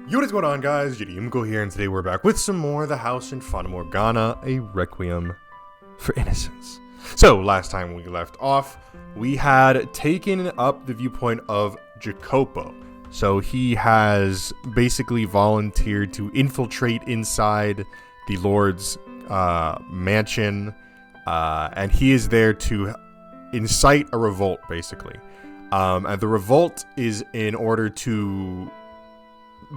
Yo, what is going on, guys? J.Yumeko here, and today we're back with some more of the house in Fata Morgana, a Requiem for Innocence. So, last time we left off, we had taken up the viewpoint of J.Yumeko. So he has basically volunteered to infiltrate inside the Lord's mansion, and he is there to incite a revolt, basically. And the revolt is in order to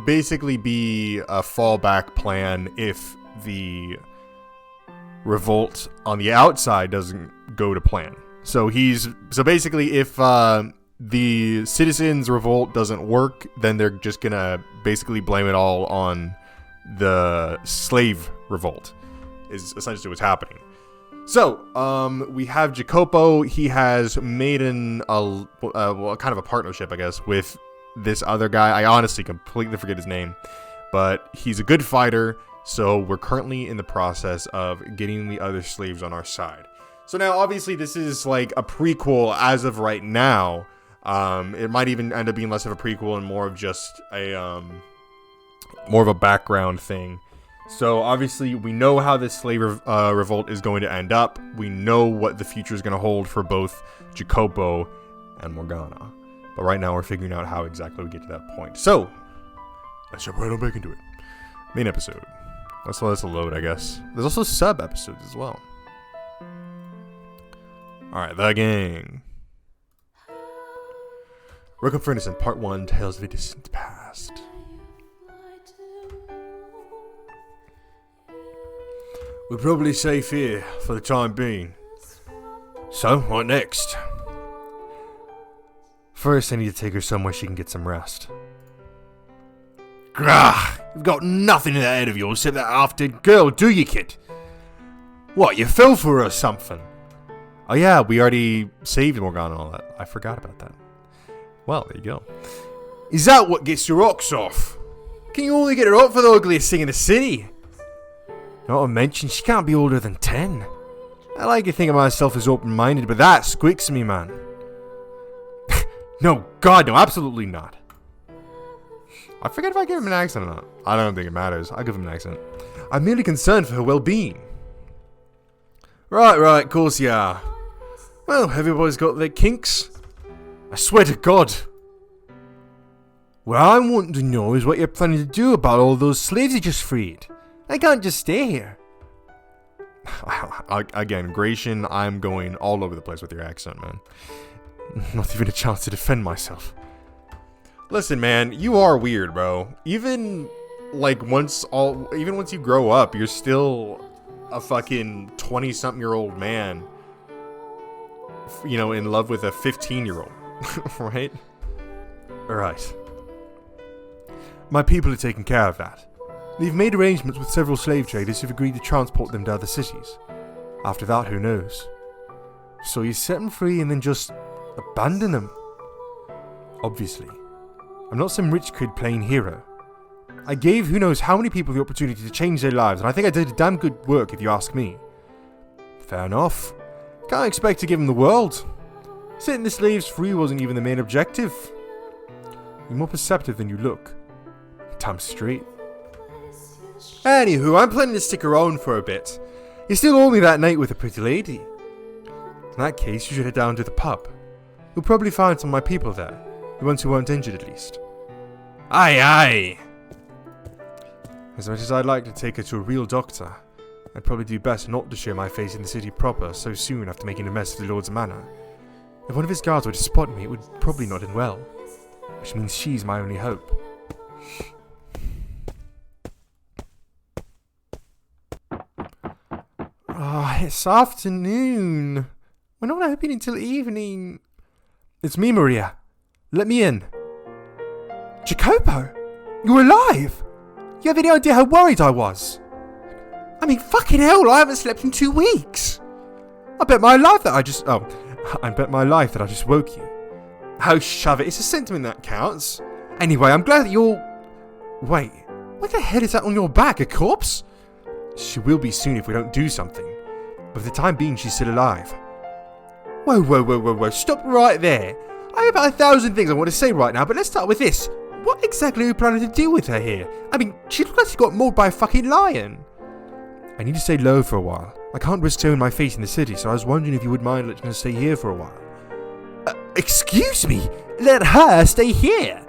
basically be a fallback plan if the revolt on the outside doesn't go to plan. So basically if the citizens revolt doesn't work, then they're just gonna basically blame it all on the slave revolt, is essentially what's happening. So, we have J.Yumeko. He has made kind of a partnership, I guess, with this other guy. I honestly completely forget his name, but he's a good fighter, so we're currently in the process of getting the other slaves on our side. So now, obviously, this is like a prequel as of right now. It might even end up being less of a prequel and more of just a background thing. So obviously we know how this slave revolt is going to end up. We know what the future is going to hold for both J.Yumeko and Morgana. But right now we're figuring out how exactly we get to that point. So let's jump right on back into it. Main episode. Let's let this load, I guess. There's also sub episodes as well. Alright, The Gang. Requiem for Innocence, Part 1, Tales of a Distant Past. We're probably safe here for the time being. So, what next? First, I need to take her somewhere she can get some rest. Grah! You've got nothing in that head of yours except that half-dead girl, do you, kid? What, you fell for her or something? Oh yeah, we already saved Morgana and all that. I forgot about that. Well, there you go. Is that what gets your rocks off? Can you only get her up for the ugliest thing in the city? Not to mention, she can't be older than 10. I like to think of myself as open-minded, but that squicks me, man. No, God, no, absolutely not. I forget if I gave him an accent or not. I don't think it matters. I'll give him an accent. I'm merely concerned for her well-being. Right, of course you are. Well, everybody's got their kinks. I swear to God. What I want to know is what you're planning to do about all those slaves you just freed. I can't just stay here. Again, Gratian, I'm going all over the place with your accent, man. Not even a chance to defend myself. Listen, man, you are weird, bro. Even once you grow up, you're still a fucking 20-something-year-old man, you know, in love with a 15-year-old, right? Alright. My people are taking care of that. They've made arrangements with several slave traders who've agreed to transport them to other cities. After that, who knows? So you set them free and then just abandon them? Obviously. I'm not some rich kid playing hero. I gave who knows how many people the opportunity to change their lives, and I think I did a damn good work if you ask me. Fair enough. Can't expect to give them the world. Setting the slaves free wasn't even the main objective. You're more perceptive than you look. Damn straight. Anywho, I'm planning to stick around for a bit. You still owe me that night with a pretty lady. In that case, you should head down to the pub. You'll probably find some of my people there. The ones who weren't injured, at least. Aye. As much as I'd like to take her to a real doctor, I'd probably do best not to show my face in the city proper so soon after making a mess of the Lord's manor. If one of his guards were to spot me, it would probably not end well. Which means she's my only hope. It's afternoon. We're not open until evening. It's me, Maria. Let me in. J.Yumeko? You're alive? You have any idea how worried I was? I mean, fucking hell, I haven't slept in 2 weeks. I bet my life that I just woke you. Oh, shove it. It's a sentiment that counts. Anyway, I'm glad that you're... Wait, what the hell is that on your back? A corpse? She will be soon if we don't do something. But for the time being, she's still alive. Whoa. Stop right there. I have about 1,000 things I want to say right now, but let's start with this. What What exactly are you planning to do with her here? I mean, she looks like she got mauled by a fucking lion. I need to stay low for a while. I can't risk showing my face in the city, so I was wondering if you would mind letting her stay here for a while. Excuse me? Let her stay here?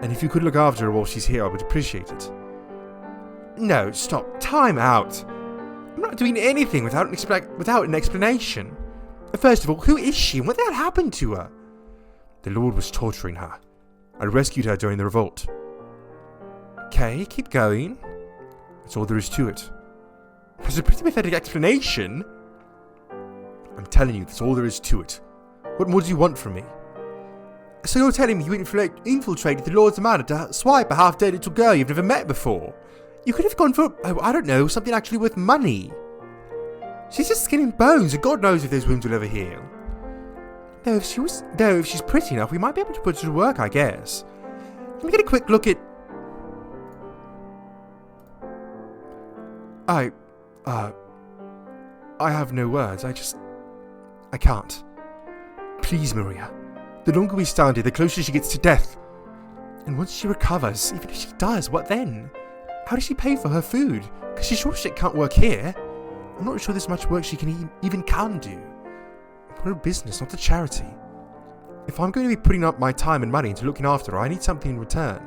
And if you could look after her while she's here, I would appreciate it. No, stop. Time out. I'm not doing anything without an explanation. First of all, who is she and what the hell happened to her? The Lord was torturing her. I rescued her during the revolt. Okay, keep going. That's all there is to it. That's a pretty pathetic explanation. I'm telling you, that's all there is to it. What more do you want from me? So you're telling me you infiltrated the Lord's Manor to swipe a half-dead little girl you've never met before? You could have gone for, I don't know, something actually worth money. She's just skin and bones, and God knows if those wounds will ever heal. Though if she's pretty enough, we might be able to put her to work, I guess. Let me get a quick look at... I have no words. I can't. Please, Maria. The longer we stand here, the closer she gets to death. And once she recovers, even if she does, what then? How does she pay for her food? Because she's sure she can't work here. I'm not sure there's much work she can even do. We're a business, not a charity. If I'm going to be putting up my time and money into looking after her, I need something in return.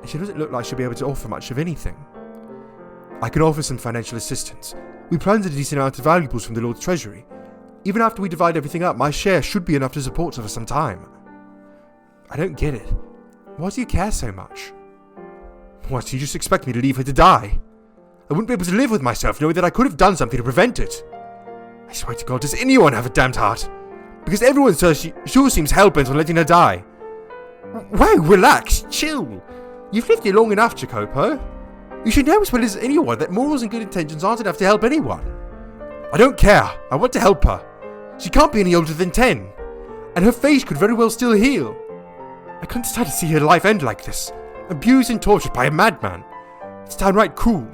And she doesn't look like she'll be able to offer much of anything. I can offer some financial assistance. We planted a decent amount of valuables from the Lord's treasury. Even after we divide everything up, my share should be enough to support her for some time. I don't get it. Why do you care so much? What, do you just expect me to leave her to die? I wouldn't be able to live with myself knowing that I could have done something to prevent it. I swear to God, does anyone have a damned heart? Because everyone says she sure seems hell-bent on letting her die. Whoa, relax, chill. You've lived here long enough, Jacopo. You should know as well as anyone that morals and good intentions aren't enough to help anyone. I don't care. I want to help her. She can't be any older than 10. And her face could very well still heal. I can't stand to see her life end like this. Abused and tortured by a madman. It's downright cruel.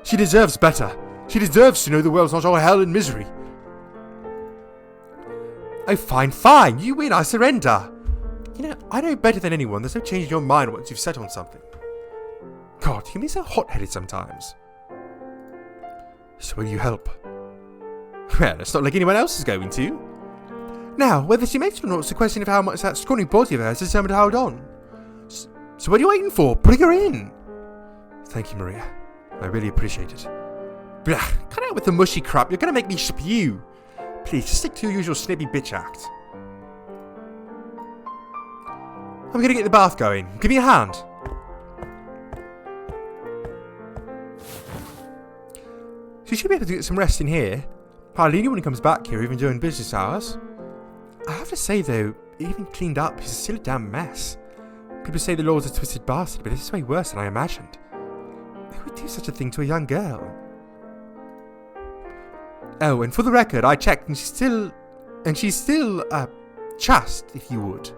She deserves better. She deserves to know the world's not all hell and misery. Oh, fine. You win. I surrender. You know, I know better than anyone. There's no changing your mind once you've set on something. God, you can be so hot-headed sometimes. So will you help? Well, it's not like anyone else is going to. Now, whether she makes it or not, it's a question of how much that scrawny body of hers is determined to hold on. So what are you waiting for? Bring her in. Thank you, Maria. I really appreciate it. Blah, cut out with the mushy crap. You're going to make me spew. Please, just stick to your usual snippy bitch act. I'm going to get the bath going. Give me a hand. She should be able to get some rest in here. Hardly anyone comes back here, even during business hours. I have to say, though, even cleaned up, he's still a damn mess. People say the Lord's a twisted bastard, but it's way worse than I imagined. Who would do such a thing to a young girl? Oh, and for the record, I checked, and she's still, chaste, if you would.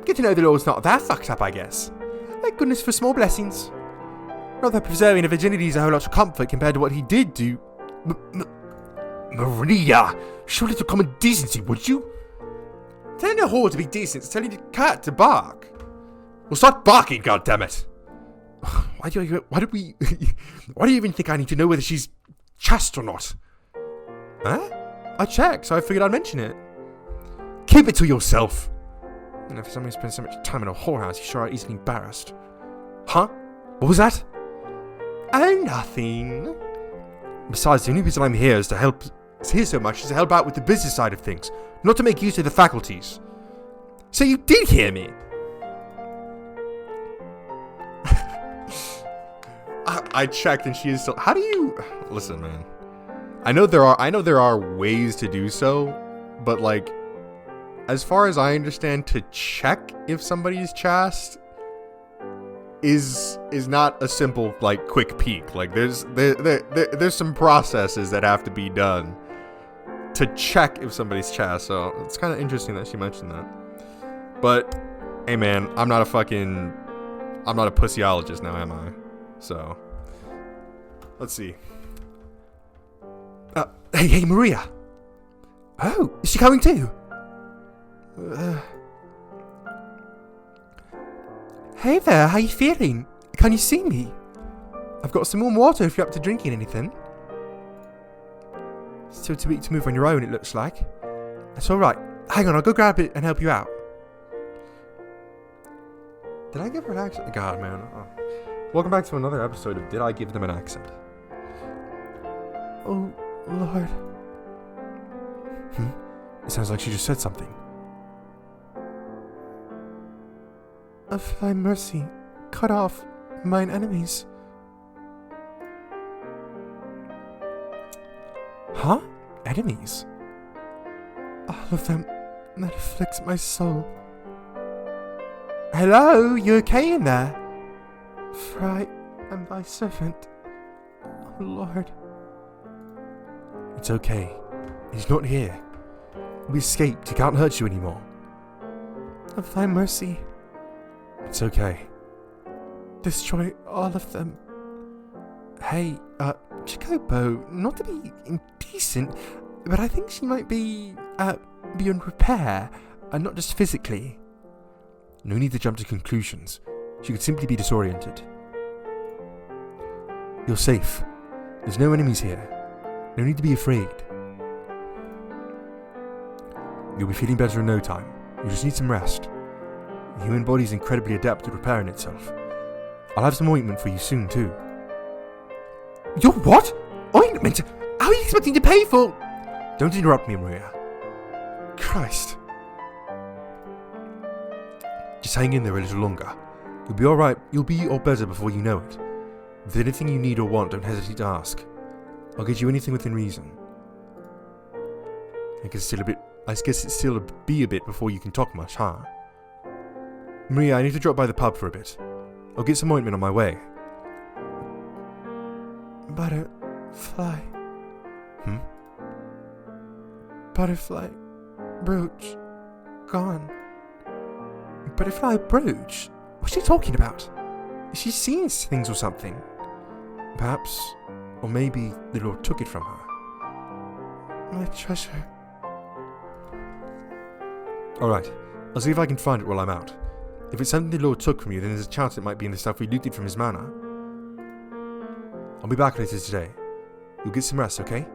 Good to know the Lord's not that fucked up, I guess. Thank goodness for small blessings. Not that preserving a virginity is a whole lot of comfort compared to what he did do. Maria, show a little common decency, would you? Telling a whore to be decent is telling a cat to bark. Well, start barking, goddammit. Why do you even think I need to know whether she's chaste or not? Huh? I checked, so I figured I'd mention it. Keep it to yourself. And if somebody spends so much time in a whorehouse, he's sure I'm easily embarrassed. Huh? What was that? Oh, nothing. Besides, the only reason I'm here is to help out with the business side of things, not to make use of the faculties. So you did hear me. I checked and she is still... How do you... Listen, man. I know there are ways to do so, but like, as far as I understand, to check if somebody is chaste is not a simple, like, quick peek. Like, there's some processes that have to be done to check if somebody's chaste. So it's kind of interesting that she mentioned that. But hey, man, I'm not a pussyologist now, am I? So let's see. Hey, Maria. Oh, is she coming too? Hey there, how you feeling? Can you see me? I've got some warm water if you're up to drinking anything. Still too weak to move on your own, it looks like. That's alright. Hang on, I'll go grab it and help you out. Did I give her an accent? God, man. Oh. Welcome back to another episode of Did I Give Them an Accent? Oh, Lord. It sounds like she just said something. Of thy mercy, cut off mine enemies. Huh? Enemies? All of them that afflicts my soul. Hello, you okay in there? For I am thy servant, oh Lord. It's okay. He's not here. We escaped. He can't hurt you anymore. Of thy mercy. It's okay. Destroy all of them. Hey, Jacopo, not to be indecent, but I think she might be, beyond repair, and not just physically. No need to jump to conclusions. She could simply be disoriented. You're safe. There's no enemies here. No need to be afraid. You'll be feeling better in no time. You just need some rest. The human body's incredibly adept at repairing itself. I'll have some ointment for you soon, too. Your what? Ointment? How are you expecting to pay for? Don't interrupt me, Maria. Christ. Just hang in there a little longer. You'll be alright. You'll be all better before you know it. If there's anything you need or want, don't hesitate to ask. I'll get you anything within reason. I guess it's still be a bit before you can talk much, huh? Maria, I need to drop by the pub for a bit. I'll get some ointment on my way. Butterfly. Butterfly brooch. Gone. Butterfly brooch? What's she talking about? Is she seeing things or something? Perhaps, or maybe the Lord took it from her. My treasure. Alright, I'll see if I can find it while I'm out. If it's something the Lord took from you, then there's a chance it might be in the stuff we looted from his manor. I'll be back later today. You'll get some rest, okay?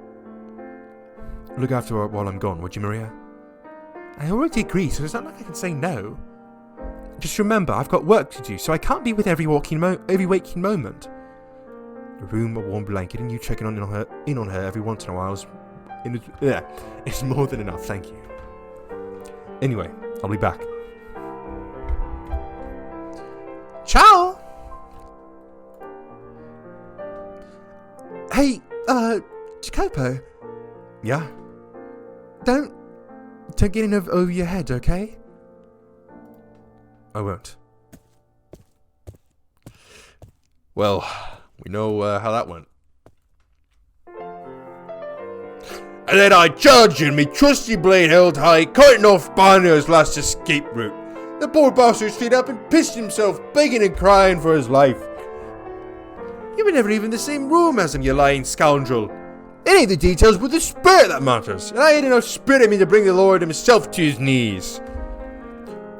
Look after her while I'm gone, would you, Maria? I already agree, so it's not like I can say no. Just remember, I've got work to do, so I can't be with every waking moment. A room, a warm blanket, and you checking in on her every once in a while is more than enough, thank you. Anyway, I'll be back. Ciao! Hey, Jacopo. Yeah? Don't get in over your head, okay? I won't. Well, we know how that went. And then I charged in me trusty blade held high, cutting off Barnier's last escape route. The poor bastard stood up and pissed himself, begging and crying for his life. You were never even in the same room as him, you lying scoundrel. It ain't the details, but the spirit that matters. And I had enough spirit in me to bring the Lord himself to his knees.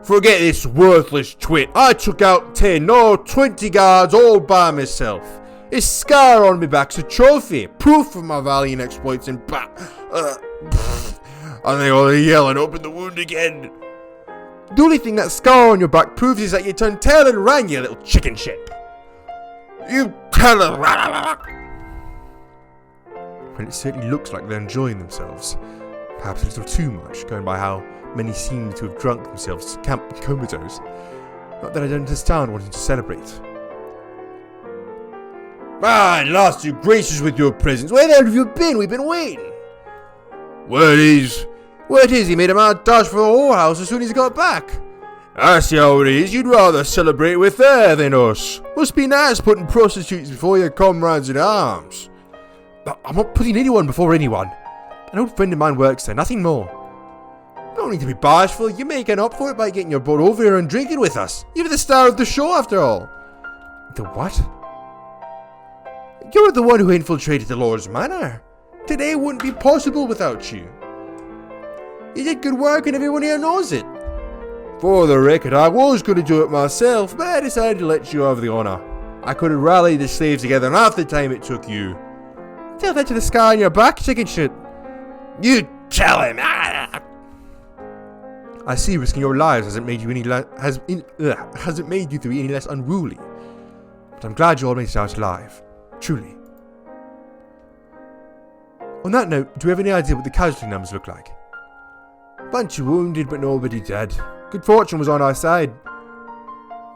Forget this worthless twit. I took out 10 or 20 guards all by myself. His scar on my back's a trophy, proof of my valiant exploits and and they all yelling, open the wound again. The only thing that scar on your back proves is that you turned tail and ran, you little chicken shit. You tell her. Well, it certainly looks like they're enjoying themselves. Perhaps a little too much, going by how many seem to have drunk themselves comatose. Not that I don't understand wanting to celebrate. I lost your graces with your presence. Where the hell have you been? We've been waiting. Word is, he made a mad dash for the whorehouse as soon as he got back. I see how it is. You'd rather celebrate with her than us. Must be nice putting prostitutes before your comrades in arms. I'm not putting anyone before anyone. An old friend of mine works there, nothing more. Don't need to be bashful. You're making up for it by getting your butt over here and drinking with us. You're the star of the show after all. The what? You're the one who infiltrated the Lord's manor. Today wouldn't be possible without you. You did good work and everyone here knows it. For the record, I was going to do it myself, but I decided to let you have the honour. I could have rallied the slaves together in half the time it took you. Tell that to the sky on your back, chicken shit. You tell him. I see risking your lives hasn't made you any hasn't made you three any less unruly. But I'm glad you all made it out alive. Truly. On that note, do you have any idea what the casualty numbers look like? Bunch of wounded, but nobody dead. Good fortune was on our side.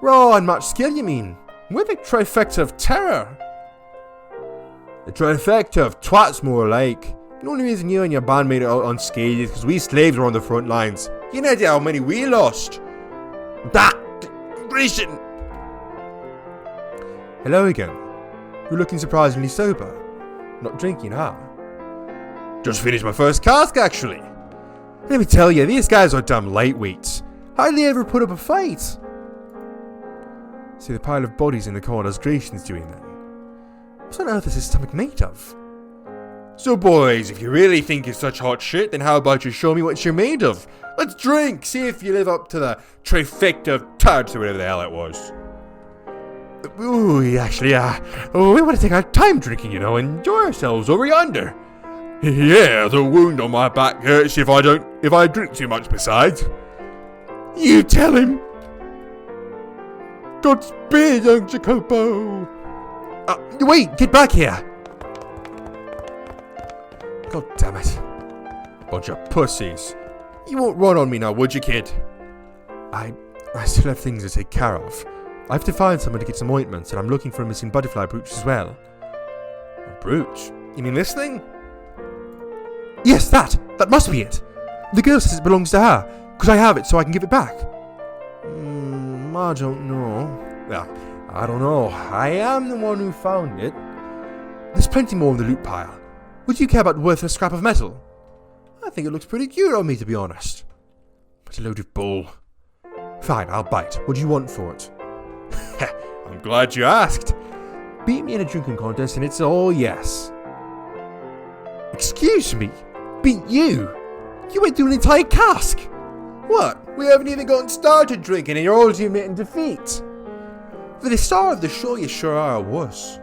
Raw and much skill, you mean? We're the trifecta of terror. The trifecta of twats, more like. The only reason you and your band made it out unscathed is because we slaves were on the front lines. You know how many we lost. That Grecian. Hello again. You're looking surprisingly sober. Not drinking, huh? Just finished my first cask, actually. Let me tell you, these guys are dumb lightweights. Hardly ever put up a fight. See the pile of bodies in the corner's Grecian's doing then. What on earth is his stomach made of? So boys, if you really think you're such hot shit, then how about you show me what you're made of? Let's drink, see if you live up to the trifecta of tarts or whatever the hell it was. Ooh, actually, we want to take our time drinking, you know, enjoy ourselves over yonder. Yeah, the wound on my back hurts if I drink too much besides. You tell him. Godspeed, young Jacopo. Wait, get back here. God damn it. Bunch of pussies. You won't run on me now, would you, kid? I still have things to take care of. I have to find someone to get some ointments, and I'm looking for a missing butterfly brooch as well. A brooch? You mean this thing? Yes, that! That must be it! The girl says it belongs to her. Could I have it so I can give it back? I don't know. Well, I don't know. I am the one who found it. There's plenty more in the loot pile. Would you care about the worthless scrap of metal? I think it looks pretty cute on me, to be honest. But a load of bull. Fine, I'll bite. What do you want for it? I'm glad you asked. Beat me in a drinking contest and it's all yes. Excuse me? Beat you? You went through an entire cask. What? We haven't even gotten started drinking and you're already admitting defeat. For the star of the show, you sure are a wuss.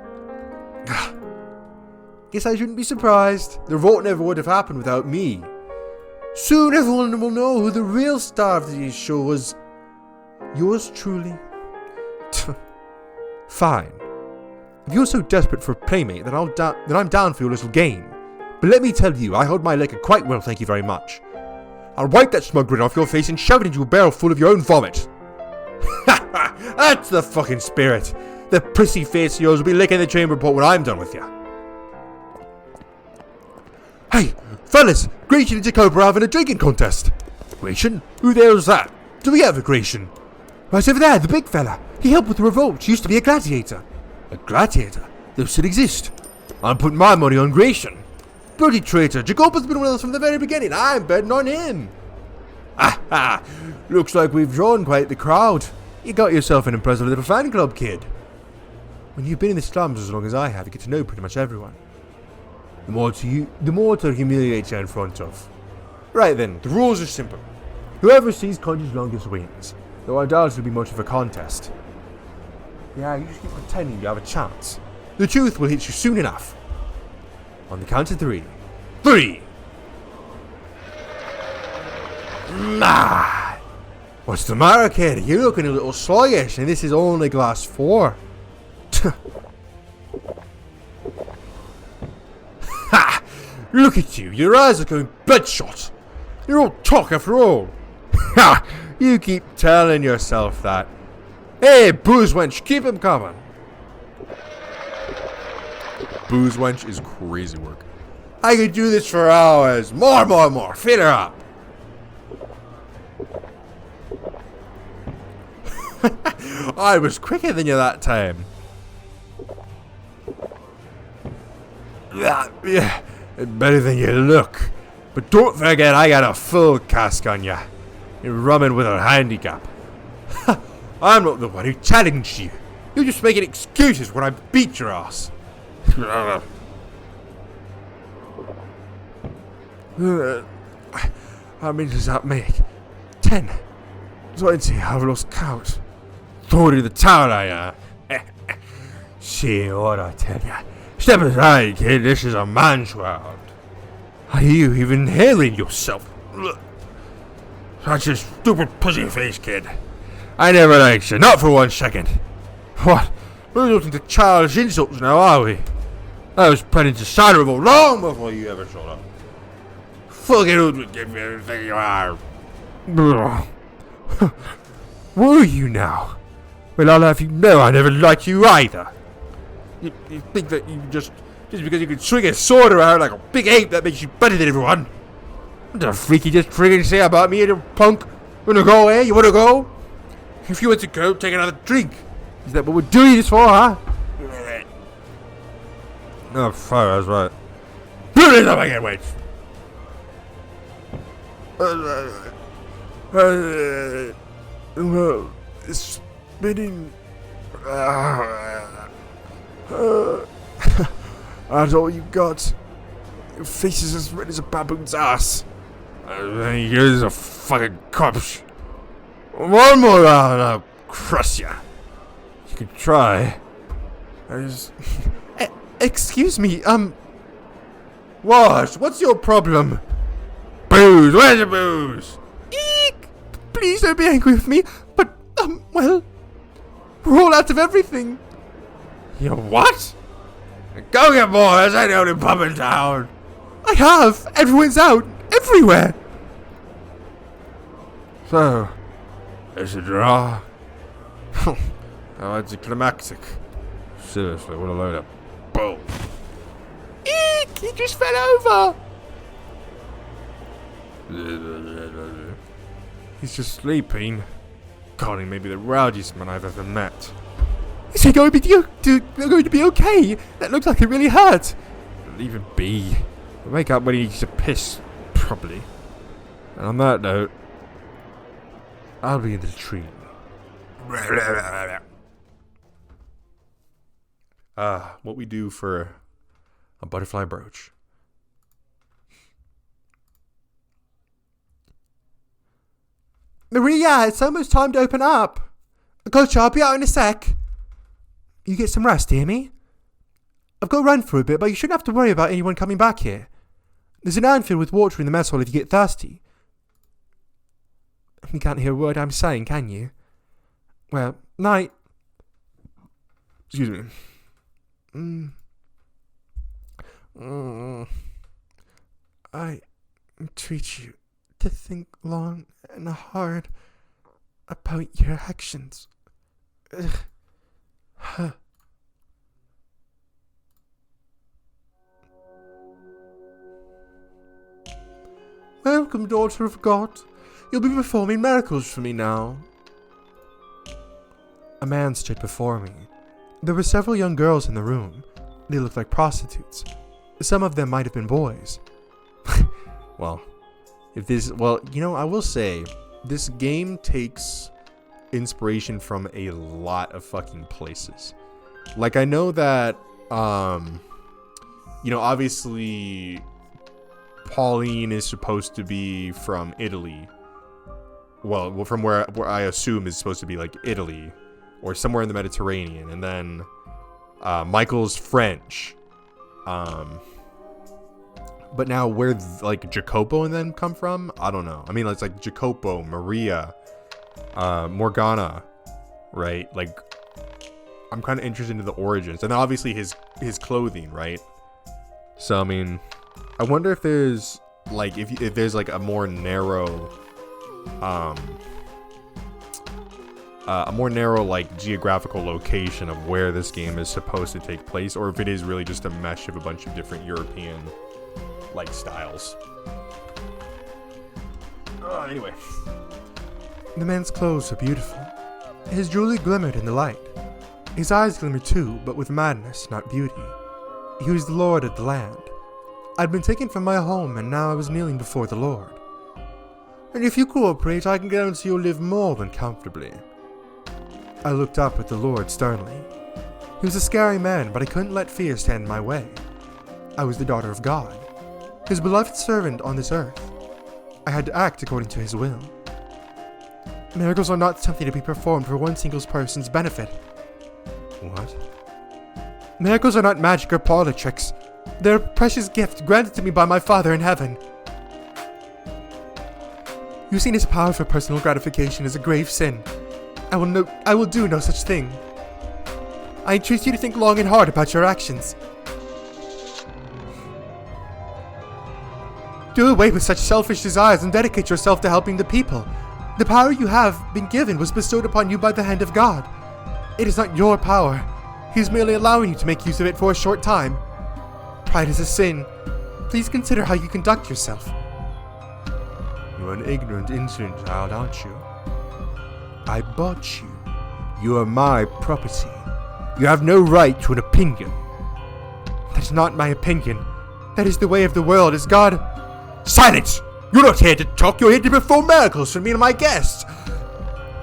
Guess I shouldn't be surprised. The revolt never would have happened without me. Soon everyone will know who the real star of the show was. Yours truly. Fine. If you're so desperate for a playmate, then I'm down for your little game. But let me tell you, I hold my liquor quite well, thank you very much. I'll wipe that smug grin off your face and shove it into a barrel full of your own vomit. Ha ha! That's the fucking spirit. The prissy face of yours will be licking the chamber pot when I'm done with you. Hey, fellas! Grecian and Jacob are having a drinking contest. Grecian? Who the hell's that? Do we have a Grecian? Right over there, the big fella. He helped with the revolt. Used to be a gladiator. A gladiator? Those still exist. I'm putting my money on Grecian. Bloody traitor. Jacopo's been with us from the very beginning. I'm betting on him. Ha! Looks like we've drawn quite the crowd. You got yourself an impressive little fan club, kid. When you've been in the slums as long as I have, you get to know pretty much everyone. The more to humiliate you in front of. Right then, the rules are simple. Whoever sees Conji's longest wins. Though I doubt it'll be much of a contest. Yeah, you just keep pretending you have a chance. The truth will hit you soon enough. On the count of 3. 3! What's the matter, kid? You're looking a little sluggish, and this is only glass 4. Ha! Look at you. Your eyes are going bloodshot. You're all talk after all. Ha! You keep telling yourself that. Hey, booze wench, keep him coming. Booze wench is crazy work. I could do this for hours. More. Fill her up. I was quicker than you that time. Yeah, better than you look. But don't forget I got a full cask on you. You're running with a handicap. I'm not the one who challenged you. You're just making excuses when I beat your ass. How many does that make? 10. 20, I've lost count. 30 to the town, See what I tell ya. Step aside, kid, this is a man's world. Are you even hearing yourself? Such a stupid pussy face, kid. I never liked you, not for 1 second. What? We're looking to childish insults now, are we? I was planning to sign revolt long before you ever showed up. Fucking who would give you everything you are. Were you now? Well, I'll have you know I never liked you either. You think that you just because you can swing a sword around like a big ape that makes you better than everyone? What the freak you just friggin' say about me, you punk? Wanna go, eh? You wanna go? If you want to go, take another drink. Is that what we're doing this for, huh? Oh, fuck, that's right. Do this up again, wait. Spinning. That's all you got. Your face is as red as a baboon's ass. Here's a fucking corpse. One more round, I'll crush ya. You can try. Excuse me, What? What's your problem? Booze, where's the booze? Eek! Please don't be angry with me, but, well, we're all out of everything. You what? Go get more, that's the only pub in town. I have. Everyone's out. Everywhere. So, it's a draw. Oh, anticlimactic. Seriously, what a load of bull. Eek! He just fell over. He's just sleeping. God, he may be the rowdiest man I've ever met. Is he going to be okay? That looks like it really hurt. Leave him be. He'll wake up when he needs to piss, probably. And on that note, I'll be in the tree. What we do for a butterfly brooch. Maria, it's almost time to open up. Gotcha, I'll be out in a sec. You get some rest, hear me? I've got to run for a bit, but you shouldn't have to worry about anyone coming back here. There's an urn filled with water in the mess hall if you get thirsty. You can't hear a word I'm saying, can you? Well, night. Excuse me. I entreat you to think long and hard about your actions. Welcome, daughter of God. You'll be performing miracles for me now. A man stood before me. There were several young girls in the room. They looked like prostitutes. Some of them might have been boys. Well, I will say, this game takes inspiration from a lot of fucking places. Like, I know that, obviously, Pauline is supposed to be from Italy. Well, from where I assume is supposed to be, like, Italy. Or somewhere in the Mediterranean. And then, Michael's French. But now where, like, Jacopo and them come from? I don't know. I mean, it's like Jacopo, Maria, Morgana, right? Like, I'm kind of interested in the origins. And obviously his clothing, right? So, I mean, I wonder if there's, like, if there's, like, a more narrow, like, geographical location of where this game is supposed to take place. Or if it is really just a mesh of a bunch of different European, like, styles. Anyway. The man's clothes were beautiful. His jewelry glimmered in the light. His eyes glimmered too, but with madness, not beauty. He was the lord of the land. I'd been taken from my home, and now I was kneeling before the Lord. And if you cooperate, I can guarantee you'll live more than comfortably. I looked up at the Lord sternly. He was a scary man, but I couldn't let fear stand in my way. I was the daughter of God, his beloved servant on this earth. I had to act according to his will. Miracles are not something to be performed for one single person's benefit. What? Miracles are not magic or parlor tricks. They're a precious gift granted to me by my Father in heaven. Using his power for personal gratification is a grave sin. I will do no such thing. I entreat you to think long and hard about your actions. Do away with such selfish desires and dedicate yourself to helping the people. The power you have been given was bestowed upon you by the hand of God. It is not your power. He is merely allowing you to make use of it for a short time. Pride is a sin. Please consider how you conduct yourself. You're an ignorant, insolent child, aren't you? I bought you. You are my property. You have no right to an opinion. That is not my opinion. That is the way of the world, as God... Silence! You're not here to talk, you're here to perform miracles for me and my guests!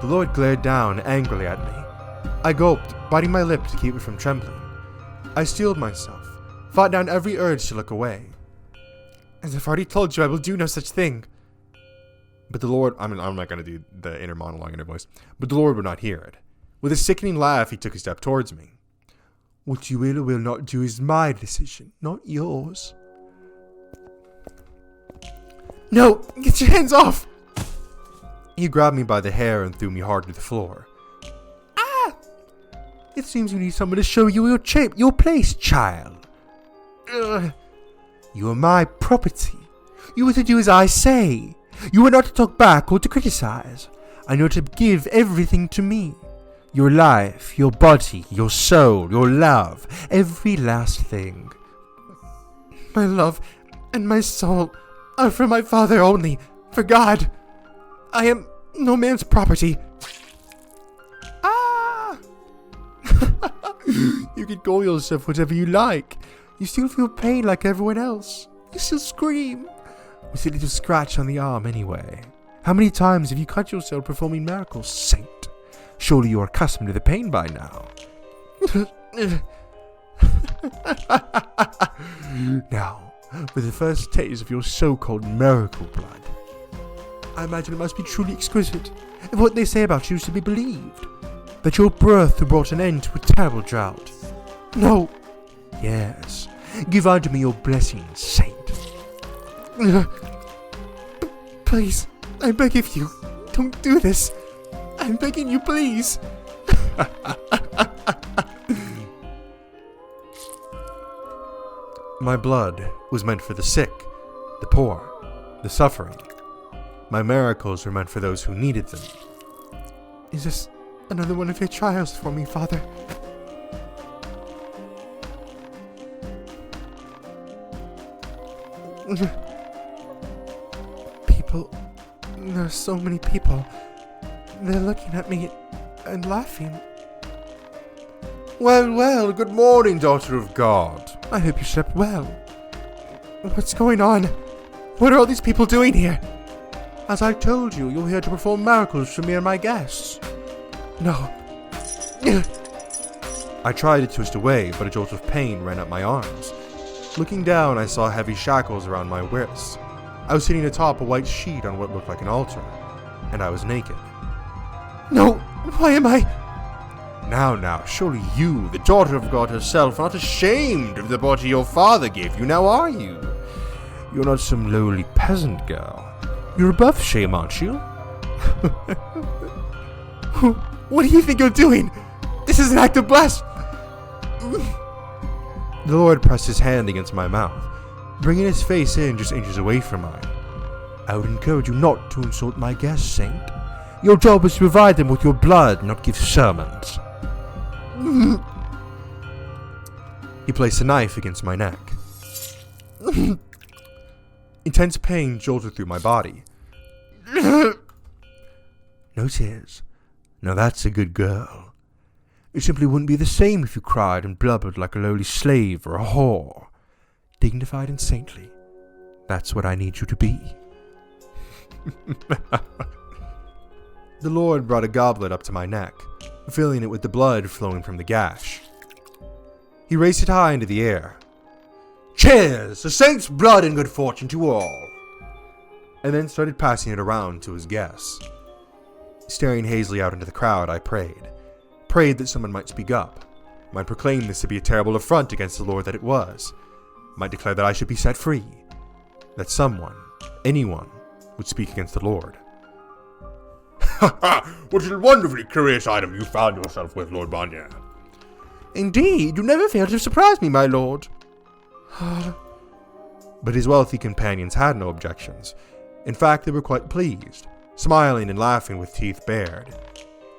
The Lord glared down angrily at me. I gulped, biting my lip to keep it from trembling. I steeled myself, fought down every urge to look away. As I've already told you, I will do no such thing. But the Lord... I'm not going to do the inner monologue in her voice. But the Lord would not hear it. With a sickening laugh, he took a step towards me. What you will or will not do is my decision, not yours. No! Get your hands off! He grabbed me by the hair and threw me hard to the floor. Ah! It seems you need someone to show you your place, child. You are my property. You are to do as I say. You are not to talk back or to criticize. And you're to give everything to me. Your life, your body, your soul, your love. Every last thing. My love and my soul are for my Father only. For God. I am no man's property. Ah! You can call yourself whatever you like. You still feel pain like everyone else. You still scream. With a little scratch on the arm anyway. How many times have you cut yourself performing miracles, saint? Surely you are accustomed to the pain by now. Now, with the first taste of your so-called miracle blood, I imagine it must be truly exquisite. If what they say about you is to be believed, that your birth brought an end to a terrible drought. No. Yes. Give unto me your blessing, saint. Please, I beg of you, don't do this. I'm begging you, please. My blood was meant for the sick, the poor, the suffering. My miracles were meant for those who needed them. Is this another one of your trials for me, Father? People. There are so many people. They're looking at me and laughing. Well, well, good morning, daughter of God. I hope you slept well. What's going on? What are all these people doing here? As I told you, you're here to perform miracles for me and my guests. No. I tried to twist away, but a jolt of pain ran up my arms. Looking down, I saw heavy shackles around my wrists. I was sitting atop a white sheet on what looked like an altar, and I was naked. No! Why am I... Now, surely you, the daughter of God herself, are not ashamed of the body your father gave you, now are you? You're not some lowly peasant girl. You're above shame, aren't you? What do you think you're doing? This is an act of blasphemy. The Lord pressed his hand against my mouth, bringing his face in just inches away from mine. I would encourage you not to insult my guests, Saint. Your job is to provide them with your blood, not give sermons. He placed a knife against my neck. Intense pain jolted through my body. No tears. Now that's a good girl. It simply wouldn't be the same if you cried and blubbered like a lowly slave or a whore. Dignified and saintly. That's what I need you to be. The Lord brought a goblet up to my neck, filling it with the blood flowing from the gash. He raised it high into the air. Cheers! The saint's blood and good fortune to all! And then started passing it around to his guests. Staring hazily out into the crowd, I prayed. Prayed that someone might speak up, might proclaim this to be a terrible affront against the Lord that it was, might declare that I should be set free, that someone, anyone, would speak against the Lord. Ha ha! What a wonderfully curious item you found yourself with, Lord Barnier. Indeed, you never fail to surprise me, my lord. But his wealthy companions had no objections. In fact, they were quite pleased, smiling and laughing with teeth bared.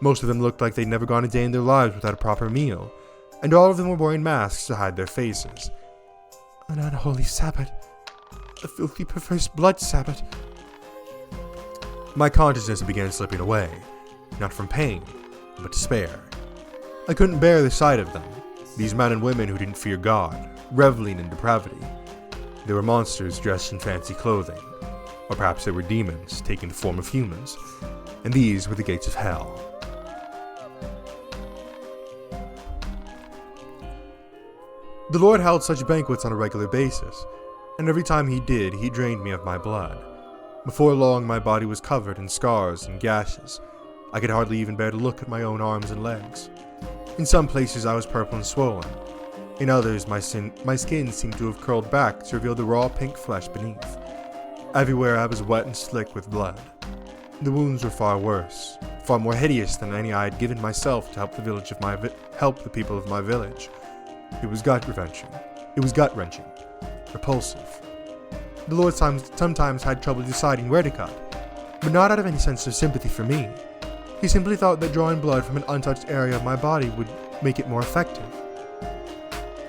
Most of them looked like they'd never gone a day in their lives without a proper meal, and all of them were wearing masks to hide their faces. An unholy Sabbath. A filthy, perverse blood Sabbath. My consciousness began slipping away, not from pain, but despair. I couldn't bear the sight of them, these men and women who didn't fear God, reveling in depravity. They were monsters dressed in fancy clothing, or perhaps they were demons taking the form of humans, and these were the gates of hell. The Lord held such banquets on a regular basis, and every time he did, he drained me of my blood. Before long, my body was covered in scars and gashes. I could hardly even bear to look at my own arms and legs. In some places I was purple and swollen. In others, my skin seemed to have curled back to reveal the raw pink flesh beneath. Everywhere I was wet and slick with blood. The wounds were far worse, far more hideous than any I had given myself to help the people of my village. It was gut-wrenching. Repulsive. The Lord sometimes had trouble deciding where to cut, but not out of any sense of sympathy for me. He simply thought that drawing blood from an untouched area of my body would make it more effective.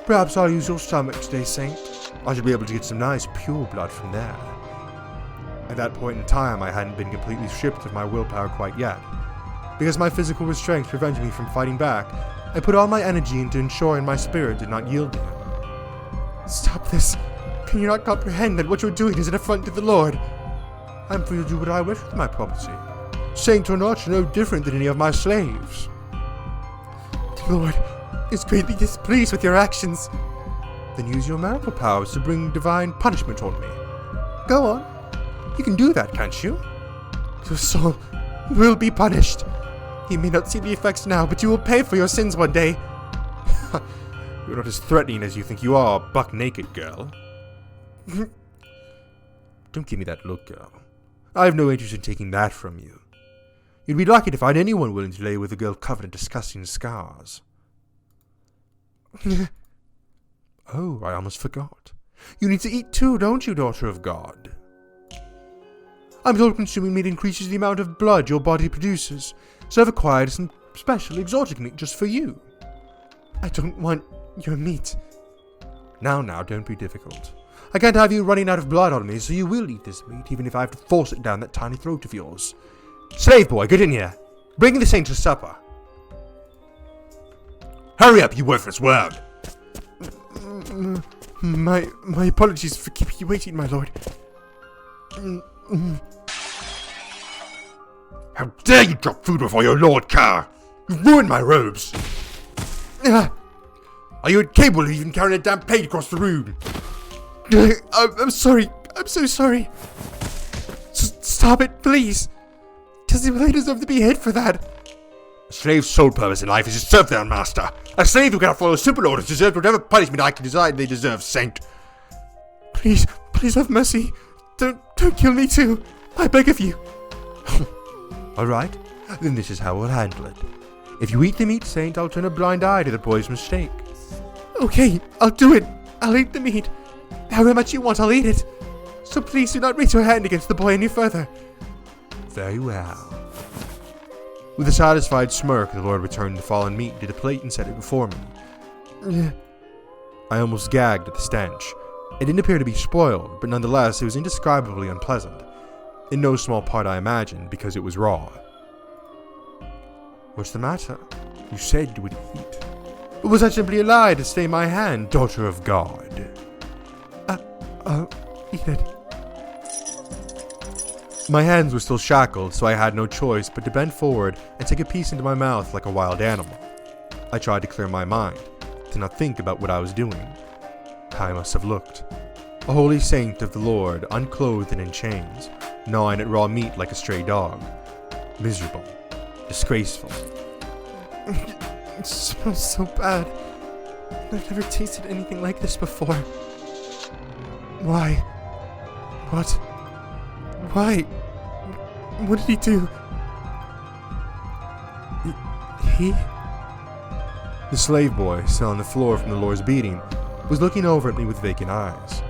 Perhaps I'll use your stomach today, Saint. I should be able to get some nice, pure blood from there. At that point in time, I hadn't been completely stripped of my willpower quite yet. Because my physical restraints prevented me from fighting back, I put all my energy into ensuring my spirit did not yield to him. Stop this! Can you not comprehend that what you're doing is an affront to the Lord? I'm free to do what I wish with my property. Saint or not, you're no different than any of my slaves. The Lord is greatly displeased with your actions. Then use your miracle powers to bring divine punishment on me. Go on. You can do that, can't you? Your soul will be punished. You may not see the effects now, but you will pay for your sins one day. You're not as threatening as you think you are, buck-naked girl. Don't give me that look, girl. I have no interest in taking that from you. You'd be lucky to find anyone willing to lay with a girl covered in disgusting scars. Oh, I almost forgot. You need to eat too, don't you, daughter of God? I'm told consuming meat increases the amount of blood your body produces, so I've acquired some special exotic meat just for you. I don't want your meat. Now, don't be difficult. I can't have you running out of blood on me, so you will eat this meat, even if I have to force it down that tiny throat of yours. Slave boy, get in here. Bring the saint to supper. Hurry up, you worthless worm! My apologies for keeping you waiting, my lord. How dare you drop food before your lord, Car! You've ruined my robes! Are you incapable of even carrying a damn plate across the room? I'm sorry. I'm so sorry. Stop it, please. Does he really deserve to be hit for that? A slave's sole purpose in life is to serve their master. A slave who cannot follow simple orders deserves whatever punishment I can decide they deserve, Saint. Please have mercy. Don't kill me too. I beg of you. All right, then this is how we'll handle it. If you eat the meat, Saint, I'll turn a blind eye to the boy's mistake. Okay, I'll do it. I'll eat the meat. However much you want, I'll eat it. So please do not raise your hand against the boy any further. Very well. With a satisfied smirk, the Lord returned the fallen meat to the plate and set it before me. I almost gagged at the stench. It didn't appear to be spoiled, but nonetheless it was indescribably unpleasant. In no small part, I imagine, because it was raw. What's the matter? You said you would eat. Or was that simply a lie to stay my hand, daughter of God? Eat it. My hands were still shackled, so I had no choice but to bend forward and take a piece into my mouth like a wild animal. I tried to clear my mind, to not think about what I was doing. How I must have looked. A holy saint of the Lord, unclothed and in chains, gnawing at raw meat like a stray dog. Miserable. Disgraceful. It smells so bad. I've never tasted anything like this before. Why? What? Why? What did he do? He? The slave boy, still on the floor from the Lord's beating, was looking over at me with vacant eyes.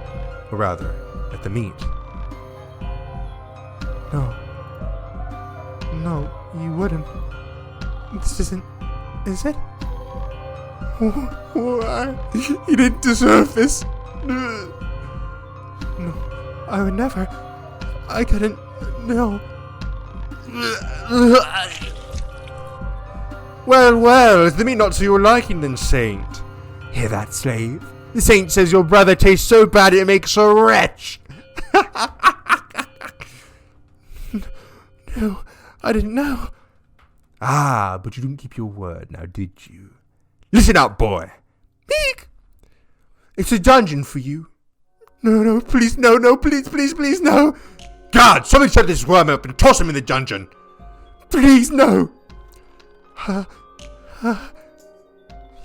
Or rather, at the meat. No. No, you wouldn't. This isn't... Is it? Why? You didn't deserve this. No, I would never. I couldn't. No. Well, is the meat not to your liking then, Saint? Hear that, slave? The Saint says your brother tastes so bad it makes a wretch. No, I didn't know. Ah, but you didn't keep your word, now did you? Listen up, boy. Meek! It's a dungeon for you. No, please, no, please, no. God, somebody set this worm up and toss him in the dungeon. Please, no.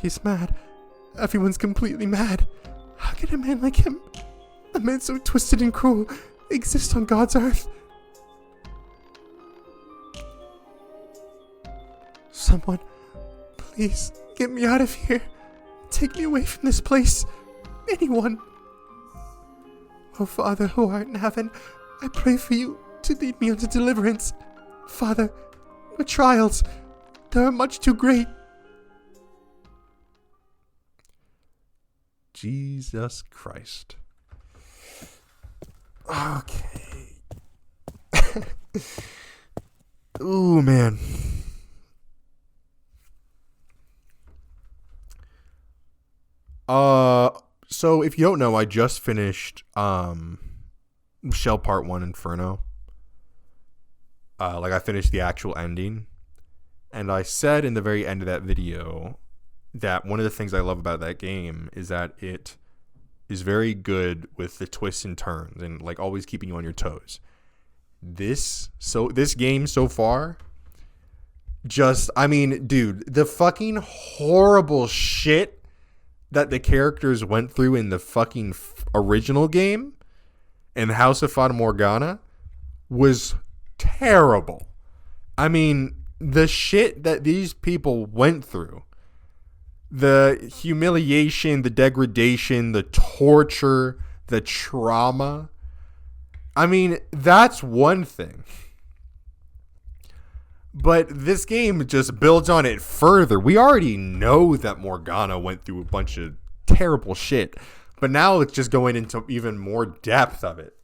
He's mad. Everyone's completely mad. How can a man like him, a man so twisted and cruel, exist on God's earth? Someone, please, get me out of here. Take me away from this place. Anyone. Oh, Father, who art in heaven, I pray for you to lead me unto deliverance. Father, the trials, they are much too great. Jesus Christ. Okay. Ooh, man. So if you don't know, I just finished Shell Part 1 Inferno. I finished the actual ending. And I said in the very end of that video that one of the things I love about that game is that it is very good with the twists and turns and like always keeping you on your toes. This game so far, dude, the fucking horrible shit that the characters went through in the fucking original game in House of Fata Morgana was terrible. I mean, the shit that these people went through, the humiliation, the degradation, the torture, the trauma. I mean, that's one thing. But this game just builds on it further. We already know that Morgana went through a bunch of terrible shit, but now it's just going into even more depth of it.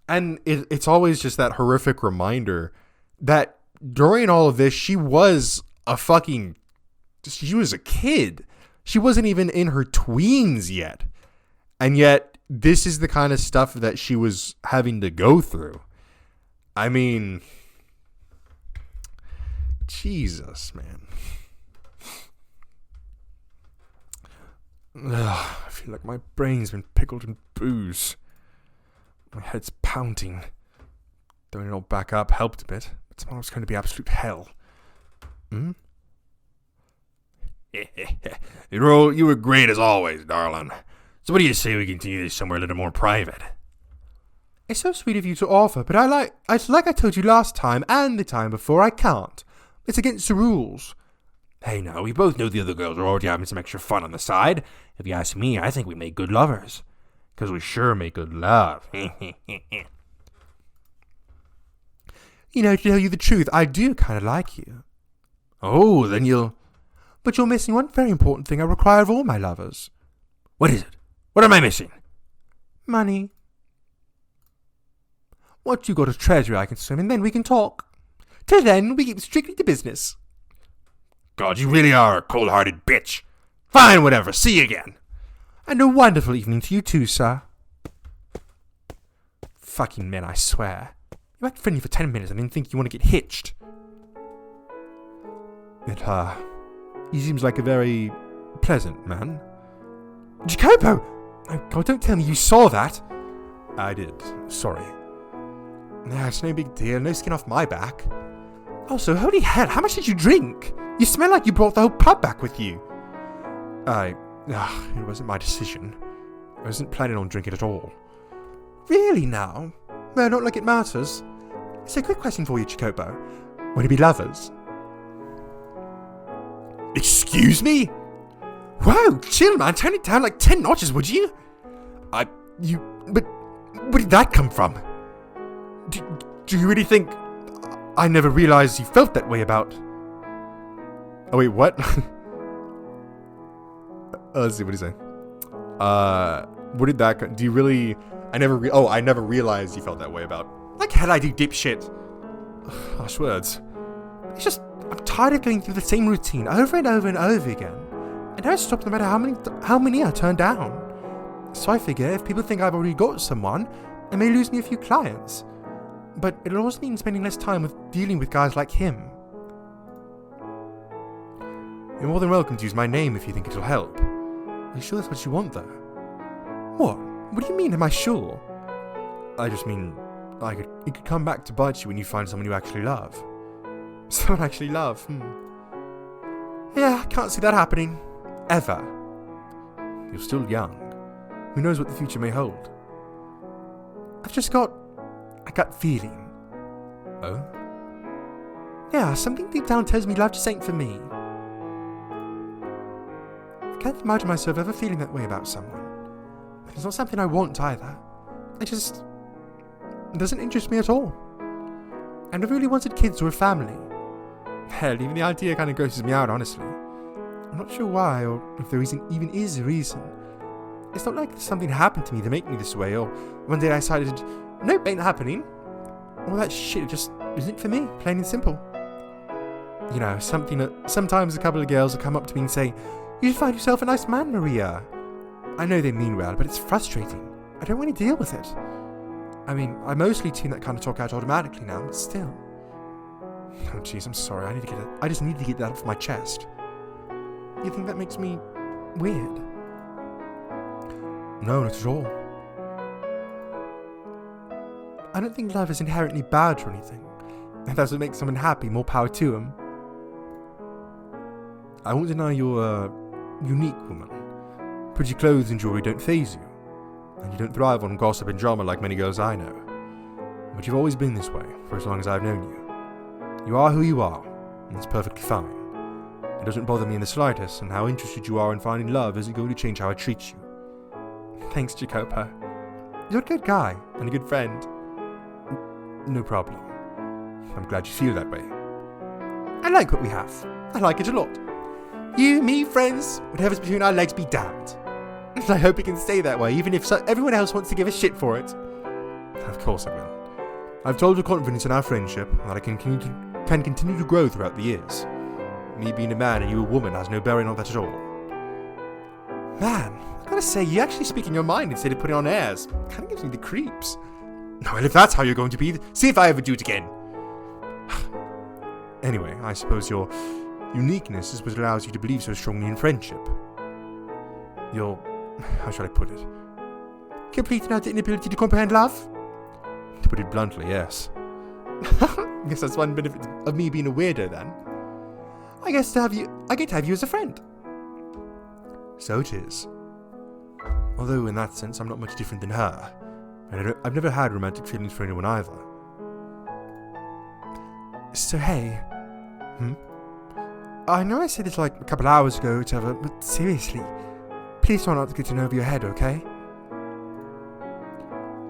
And it's always just that horrific reminder that during all of this, she was a kid. She wasn't even in her tweens yet. And yet, this is the kind of stuff that she was having to go through. I mean, Jesus, man. Ugh, I feel like my brain's been pickled in booze. My head's pounding. Throwing it all back up helped a bit, but tomorrow's going to be absolute hell. You were great as always, darling. So what do you say we continue this somewhere a little more private? It's so sweet of you to offer, but like I told you last time and the time before, I can't. It's against the rules. Hey now, we both know the other girls are already having some extra fun on the side. If you ask me, I think we make good lovers. Because we sure make good love. You know, to tell you the truth, I do kind of like you. Oh, then you'll... But you're missing one very important thing I require of all my lovers. What is it? What am I missing? Money. Once you got a treasury I can swim in, then we can talk. Till then, we keep strictly to business. God, you really are a cold-hearted bitch. Fine, whatever. See you again. And a wonderful evening to you too, sir. Fucking men, I swear. You act friendly for 10 minutes and then think you want to get hitched. He seems like a very pleasant man. Jacopo! Oh God, don't tell me you saw that. I did. Sorry. Nah, it's no big deal. No skin off my back. Also, holy hell, how much did you drink? You smell like you brought the whole pub back with you. It wasn't my decision. I wasn't planning on drinking at all. Really now? Well, not like it matters. So, quick question for you, Jacopo. Would you be lovers? Excuse me? Whoa, chill, man. Turn it down like 10 notches, would you? But where did that come from? Do you really think I never realized you felt that way about... Oh, wait, what? Let's see, what do you say? What did that... Do you really... I never realized you felt that way about... Like hell I do, dipshit. Harsh words. It's just... I'm tired of going through the same routine over and over and over again. I never stop no matter how many I turn down. So I figure if people think I've already got someone, it may lose me a few clients. But it'll also mean spending less time dealing with guys like him. You're more than welcome to use my name if you think it'll help. Are you sure that's what you want, though? What? What do you mean, am I sure? I just mean, it could come back to bite you when you find someone you actually love. Someone I actually love, Yeah, I can't see that happening. Ever. You're still young. Who knows what the future may hold? I've just got a gut feeling. Oh? Yeah, something deep down tells me love just ain't for me. I can't imagine myself ever feeling that way about someone. But it's not something I want either. It doesn't interest me at all. I never really wanted kids or a family. Hell, even the idea kind of grosses me out, honestly. I'm not sure why, or if there even is a reason. It's not like something happened to me to make me this way, or one day I decided, nope, ain't happening. All that shit just isn't for me, plain and simple. You know, something that sometimes a couple of girls will come up to me and say, you should find yourself a nice man, Maria. I know they mean well, but it's frustrating. I don't want to deal with it. I mean, I mostly tune that kind of talk out automatically now, but still. Oh jeez, I'm sorry, I just need to get that off my chest. You think that makes me weird? No, not at all. I don't think love is inherently bad or anything. If that's what makes someone happy, more power to them. I won't deny you're a unique woman. Pretty clothes and jewelry don't faze you, and you don't thrive on gossip and drama like many girls I know. But you've always been this way, for as long as I've known you. You are who you are, and it's perfectly fine. It doesn't bother me in the slightest, and how interested you are in finding love isn't going to change how I treat you. Thanks, Jacopo. You're a good guy, and a good friend. No problem. I'm glad you feel that way. I like what we have. I like it a lot. You, me, friends, whatever's between our legs be damned. I hope it can stay that way, even if everyone else wants to give a shit for it. Of course I will. I've told her confidence in our friendship, that I can continue to grow throughout the years. Me being a man and you a woman has no bearing on that at all. Man, I gotta say, you actually speaking your mind instead of putting on airs. Kinda gives me the creeps. Well, if that's how you're going to be, see if I ever do it again. Anyway, I suppose your uniqueness is what allows you to believe so strongly in friendship. Your... how shall I put it? Complete and utter inability to comprehend love? To put it bluntly, yes. I guess that's one benefit of me being a weirdo then. I get to have you as a friend. So it is. Although in that sense I'm not much different than her. And I've never had romantic feelings for anyone either. So hey. I know I said this like a couple hours ago or whatever, but seriously, please try not to get in over your head, okay?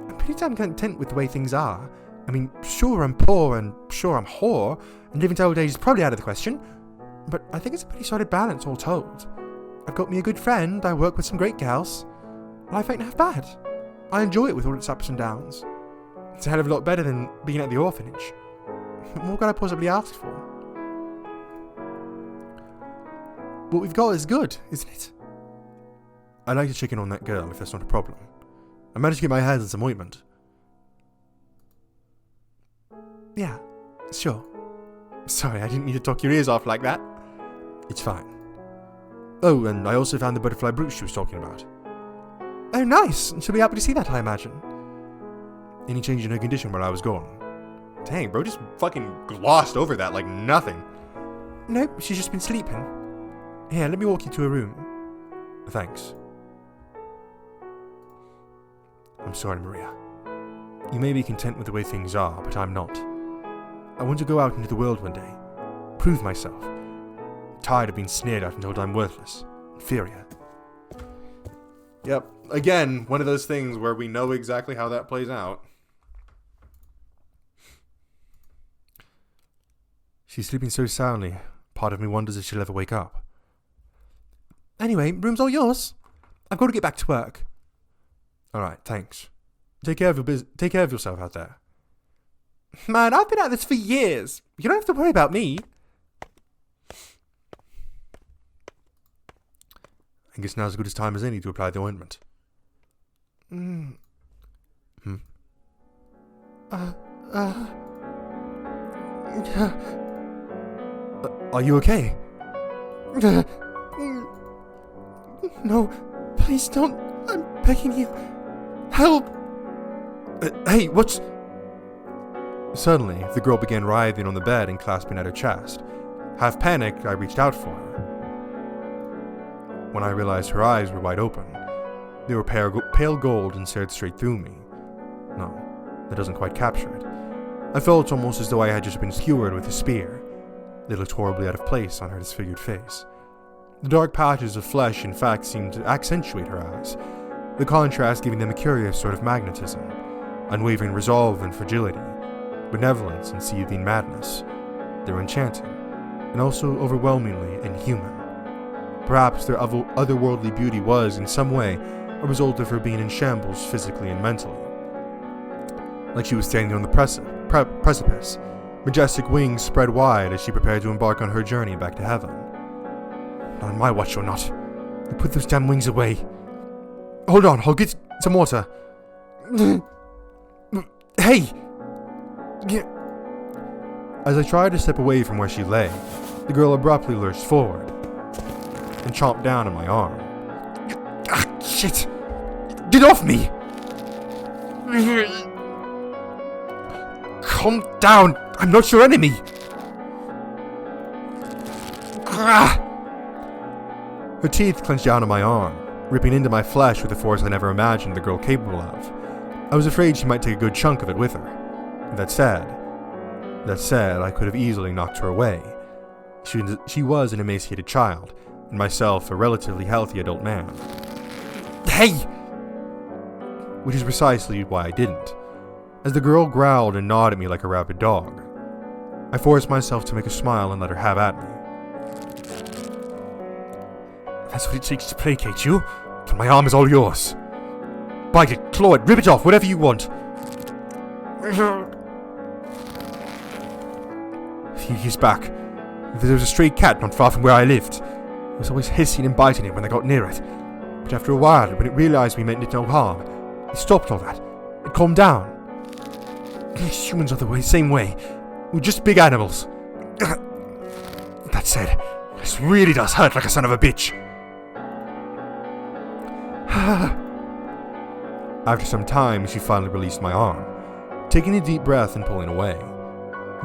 I'm pretty damn content with the way things are. I mean, sure I'm poor and sure I'm whore, and living to old age is probably out of the question, but I think it's a pretty solid balance all told. I've got me a good friend, I work with some great gals. Life ain't half bad. I enjoy it with all its ups and downs. It's a hell of a lot better than being at the orphanage. What more could I possibly ask for? What we've got is good, isn't it? I'd like to check in on that girl if that's not a problem. I managed to get my hands on some ointment. Yeah, sure. Sorry, I didn't mean to talk your ears off like that. It's fine. Oh, and I also found the butterfly brooch she was talking about. Oh, nice! She'll be happy to see that, I imagine. Any change in her condition while I was gone? Dang, bro, just fucking glossed over that like nothing. Nope, she's just been sleeping. Here, let me walk you to her room. Thanks. I'm sorry, Maria. You may be content with the way things are, but I'm not. I want to go out into the world one day. Prove myself. I'm tired of being sneered at and told I'm worthless. Inferior. Yep. Again, one of those things where we know exactly how that plays out. She's sleeping so soundly, part of me wonders if she'll ever wake up. Anyway, room's all yours. I've got to get back to work. Alright, thanks. Take care of yourself out there. Man, I've been at this for years. You don't have to worry about me. I guess now's as good a time as any to apply the ointment. Are you okay? No, please don't. I'm begging you. Help! Hey, what's... Suddenly, the girl began writhing on the bed and clasping at her chest. Half panicked, I reached out for her. When I realized her eyes were wide open, they were pale gold and stared straight through me. No, that doesn't quite capture it. I felt almost as though I had just been skewered with a spear. They looked horribly out of place on her disfigured face. The dark patches of flesh, in fact, seemed to accentuate her eyes, the contrast giving them a curious sort of magnetism, unwavering resolve and fragility, benevolence and seething madness. They were enchanting, and also overwhelmingly inhuman. Perhaps their otherworldly beauty was, in some way, a result of her being in shambles physically and mentally. Like she was standing on the precipice, majestic wings spread wide as she prepared to embark on her journey back to heaven. Not on my watch or not. You put those damn wings away. Hold on, I'll get some water. Hey! As I tried to step away from where she lay, the girl abruptly lurched forward and chomped down on my arm. Ah, shit! Get off me! Calm down! I'm not your enemy! Ah! Her teeth clenched down on my arm, ripping into my flesh with a force I never imagined the girl capable of. I was afraid she might take a good chunk of it with her. That said, I could have easily knocked her away. She was an emaciated child, and myself a relatively healthy adult man. Hey! Which is precisely why I didn't. As the girl growled and gnawed at me like a rabid dog, I forced myself to make a smile and let her have at me. That's what it takes to placate you, but my arm is all yours. Bite it, claw it, rip it off, whatever you want. A few years back, there was a stray cat not far from where I lived. It was always hissing and biting it when I got near it. But after a while, when it realized we meant it no harm, it stopped all that. It calmed down. These humans are the same way. We're just big animals. That said, this really does hurt like a son of a bitch. After some time, she finally released my arm, taking a deep breath and pulling away.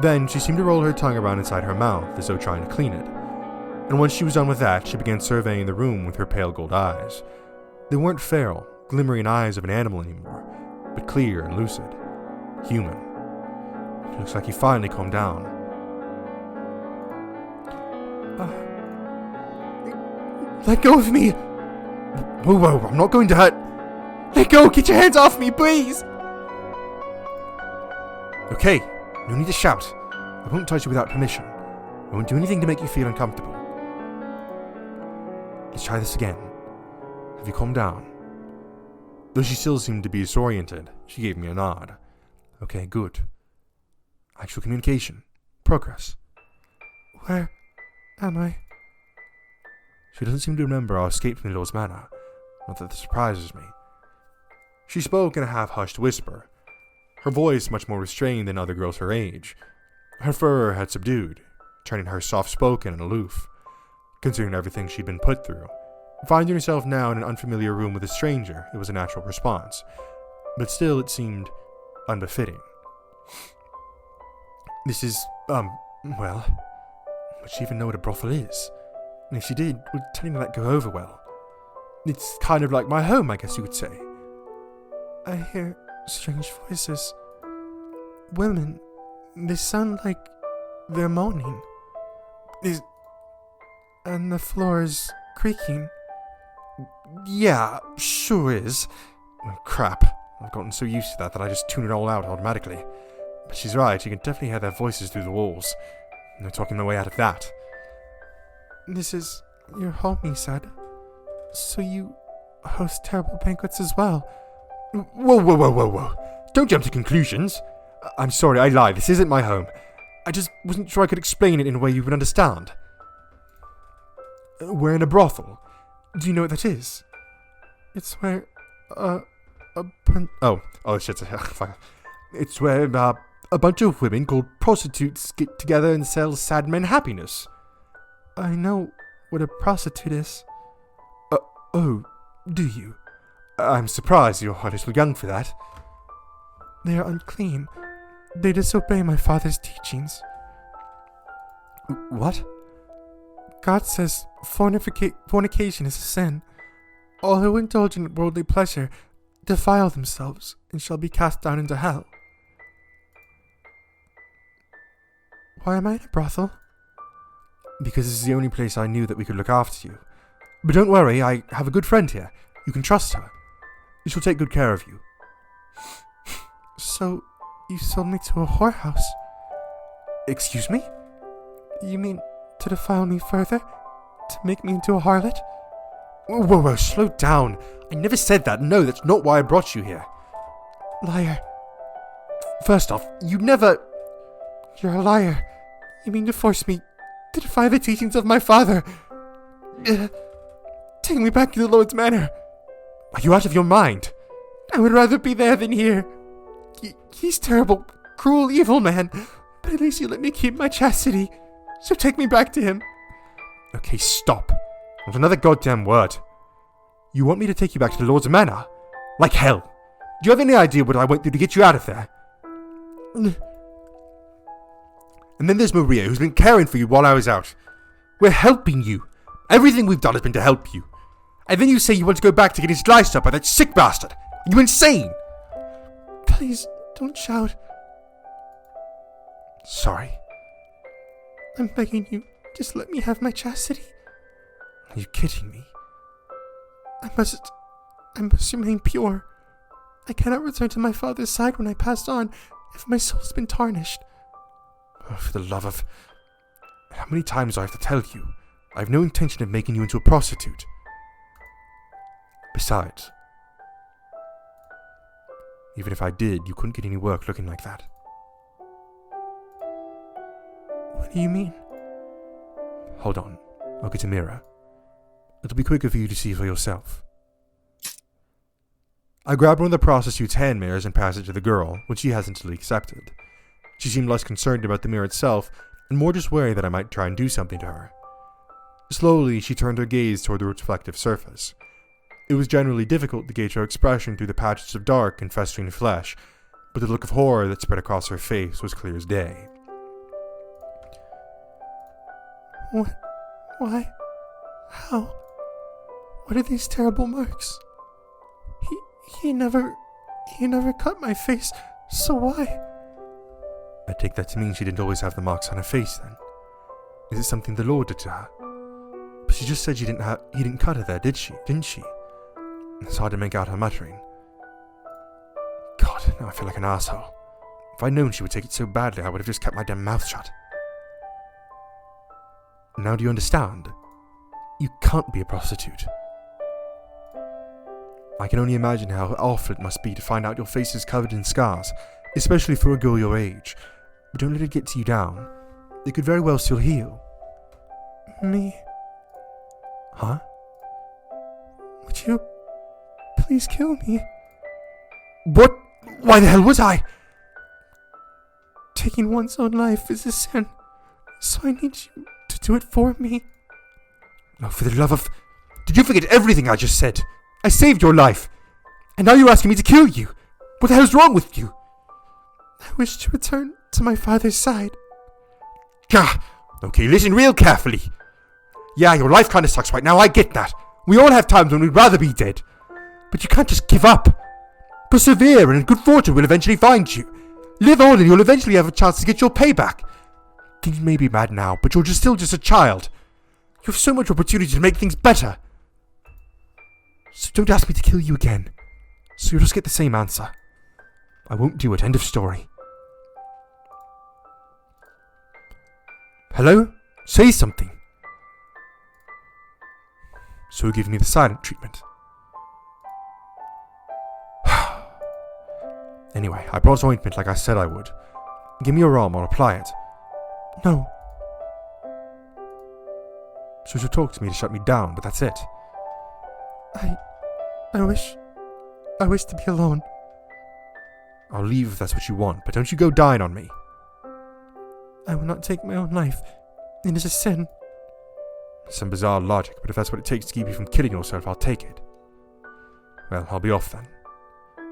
Then she seemed to roll her tongue around inside her mouth as though trying to clean it. And once she was done with that, she began surveying the room with her pale gold eyes. They weren't feral, glimmering eyes of an animal anymore, but clear and lucid. Human. It looks like he finally calmed down. Let go of me! Whoa, I'm not going to hurt. Let go, get your hands off me, please! Okay, no need to shout. I won't touch you without permission. I won't do anything to make you feel uncomfortable. Let's try this again. Have you calmed down? Though she still seemed to be disoriented, she gave me a nod. Okay, good. Actual communication. Progress. Where am I? She doesn't seem to remember our escape from the Lord's Manor. Not that this surprises me. She spoke in a half-hushed whisper, her voice much more restrained than other girls her age. Her furor had subdued, turning her soft-spoken and aloof, considering everything she'd been put through. Finding herself now in an unfamiliar room with a stranger, it was a natural response, but still it seemed unbefitting. This is, well, would she even know what a brothel is? And if she did, would telling me that go over well? It's kind of like my home, I guess you could say. I hear strange voices. Women, they sound like they're moaning. And the floor is creaking. Yeah, sure is. Oh, crap. I've gotten so used to that I just tune it all out automatically. But she's right, you can definitely hear their voices through the walls. And they're talking their way out of that. This is your home, you said. So you host terrible banquets as well. Whoa. Don't jump to conclusions. I'm sorry, I lied. This isn't my home. I just wasn't sure I could explain it in a way you would understand. We're in a brothel. Do you know what that is? It's where, shit. It's where, a bunch of women called prostitutes get together and sell sad men happiness. I know what a prostitute is. Oh, do you? I'm surprised you're a little young for that. They are unclean. They disobey my father's teachings. What? God says fornication is a sin. All who indulge in worldly pleasure defile themselves and shall be cast down into hell. Why am I in a brothel? Because this is the only place I knew that we could look after you. But don't worry, I have a good friend here. You can trust her. She'll take good care of you. So, you sold me to a whorehouse? Excuse me? You mean to defile me further? To make me into a harlot? Whoa, slow down. I never said that. No, that's not why I brought you here. Liar. First off, you never... You're a liar. You mean to force me to defy the teachings of my father? Take me back to the Lord's Manor. Are you out of your mind? I would rather be there than here. He's terrible, cruel, evil man. But at least you let me keep my chastity. So take me back to him. Okay, stop. Not another goddamn word. You want me to take you back to the Lord's Manor? Like hell. Do you have any idea what I went through to get you out of there? And then there's Maria, who's been caring for you while I was out. We're helping you. Everything we've done has been to help you. And then you say you want to go back to get sliced up by that sick bastard. Are you insane? Please, don't shout. Sorry. I'm begging you, just let me have my chastity. Are you kidding me? I must remain pure. I cannot return to my father's side when I passed on if my soul's been tarnished. Oh, for the love of... How many times do I have to tell you? I have no intention of making you into a prostitute. Besides, even if I did, you couldn't get any work looking like that. What do you mean? Hold on. I'll get a mirror. It'll be quicker for you to see for yourself. I grabbed one of the prostitute's hand mirrors and passed it to the girl, which she hesitantly accepted. She seemed less concerned about the mirror itself, and more just worried that I might try and do something to her. Slowly, she turned her gaze toward the reflective surface. It was generally difficult to gauge her expression through the patches of dark and festering flesh, but the look of horror that spread across her face was clear as day. What? Why? How? What are these terrible marks? He never cut my face, so why? I take that to mean she didn't always have the marks on her face, then. Is it something the Lord did to her? But she just said he didn't cut her there, didn't she? It's hard to make out her muttering. God, now I feel like an asshole. If I'd known she would take it so badly, I would have just kept my damn mouth shut. Now do you understand? You can't be a prostitute. I can only imagine how awful it must be to find out your face is covered in scars, especially for a girl your age. But don't let it get to you down. It could very well still heal. Me? Huh? Would you please kill me? What? Why the hell was I? Taking one's own life is a sin, so I need you to do it for me. No, for the love of... Did you forget everything I just said? I saved your life, and now you're asking me to kill you. What the hell's wrong with you? I wish to return to my father's side. Gah! Okay, listen real carefully. Yeah, your life kind of sucks right now, I get that. We all have times when we'd rather be dead. But you can't just give up. Persevere and good fortune will eventually find you. Live on and you'll eventually have a chance to get your payback. Things may be bad now, but you're still just a child. You have so much opportunity to make things better. So don't ask me to kill you again. So you'll just get the same answer. I won't do it, end of story. Hello? Say something. So give me the silent treatment. Anyway, I brought ointment like I said I would. Give me your arm, I'll apply it. No. So she'll talk to me to shut me down, but that's it. I wish to be alone. I'll leave if that's what you want, but don't you go dying on me. I will not take my own life. It is a sin. Some bizarre logic, but if that's what it takes to keep you from killing yourself, I'll take it. Well, I'll be off then.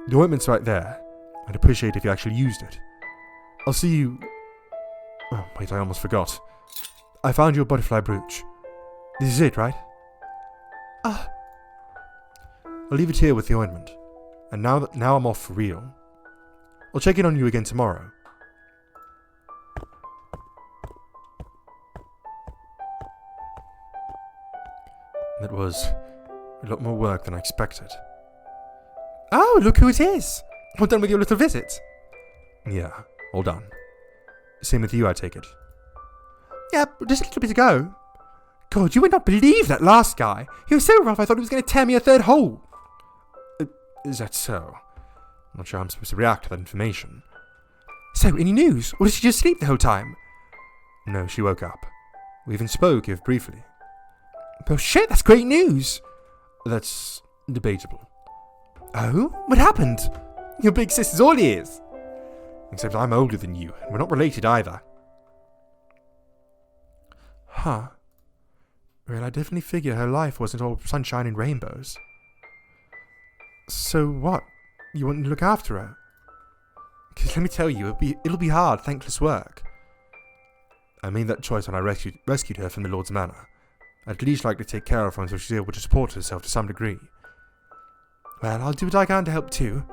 The ointment's right there. I'd appreciate if you actually used it. I'll see you... Oh, wait, I almost forgot. I found your butterfly brooch. This is it, right? Ah. I'll leave it here with the ointment. And now I'm off for real. I'll check in on you again tomorrow. That was a lot more work than I expected. Oh, look who it is! All done with your little visit? Yeah, all done. Same with you, I take it. Yep, just a little bit ago. God, you would not believe that last guy. He was so rough I thought he was going to tear me a third hole. Is that so? I'm not sure how I'm supposed to react to that information. So, any news? Or did she just sleep the whole time? No, she woke up. We even spoke, if briefly. Oh shit, that's great news. That's debatable. Oh? What happened? Your big sister's all ears. Except I'm older than you, and we're not related either. Huh. Well, I definitely figure her life wasn't all sunshine and rainbows. So what? You want to look after her? Because let me tell you, it'll be hard, thankless work. I made that choice when I rescued her from the Lord's Manor. I'd at least like to take care of her until she's able to support herself to some degree. Well, I'll do what I can to help too.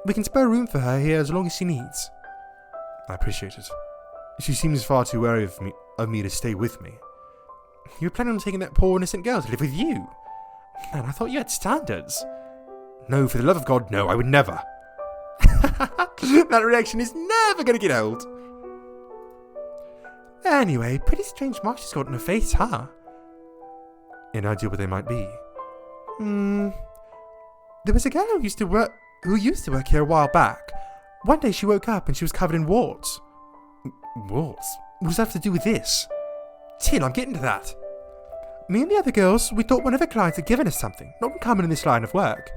We can spare room for her here as long as she needs. I appreciate it. She seems far too wary of me to stay with me. You were planning on taking that poor innocent girl to live with you? Man, I thought you had standards. No, for the love of God, no, I would never. That reaction is never going to get old. Anyway, pretty strange marks she's got on her face, huh? Any idea what they might be? There was a girl who used to work here a while back. One day she woke up and she was covered in warts. Warts? What does that have to do with this? Till, I'm getting to that. Me and the other girls, we thought one of her clients had given us something, not uncommon in this line of work.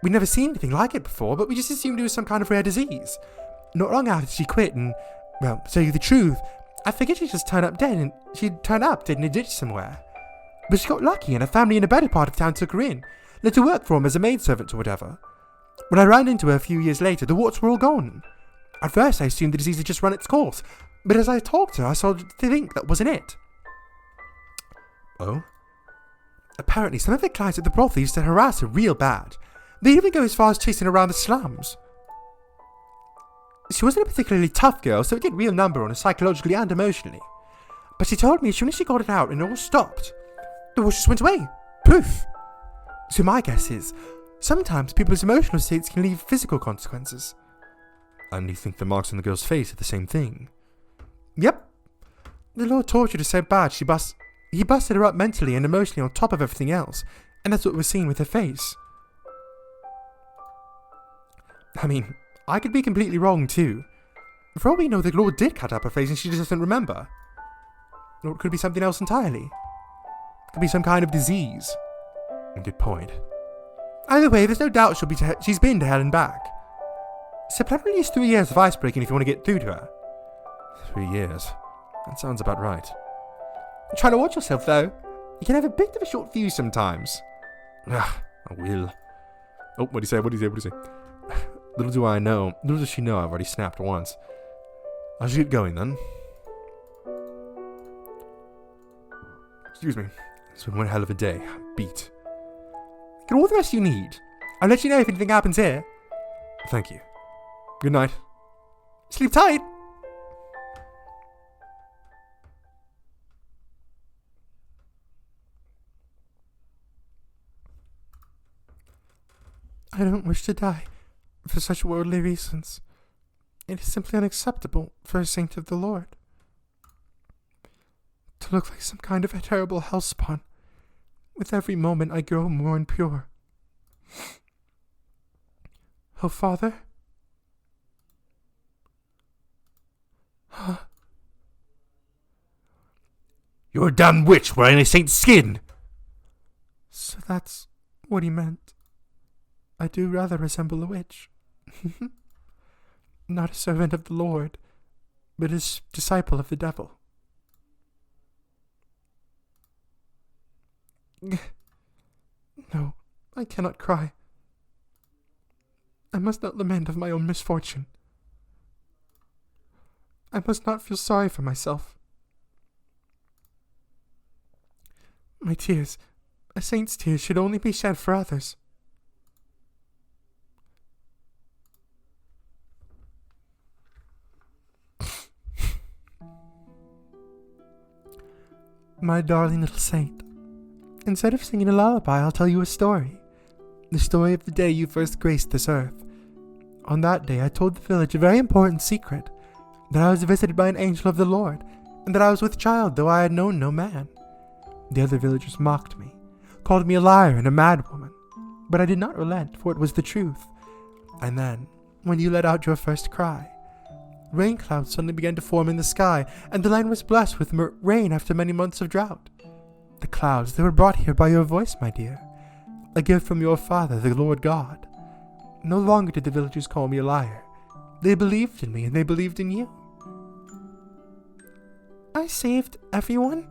We'd never seen anything like it before, but we just assumed it was some kind of rare disease. Not long after she quit and, well, to tell you the truth, I figured she'd just turn up dead in a ditch somewhere. But she got lucky and her family in a better part of town took her in, let her work for them as a maidservant or whatever. When I ran into her a few years later, the warts were all gone. At first I assumed the disease had just run its course, but as I talked to her, I started to think that wasn't it. Oh? Apparently, some of the clients at the brothel used to harass her real bad. They'd even go as far as chasing her around the slums. She wasn't a particularly tough girl, so it did real number on her psychologically and emotionally. But she told me as soon as she got it out and it all stopped, the war just went away. Poof! So my guess is, sometimes people's emotional states can leave physical consequences. And you think the marks on the girl's face are the same thing? Yep. The Lord tortured her so bad he busted her up mentally and emotionally on top of everything else, and that's what we're seeing with her face. I mean, I could be completely wrong too. For all we know, the Lord did cut up her face and she just doesn't remember. Or it could be something else entirely. It could be some kind of disease. Good point. Either way, there's no doubt she's been to hell and back. So plan at least 3 years of ice breaking if you want to get through to her. 3 years. That sounds about right. Try to watch yourself though. You can have a bit of a short fuse sometimes. I will. Oh, what do you say? Little does she know I've already snapped once. I should get going then. Excuse me. It's been one hell of a day. I'm beat. Get all the rest you need. I'll let you know if anything happens here. Thank you. Good night. Sleep tight. I don't wish to die for such worldly reasons. It is simply unacceptable for a saint of the Lord to look like some kind of a terrible hellspawn. With every moment I grow more impure. Oh, Father? You're a damn witch wearing a saint's skin! So that's what he meant. I do rather resemble a witch. Not a servant of the Lord, but a disciple of the devil. No, I cannot cry. I must not lament of my own misfortune. I must not feel sorry for myself. My tears, a saint's tears, should only be shed for others. My darling little saint, instead of singing a lullaby, I'll tell you a story. The story of the day you first graced this earth. On that day, I told the village a very important secret, that I was visited by an angel of the Lord, and that I was with child, though I had known no man. The other villagers mocked me, called me a liar and a madwoman, but I did not relent, for it was the truth. And then, when you let out your first cry, rain clouds suddenly began to form in the sky, and the land was blessed with rain after many months of drought. The clouds, they were brought here by your voice, my dear, a gift from your father, the Lord God. No longer did the villagers call me a liar. They believed in me, and they believed in you. I saved everyone?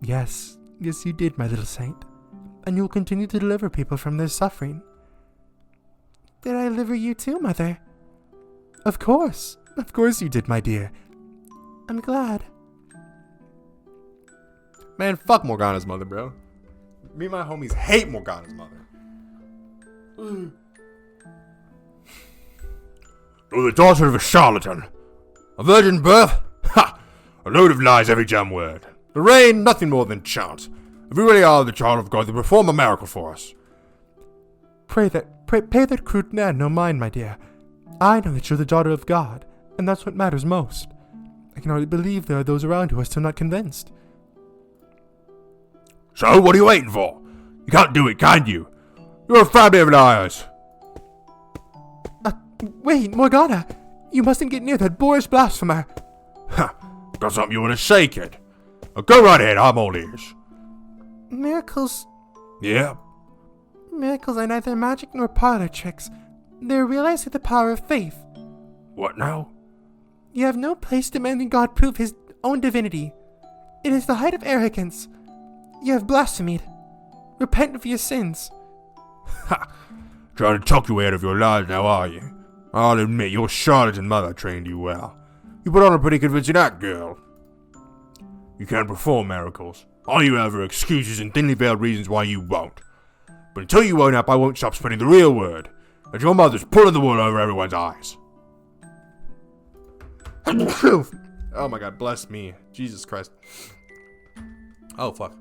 Yes, you did, my little saint. And you'll continue to deliver people from their suffering. Did I deliver you too, Mother? Of course you did, my dear. I'm glad. Man, fuck Morgana's mother, bro. Me and my homies hate Morgana's mother. You're the daughter of a charlatan. A virgin birth? Ha! A load of lies every damn word. The rain, nothing more than chance. If you really are the child of God, then perform a miracle for us. Pray that crude man no mind, my dear. I know that you're the daughter of God, and that's what matters most. I can hardly believe there are those around who are still not convinced. So, what are you waiting for? You can't do it, can you? You're a family of liars. Wait, Morgana! You mustn't get near that boorish blasphemer. Ha! Got something you want to say, kid? Well, go right ahead, I'm all ears. Miracles... Yeah? Miracles are neither magic nor parlor tricks. They're realized through the power of faith. What now? You have no place demanding God prove his own divinity. It is the height of arrogance. You have blasphemed. Repent of your sins. Ha! Trying to talk your way out of your lies now, are you? I'll admit, your charlatan mother trained you well. You put on a pretty convincing act, girl. You can perform miracles. All you have are excuses and thinly veiled reasons why you won't. But until you own up, I won't stop spreading the real word. That your mother's pulling the wool over everyone's eyes. Oh my god, bless me. Jesus Christ. Oh, fuck.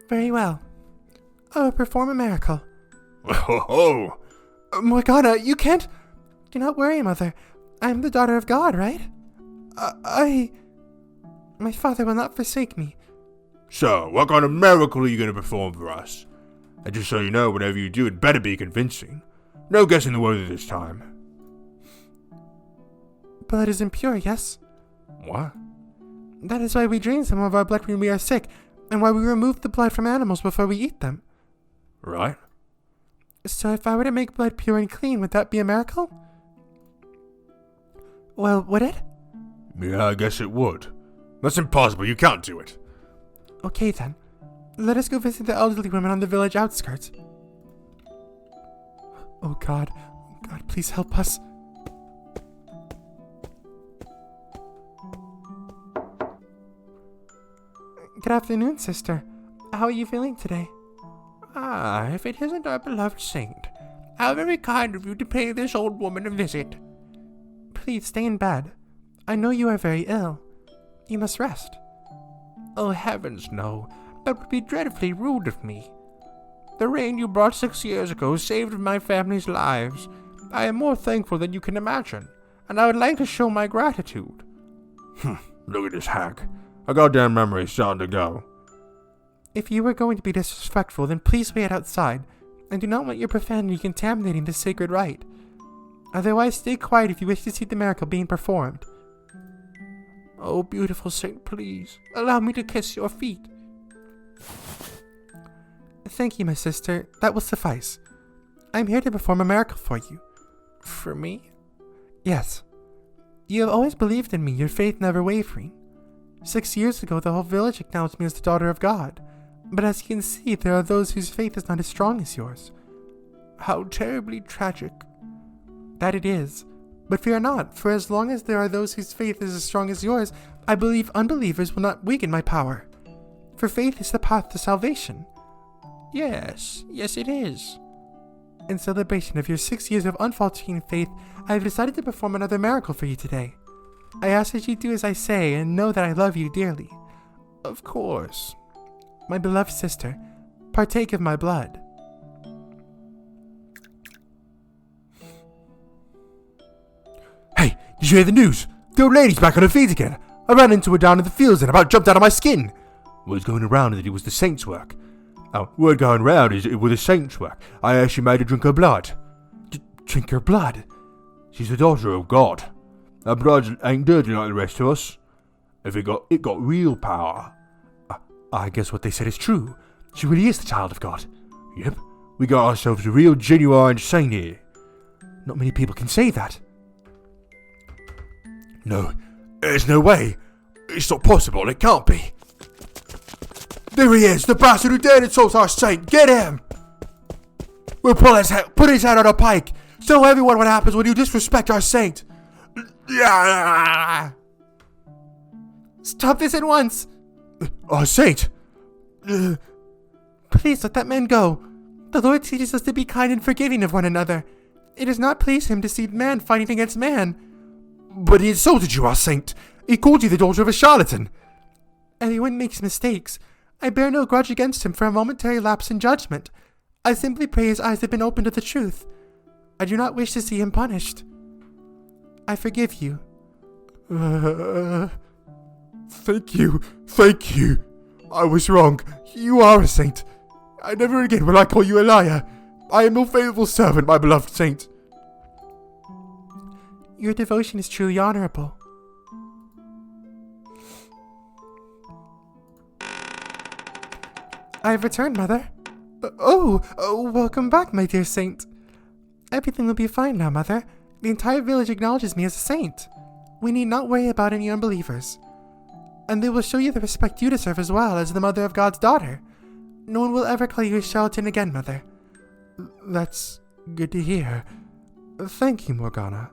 Very well. I will perform a miracle. Oh! Morgana, you can't... Do not worry, Mother. I am the daughter of God, right? My father will not forsake me. So, what kind of miracle are you going to perform for us? And just so you know, whatever you do, it better be convincing. No guessing the weather this time. Blood is impure, yes? What? That is why we drain some of our blood when we are sick, and why we remove the blood from animals before we eat them. Right? So if I were to make blood pure and clean, would that be a miracle? Well, would it? Yeah, I guess it would. That's impossible, you can't do it. Okay then. Let us go visit the elderly women on the village outskirts. Oh God, God, please help us. Good afternoon, sister. How are you feeling today? Ah, if it isn't our beloved saint. How very kind of you to pay this old woman a visit. Please stay in bed. I know you are very ill. You must rest. Oh, heavens, no. That would be dreadfully rude of me. The rain you brought 6 years ago saved my family's lives. I am more thankful than you can imagine, and I would like to show my gratitude. Look at this hack. A goddamn memory's starting to go. If you are going to be disrespectful, then please wait outside, and do not let your profanity contaminating this sacred rite. Otherwise, stay quiet if you wish to see the miracle being performed. Oh, beautiful saint, please, allow me to kiss your feet. Thank you, my sister. That will suffice. I am here to perform a miracle for you. For me? Yes. You have always believed in me, your faith never wavering. 6 years ago, the whole village acknowledged me as the daughter of God. But as you can see, there are those whose faith is not as strong as yours. How terribly tragic. That it is. But fear not, for as long as there are those whose faith is as strong as yours, I believe unbelievers will not weaken my power. For faith is the path to salvation. Yes it is. In celebration of your 6 years of unfaltering faith, I have decided to perform another miracle for you today. I ask that you do as I say and know that I love you dearly. Of course. My beloved sister, partake of my blood. Hey, did you hear the news? The old lady's back on her feet again. I ran into her down in the fields and about jumped out of my skin. Word's going around that it was the saint's work. Oh, word going round is it was the saint's work. I actually made her drink her blood. Drink her blood? She's the daughter of God. Her blood ain't dirty like the rest of us. If it got real power. I guess what they said is true. She really is the child of God. Yep, we got ourselves a real genuine saint here. Not many people can say that. No, there's no way. It's not possible, it can't be. There he is, the bastard who dared insult our saint. Get him! We'll put his head on a pike. Show everyone what happens when you disrespect our saint. Stop this at once! Our saint! Please let that man go. The Lord teaches us to be kind and forgiving of one another. It does not please him to see man fighting against man. But he insulted you, our saint. He called you the daughter of a charlatan. Everyone makes mistakes. I bear no grudge against him for a momentary lapse in judgment. I simply pray his eyes have been opened to the truth. I do not wish to see him punished. I forgive you. Thank you. I was wrong. You are a saint. I never again will I call you a liar. I am your faithful servant, my beloved saint. Your devotion is truly honorable. I have returned, Mother. Welcome back, my dear saint. Everything will be fine now, Mother. The entire village acknowledges me as a saint. We need not worry about any unbelievers. And they will show you the respect you deserve as well as the mother of God's daughter. No one will ever call you a charlatan again, Mother. That's good to hear. Thank you, Morgana.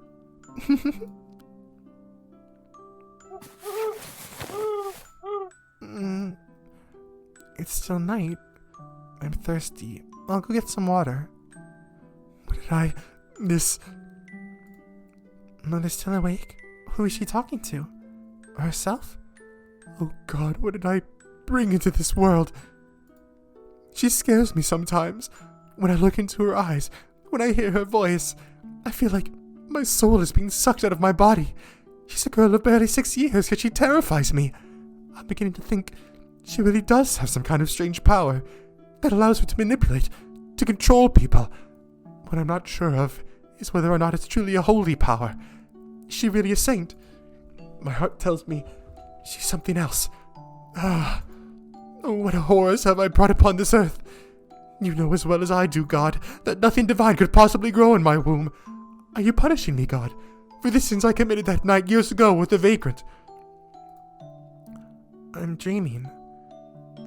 It's still night. I'm thirsty. I'll go get some water. What did I miss? Mother's still awake? Who is she talking to? Herself? Oh God, what did I bring into this world? She scares me sometimes. When I look into her eyes, when I hear her voice, I feel like my soul is being sucked out of my body. She's a girl of barely 6 years, yet she terrifies me. I'm beginning to think she really does have some kind of strange power that allows her to manipulate, to control people. What I'm not sure of is whether or not it's truly a holy power. Is she really a saint? My heart tells me she's something else. Oh, what horrors have I brought upon this earth? You know as well as I do, God, that nothing divine could possibly grow in my womb. Are you punishing me, God, for the sins I committed that night years ago with the vagrant? I'm dreaming.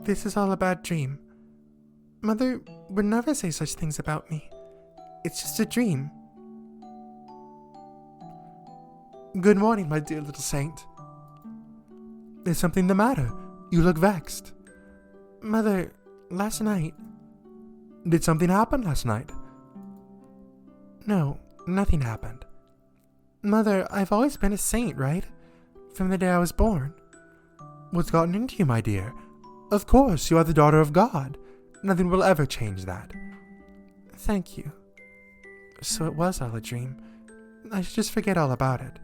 This is all a bad dream. Mother would never say such things about me. It's just a dream. Good morning, my dear little saint. Is something the matter? You look vexed. Mother, last night... Did something happen last night? No, nothing happened. Mother, I've always been a saint, right? From the day I was born. What's gotten into you, my dear? Of course, you are the daughter of God. Nothing will ever change that. Thank you. So it was all a dream. I should just forget all about it.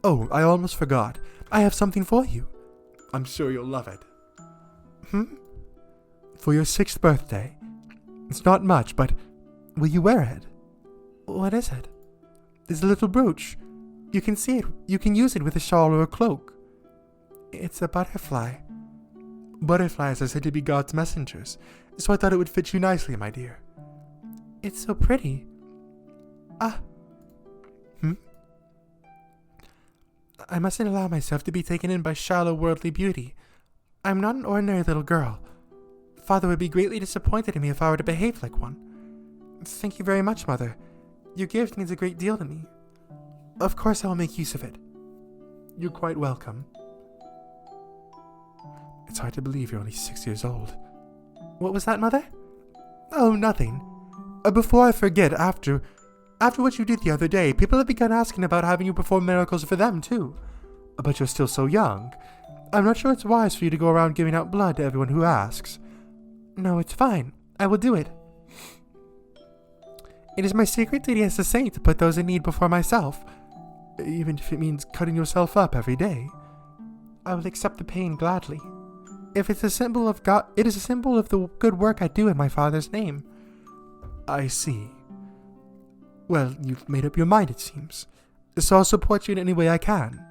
Oh, I almost forgot. I have something for you. I'm sure you'll love it. For your 6th birthday. It's not much, but will you wear it? What is it? It's a little brooch. You can see it. You can use it with a shawl or a cloak. It's a butterfly. Butterflies are said to be God's messengers, so I thought it would fit you nicely, my dear. It's so pretty. I mustn't allow myself to be taken in by shallow worldly beauty. I'm not an ordinary little girl. Father would be greatly disappointed in me if I were to behave like one. Thank you very much, Mother. Your gift means a great deal to me. Of course I will make use of it. You're quite welcome. It's hard to believe you're only 6 years old. What was that, Mother? Oh, nothing. Before I forget, after what you did the other day, people have begun asking about having you perform miracles for them, too. But you're still so young. I'm not sure it's wise for you to go around giving out blood to everyone who asks. No, it's fine. I will do it. It is my secret duty as a saint to put those in need before myself, even if it means cutting yourself up every day. I will accept the pain gladly. If it's a symbol of God, it is a symbol of the good work I do in my Father's name. I see. Well, you've made up your mind, it seems. So I'll support you in any way I can.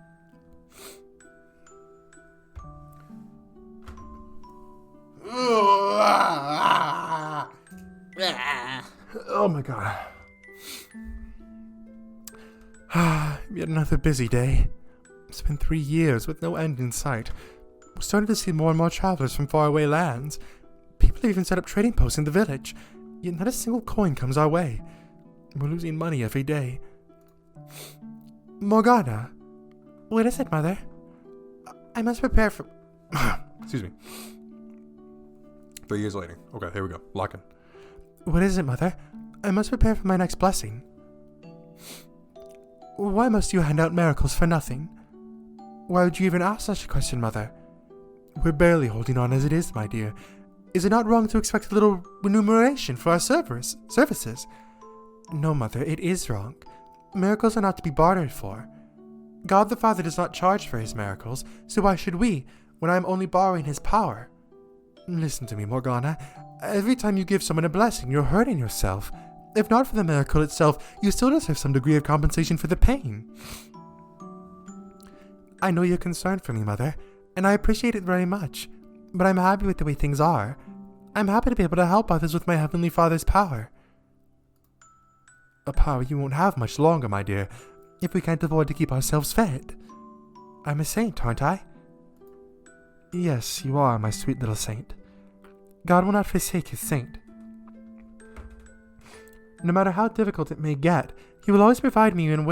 Oh my god. Yet another busy day. It's been 3 years with no end in sight. We're starting to see more and more travelers from faraway lands. People have even set up trading posts in the village, yet not a single coin comes our way. We're losing money every day. Morgana. What is it, Mother? I must prepare for... Excuse me. 3 years later. Okay, here we go. Lock in. What is it, Mother? I must prepare for my next blessing. Why must you hand out miracles for nothing? Why would you even ask such a question, Mother? We're barely holding on as it is, my dear. Is it not wrong to expect a little remuneration for our services? No, Mother, it is wrong. Miracles are not to be bartered for. God the Father does not charge for his miracles, so why should we, when I am only borrowing his power? Listen to me, Morgana. Every time you give someone a blessing, you're hurting yourself. If not for the miracle itself, you still deserve some degree of compensation for the pain. I know you're concerned for me, Mother, and I appreciate it very much, but I'm happy with the way things are. I'm happy to be able to help others with my Heavenly Father's power. A power you won't have much longer, my dear, if we can't afford to keep ourselves fed. I'm a saint, aren't I? Yes, you are, my sweet little saint. God will not forsake his saint. No matter how difficult it may get, he will always provide me a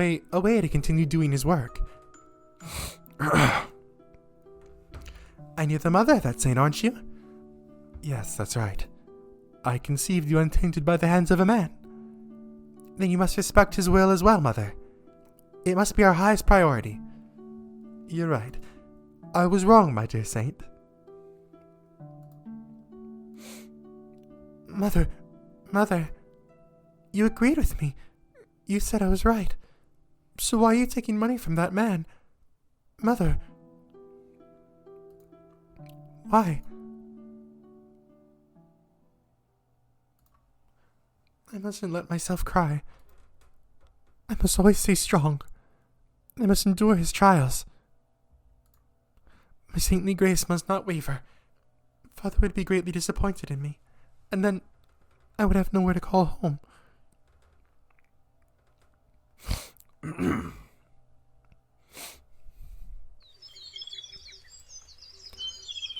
way to continue doing his work. And you're the mother of that saint, aren't you? Yes, that's right. I conceived you untainted by the hands of a man. Then you must respect his will as well, Mother. It must be our highest priority. You're right. I was wrong, my dear saint. Mother, you agreed with me. You said I was right. So why are you taking money from that man? Mother. Why? I mustn't let myself cry. I must always stay strong. I must endure his trials. My saintly grace must not waver. Father would be greatly disappointed in me, and then I would have nowhere to call home.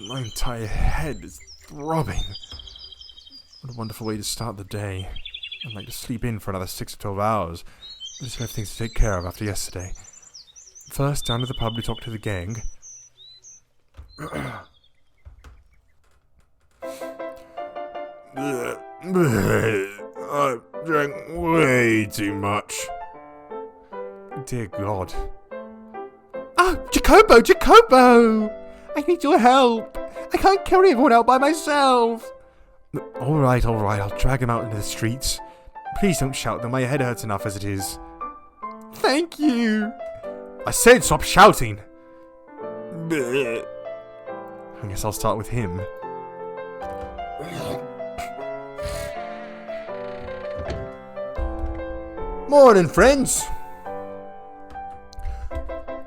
My entire head is throbbing. What a wonderful way to start the day. I'd like to sleep in for another 6 or 12 hours. I just have things to take care of after yesterday. First, down to the pub to talk to the gang. I drank way too much. Dear God. Oh, Jacobo! I need your help. I can't carry everyone out by myself. Alright, I'll drag him out into the streets. Please don't shout though, my head hurts enough as it is. Thank you. I said stop shouting. I guess I'll start with him. Morning, friends.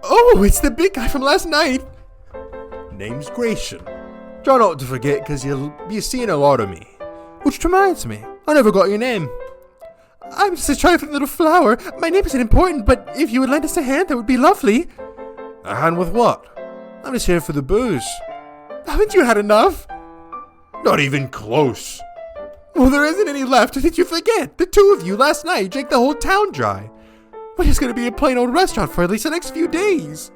Oh, it's the big guy from last night. Name's Gratian. Try not to forget, because you'll be seeing a lot of me. Which reminds me, I never got your name. I'm just a trifling little flower. My name isn't important, but if you would lend us a hand, that would be lovely. A hand with what? I'm just here for the booze. Haven't you had enough? Not even close. Well, there isn't any left. Did you forget? The two of you last night drank the whole town dry. We're just going to be a plain old restaurant for at least the next few days.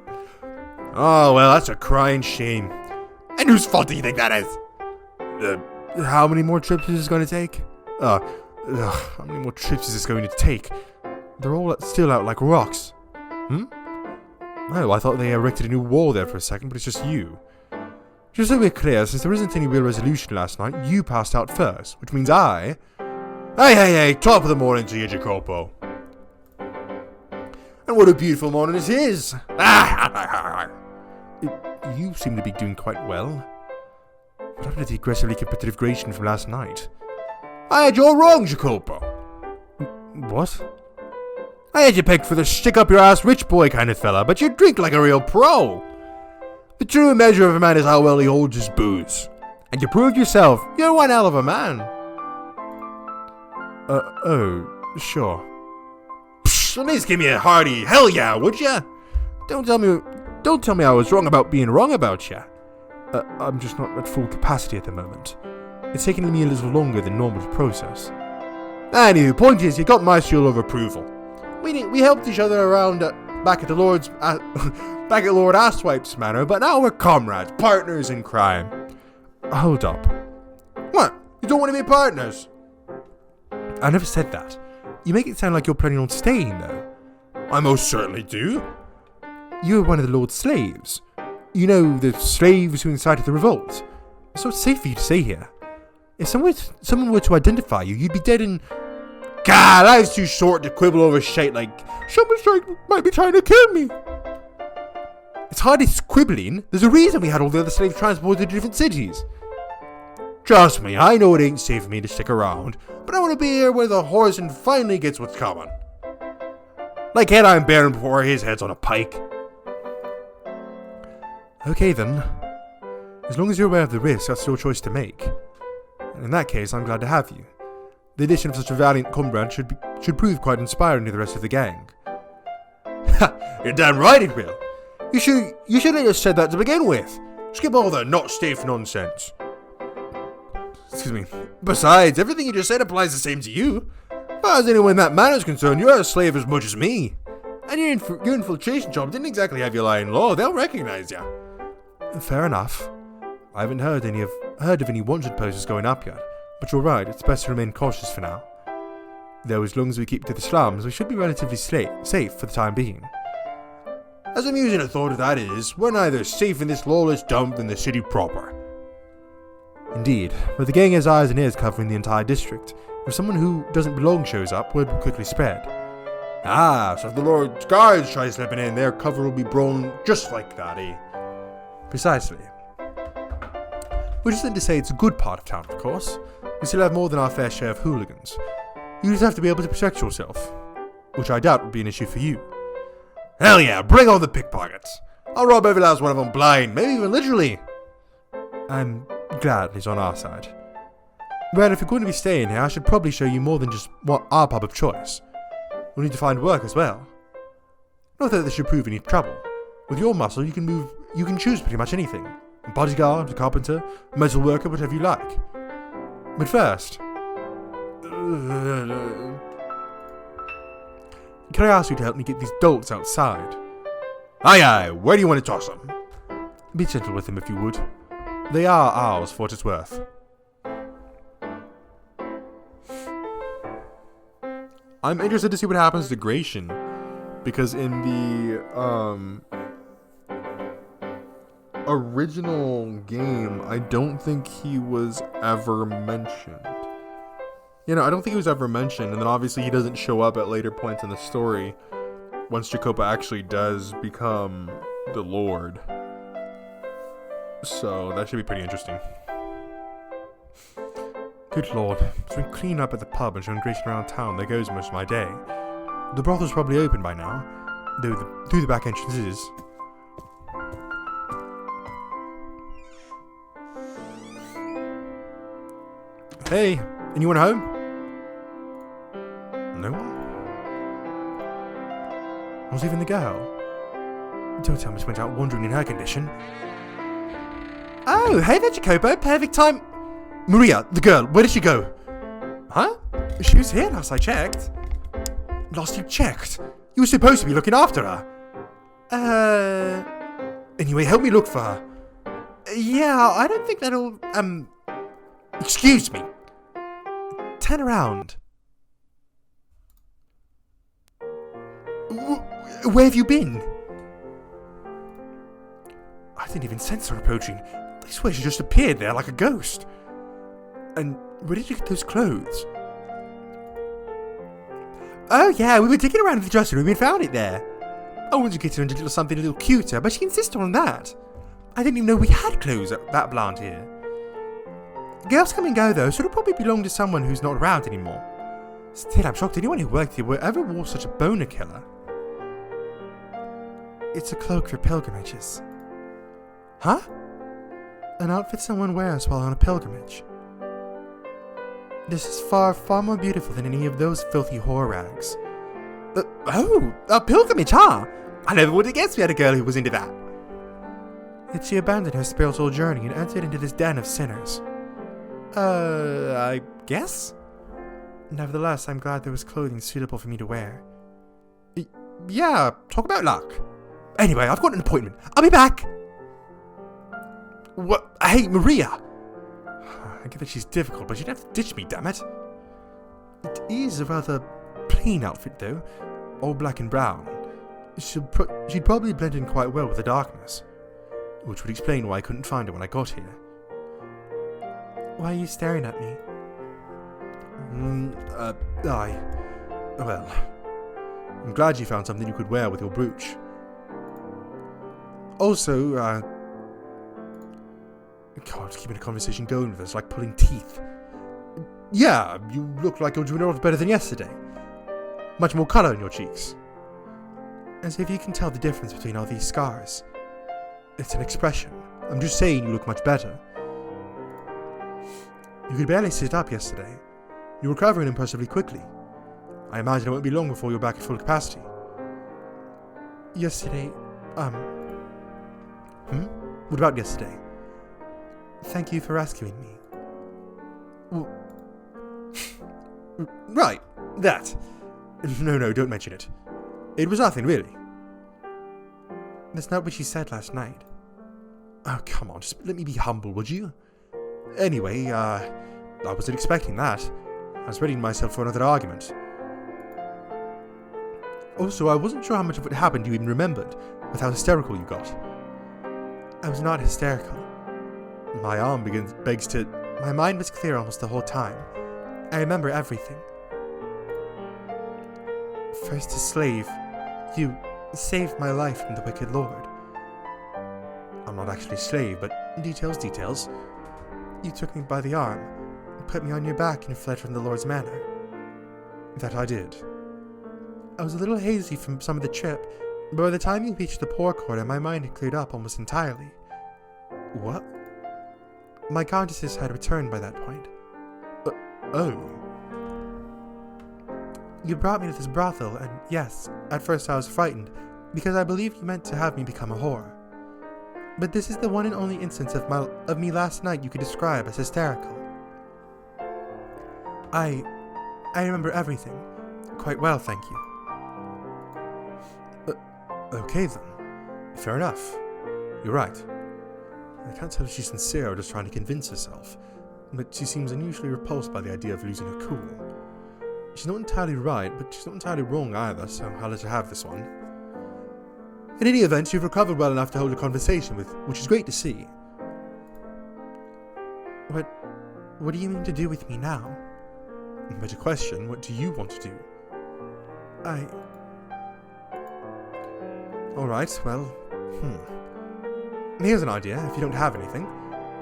Oh, well, that's a crying shame. And whose fault do you think that is? How many more trips is this going to take? How many more trips is this going to take? They're all still out like rocks. Oh, I thought they erected a new wall there for a second, but it's just you. Just so we're clear, since there isn't any real resolution last night, you passed out first, which means I... Hey, top of the morning to you, Jacopo. And what a beautiful morning it is. You seem to be doing quite well. What happened to the aggressively competitive Gratian from last night? I had you all wrong, Jacopo. What? I had you pegged for the stick-up-your-ass rich boy kind of fella, but you drink like a real pro. The true measure of a man is how well he holds his booze. And you proved yourself. You're one hell of a man. Oh, sure. Psh, at least give me a hearty hell yeah, would ya? Don't tell me I was wrong about being wrong about you. I'm just not at full capacity at the moment. It's taken me a little longer than normal to process. Anywho, point is, you got my seal of approval. We helped each other around back at the Lord's... back at Lord Asswipe's manor, but now we're comrades, partners in crime. Hold up. What? You don't want to be partners? I never said that. You make it sound like you're planning on staying, though. I most certainly do. You're one of the Lord's slaves. You know, the slaves who incited the revolt. So it's safe for you to stay here. If someone were to identify you, you'd be dead in... God, life's too short to quibble over shit like... Someone might be trying to kill me. It's hardly quibbling. There's a reason we had all the other slaves transported to different cities. Trust me, I know it ain't safe for me to stick around, but I want to be here where the horseman finally gets what's coming. Like Headline Baron before his head's on a pike. Okay then. As long as you're aware of the risk, that's your choice to make. And in that case, I'm glad to have you. The addition of such a valiant comrade should prove quite inspiring to the rest of the gang. Ha! You're damn right it will. You should have just said that to begin with. Skip all the not safe nonsense. Excuse me. Besides, everything you just said applies the same to you. As far as anyone in that manner is concerned, you're a slave as much as me. And your infiltration job didn't exactly have you lying low. They'll recognize you. Fair enough. I haven't heard of any wanted posters going up yet, but you're right, it's best to remain cautious for now. Though as long as we keep to the slums, we should be relatively safe for the time being. As amusing a thought as that is, we're neither safe in this lawless dump than the city proper. Indeed, but the gang has eyes and ears covering the entire district. If someone who doesn't belong shows up, word will quickly spread. Ah, so if the Lord's guards try slipping in, their cover will be blown just like that, eh? Precisely. Which isn't to say it's a good part of town, of course. We still have more than our fair share of hooligans. You just have to be able to protect yourself. Which I doubt would be an issue for you. Hell yeah, bring on the pickpockets. I'll rob every last one of them blind, maybe even literally. I'm glad he's on our side. Well, if you're going to be staying here, I should probably show you more than just our pub of choice. We'll need to find work as well. Not that this should prove any trouble. With your muscle, you can choose pretty much anything. A bodyguard, a carpenter, a metal worker, whatever you like. But first... Can I ask you to help me get these dolts outside? Aye, aye, where do you want to toss them? Be gentle with them if you would. They are ours for what it's worth. I'm interested to see what happens to Gratian, because in the original game, I don't think he was ever mentioned. You know, I don't think he was ever mentioned, and then obviously he doesn't show up at later points in the story once Jacopa actually does become the Lord. So that should be pretty interesting. Good lord, between cleaning up at the pub and showing Grayson around town, there goes most of my day. The brothel's probably open by now, though through the back entrance is. Hey, anyone home? No one? Not even the girl? Don't tell me she went out wandering in her condition. Oh, hey there, Jacopo. Perfect time. Maria, the girl, where did she go? Huh? She was here last I checked. Last you checked? You were supposed to be looking after her. Anyway, help me look for her. Yeah, I don't think that'll, excuse me. Turn around. Where have you been? I didn't even sense her approaching. I swear she just appeared there like a ghost. And where did you get those clothes? Oh yeah, we were digging around in the dressing room and found it there. I wanted to get her into something a little cuter, but she insisted on that. I didn't even know we had clothes that blonde here. Girls come and go though, so it'll probably belong to someone who's not around anymore. Still, I'm shocked anyone who worked here ever wore such a boner killer. It's a cloak for pilgrimages. Huh? An outfit someone wears while on a pilgrimage. This is far, far more beautiful than any of those filthy whore rags. Oh, a pilgrimage, huh? I never would have guessed we had a girl who was into that. Yet she abandoned her spiritual journey and entered into this den of sinners. I guess? Nevertheless, I'm glad there was clothing suitable for me to wear. Yeah, talk about luck. Anyway, I've got an appointment. I'll be back. What? Hey, Maria! I get that she's difficult, but she'd have to ditch me, damn it. It is a rather plain outfit, though. All black and brown. She'd probably blend in quite well with the darkness. Which would explain why I couldn't find her when I got here. Why are you staring at me? Well, I'm glad you found something you could wear with your brooch. Also, God, keeping a conversation going with us like pulling teeth. Yeah, you look like you're doing a lot better than yesterday. Much more colour in your cheeks. As if you can tell the difference between all these scars. It's an expression. I'm just saying you look much better. You could barely sit up yesterday. You're recovering impressively quickly. I imagine it won't be long before you're back at full capacity. Yesterday, What about yesterday? Thank you for rescuing me. Right, that. No, don't mention it. It was nothing, really. That's not what you said last night. Oh, come on, just let me be humble, would you? Anyway, I wasn't expecting that. I was readying myself for another argument. Also, I wasn't sure how much of what happened you even remembered, with how hysterical you got. I was not hysterical. My mind was clear almost the whole time. I remember everything. First as slave, you saved my life from the wicked lord. I'm not actually a slave, but details. You took me by the arm, put me on your back and fled from the lord's manor. That I did. I was a little hazy from some of the trip, but by the time you reached the poor quarter, my mind had cleared up almost entirely. What? My consciousness had returned by that point. Oh. You brought me to this brothel, and yes, at first I was frightened, because I believed you meant to have me become a whore. But this is the one and only instance of me last night you could describe as hysterical. I remember everything. Quite well, thank you. Okay then. Fair enough. You're right. I can't tell if she's sincere or just trying to convince herself, but she seems unusually repulsed by the idea of losing her cool. She's not entirely right, but she's not entirely wrong either, so I'll let her have this one. In any event, you've recovered well enough to hold a conversation with, which is great to see. What do you mean to do with me now? Better question, what do you want to do? Alright, well, Here's an idea, if you don't have anything.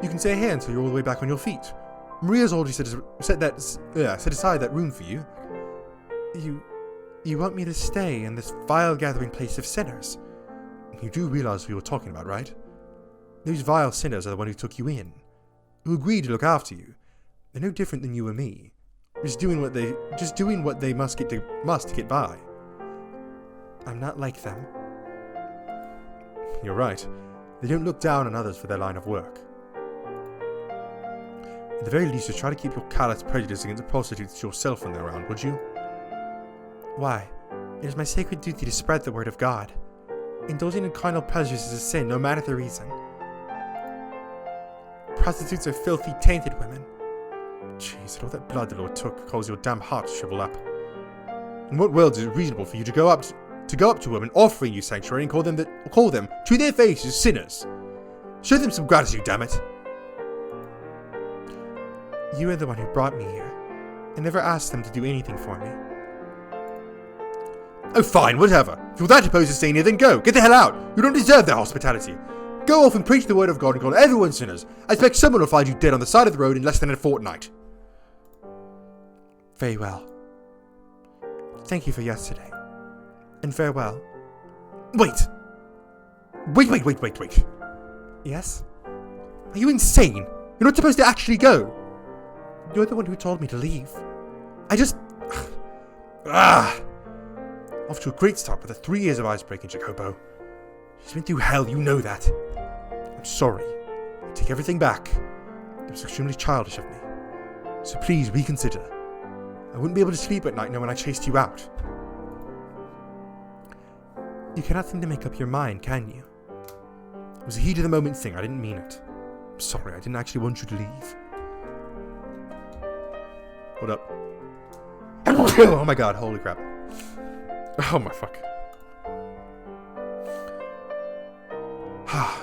You can stay here until you're all the way back on your feet. Maria's already set aside that room for you. You want me to stay in this vile gathering place of sinners? You do realize who you're talking about, right? Those vile sinners are the one who took you in, who agreed to look after you. They're no different than you or me, just doing what they must to get by. I'm not like them. You're right. They don't look down on others for their line of work. At the very least, just try to keep your callous prejudice against the prostitutes to yourself when they're around, would you? Why? It is my sacred duty to spread the word of God. Indulging in carnal pleasures is a sin, no matter the reason. Prostitutes are filthy, tainted women. Jeez, all that blood the Lord took caused your damn heart to shrivel up. In what world is it reasonable for you to go up to women offering you sanctuary and call them to their faces sinners? Show them some gratitude, damn it! You are the one who brought me here. I never asked them to do anything for me. Oh fine, whatever. If you're that opposed to staying here, then go. Get the hell out. You don't deserve their hospitality. Go off and preach the word of God and call everyone sinners. I expect someone will find you dead on the side of the road in less than a fortnight. Very well. Thank you for yesterday. And farewell. Wait! Yes? Are you insane? You're not supposed to actually go. You're the one who told me to leave. Off to a great start with the 3 years of icebreaking, Jacopo. She's been through hell, you know that. I'm sorry. I take everything back. It was extremely childish of me. So please reconsider. I wouldn't be able to sleep at night knowing I chased you out. You cannot seem to make up your mind, can you? It was a heat of the moment thing, I didn't mean it. I'm sorry, I didn't actually want you to leave. Hold up. Oh my god, holy crap. Oh my fuck.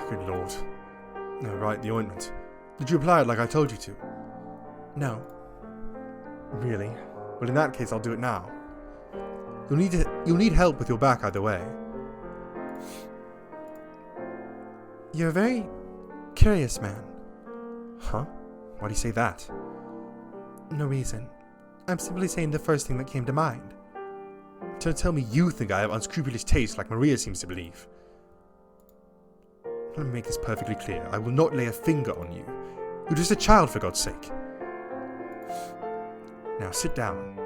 Good lord. No, right, the ointment. Did you apply it like I told you to? No. Really? Well, in that case, I'll do it now. You'll need help with your back either way. You're a very curious man. Huh? Why do you say that? No reason. I'm simply saying the first thing that came to mind. Don't tell me you think I have unscrupulous taste like Maria seems to believe. Let me make this perfectly clear. I will not lay a finger on you. You're just a child, for God's sake. Now sit down.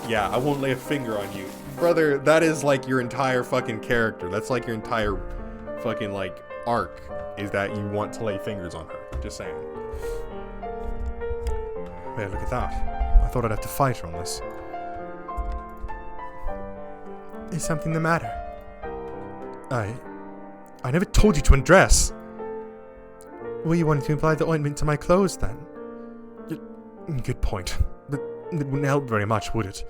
Yeah, I won't lay a finger on you. Brother, that is like your entire fucking character. That's like your entire fucking like arc, is that you want to lay fingers on her. Just saying. Well, look at that. I thought I'd have to fight her on this. Is something the matter? I never told you to undress. Were you wanting to apply the ointment to my clothes, then? Good point. But it wouldn't help very much, would it?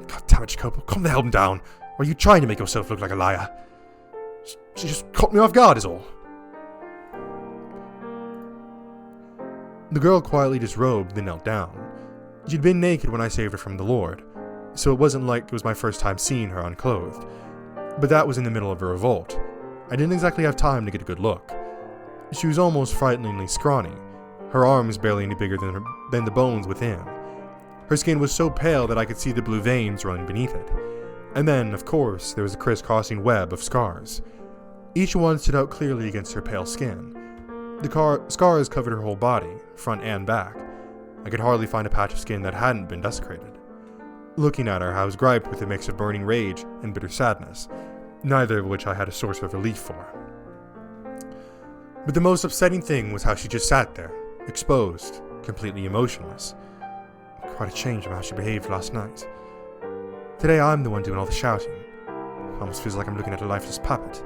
God damn it, Jacopo. Calm the hell down. Or are you trying to make yourself look like a liar? She just caught me off guard, is all. The girl quietly disrobed, then knelt down. She'd been naked when I saved her from the Lord, so it wasn't like it was my first time seeing her unclothed. But that was in the middle of a revolt. I didn't exactly have time to get a good look. She was almost frighteningly scrawny, her arms barely any bigger than the bones within. Her skin was so pale that I could see the blue veins running beneath it. And then, of course, there was a crisscrossing web of scars. Each one stood out clearly against her pale skin. The scars covered her whole body, front and back. I could hardly find a patch of skin that hadn't been desecrated. Looking at her, I was griped with a mix of burning rage and bitter sadness, neither of which I had a source of relief for. But the most upsetting thing was how she just sat there, exposed, completely emotionless. Quite a change from how she behaved last night. Today I'm the one doing all the shouting. Almost feels like I'm looking at a lifeless puppet.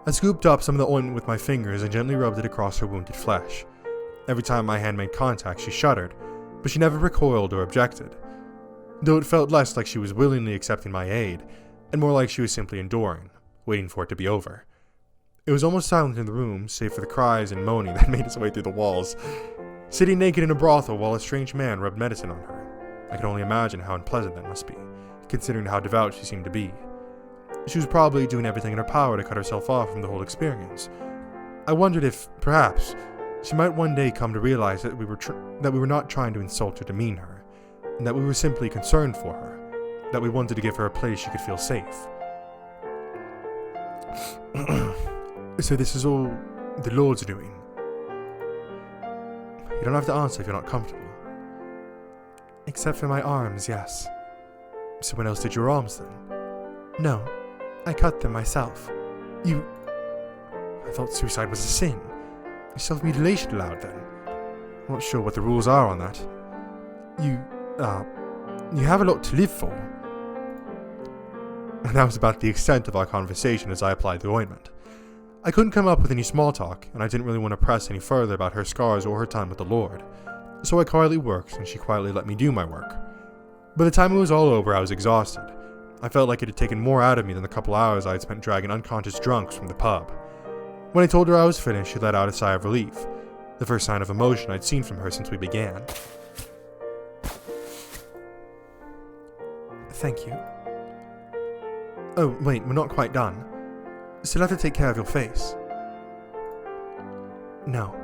I scooped up some of the ointment with my fingers and gently rubbed it across her wounded flesh. Every time my hand made contact, she shuddered, but she never recoiled or objected. Though it felt less like she was willingly accepting my aid, and more like she was simply enduring, waiting for it to be over. It was almost silent in the room, save for the cries and moaning that made its way through the walls. Sitting naked in a brothel while a strange man rubbed medicine on her. I could only imagine how unpleasant that must be, considering how devout she seemed to be. She was probably doing everything in her power to cut herself off from the whole experience. I wondered if, perhaps, she might one day come to realize that we were not trying to insult or demean her, and that we were simply concerned for her, that we wanted to give her a place she could feel safe. So this is all the Lord's doing? You don't have to answer if you're not comfortable. Except for my arms, yes. Someone else did your arms then? No, I cut them myself. I thought suicide was a sin. Is self-mutilation allowed then? I'm not sure what the rules are on that. You have a lot to live for. And that was about the extent of our conversation as I applied the ointment. I couldn't come up with any small talk, and I didn't really want to press any further about her scars or her time with the Lord. So I quietly worked, and she quietly let me do my work. By the time it was all over, I was exhausted. I felt like it had taken more out of me than the couple hours I had spent dragging unconscious drunks from the pub. When I told her I was finished, she let out a sigh of relief, the first sign of emotion I'd seen from her since we began. Thank you. Oh, wait, we're not quite done. Still have to take care of your face. No,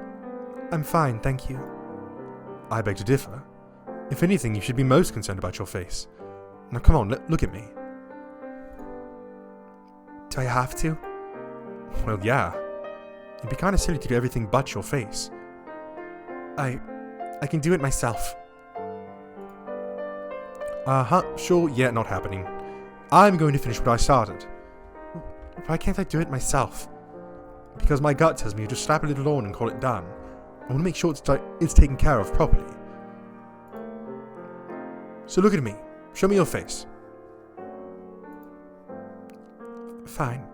I'm fine, thank you. I beg to differ. If anything, you should be most concerned about your face. Now come on, look at me. Do I have to? Well, yeah. It'd be kind of silly to do everything but your face. I can do it myself. Sure, yeah, not happening. I'm going to finish what I started. Why can't I do it myself? Because my gut tells me to just slap a little on and call it done. I want to make sure it's taken care of properly. So look at me. Show me your face. Fine.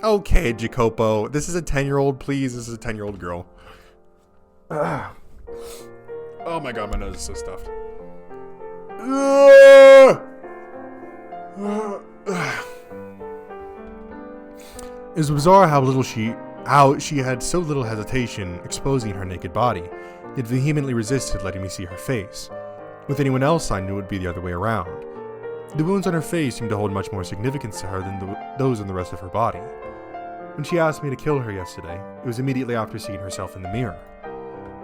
Okay, Jacopo. This is a 10-year-old, please. This is a 10-year-old girl. Oh my god, my nose is so stuffed. It was bizarre how she had so little hesitation exposing her naked body, yet vehemently resisted letting me see her face. With anyone else, I knew it would be the other way around. The wounds on her face seemed to hold much more significance to her than those on the rest of her body. When she asked me to kill her yesterday, it was immediately after seeing herself in the mirror.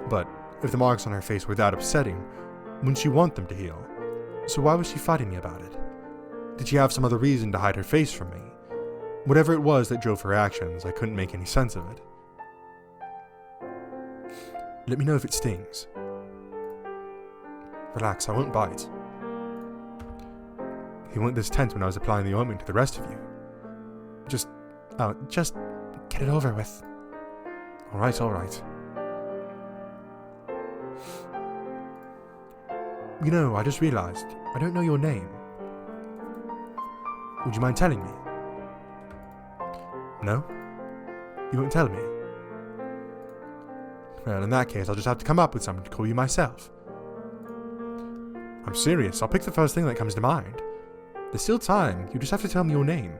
But if the marks on her face were that upsetting, wouldn't she want them to heal? So why was she fighting me about it? Did she have some other reason to hide her face from me? Whatever it was that drove her actions, I couldn't make any sense of it. Let me know if it stings. Relax, I won't bite. You weren't this tense when I was applying the ointment to the rest of you. Just get it over with. Alright. You know, I just realized, I don't know your name. Would you mind telling me? No? You won't tell me? Well, in that case, I'll just have to come up with something to call you myself. I'm serious, I'll pick the first thing that comes to mind. There's still time, you just have to tell me your name.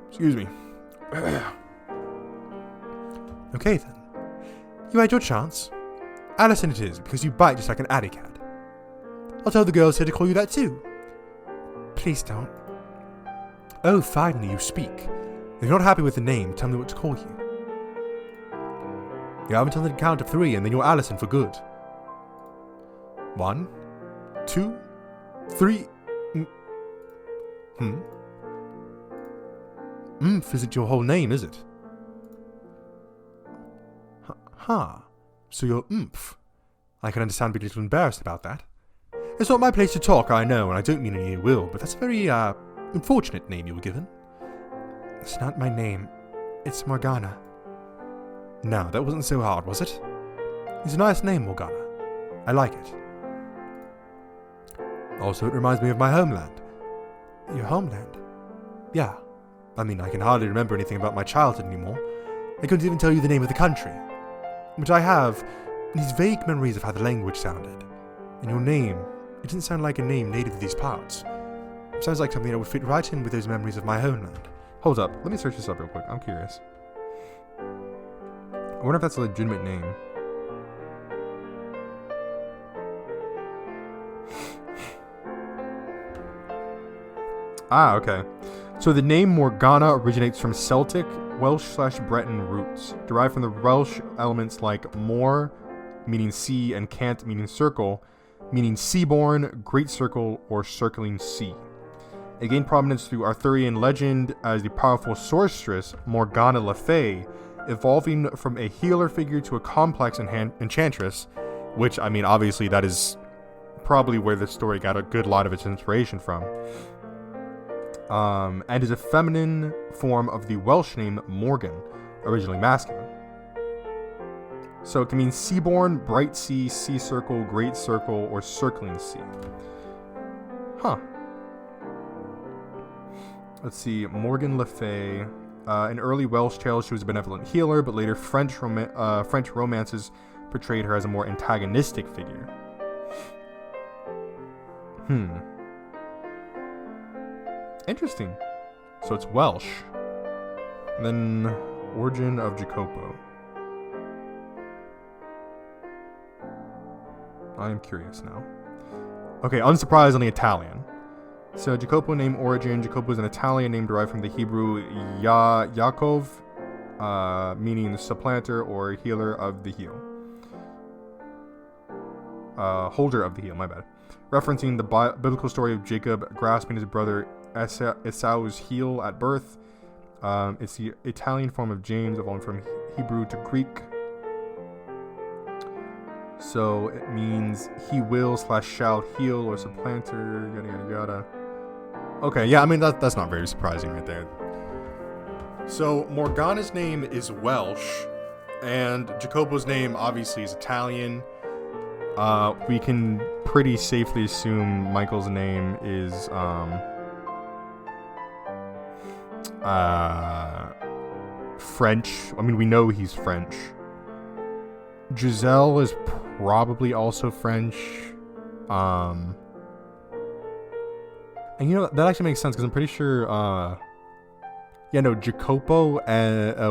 Excuse me. Okay then. You had your chance. Allison it is, because you bite just like an alley cat. I'll tell the girls here to call you that too. Please don't. Oh, finally you speak. If you're not happy with the name, tell me what to call you. You have until the count of 3 and then you're Allison for good. 1, 2, 3. Isn't your whole name, is it? So you're Oomph. I can understand being a little embarrassed about that. It's not my place to talk, I know, and I don't mean any ill will, but that's a very, unfortunate name you were given. It's not my name. It's Morgana. No, that wasn't so hard, was it? It's a nice name, Morgana. I like it. Also, it reminds me of my homeland. Your homeland? Yeah. I mean, I can hardly remember anything about my childhood anymore. I couldn't even tell you the name of the country. But I have these vague memories of how the language sounded. And your name, it didn't sound like a name native to these parts. It sounds like something that would fit right in with those memories of my homeland. Hold up. Let me search this up real quick. I'm curious. I wonder if that's a legitimate name. Ah, okay. So the name Morgana originates from Celtic, Welsh/Breton roots, derived from the Welsh elements like mor, meaning sea, and cant, meaning circle, meaning seaborn, great circle, or circling sea. It gained prominence through Arthurian legend as the powerful sorceress Morgana Le Fay, evolving from a healer figure to a complex enchantress, which, I mean, obviously that is probably where the story got a good lot of its inspiration from. And is a feminine form of the Welsh name Morgan, originally masculine. So it can mean seaborn, bright sea, sea circle, great circle, or circling sea. Huh. Let's see, Morgan Le Fay. In early Welsh tales, she was a benevolent healer, but later French romances portrayed her as a more antagonistic figure. Interesting. So it's Welsh. And then, origin of Jacopo. I am curious now. Okay, unsurprisingly Italian. So Jacopo name origin. Jacopo is an Italian name derived from the Hebrew Yaakov, meaning supplanter or healer of the heel. Holder of the heel, my bad. Referencing the biblical story of Jacob grasping his brother Esau's heel at birth. It's the Italian form of James, evolving from Hebrew to Greek. So it means he will/shall heal or supplanter, yada yada yada. Okay, yeah, I mean that's not very surprising right there. So Morgana's name is Welsh, and Jacopo's name obviously is Italian. We can pretty safely assume Michael's name is French. I mean, we know he's French. Giselle is probably also French. And you know, that actually makes sense because I'm pretty sure Jacopo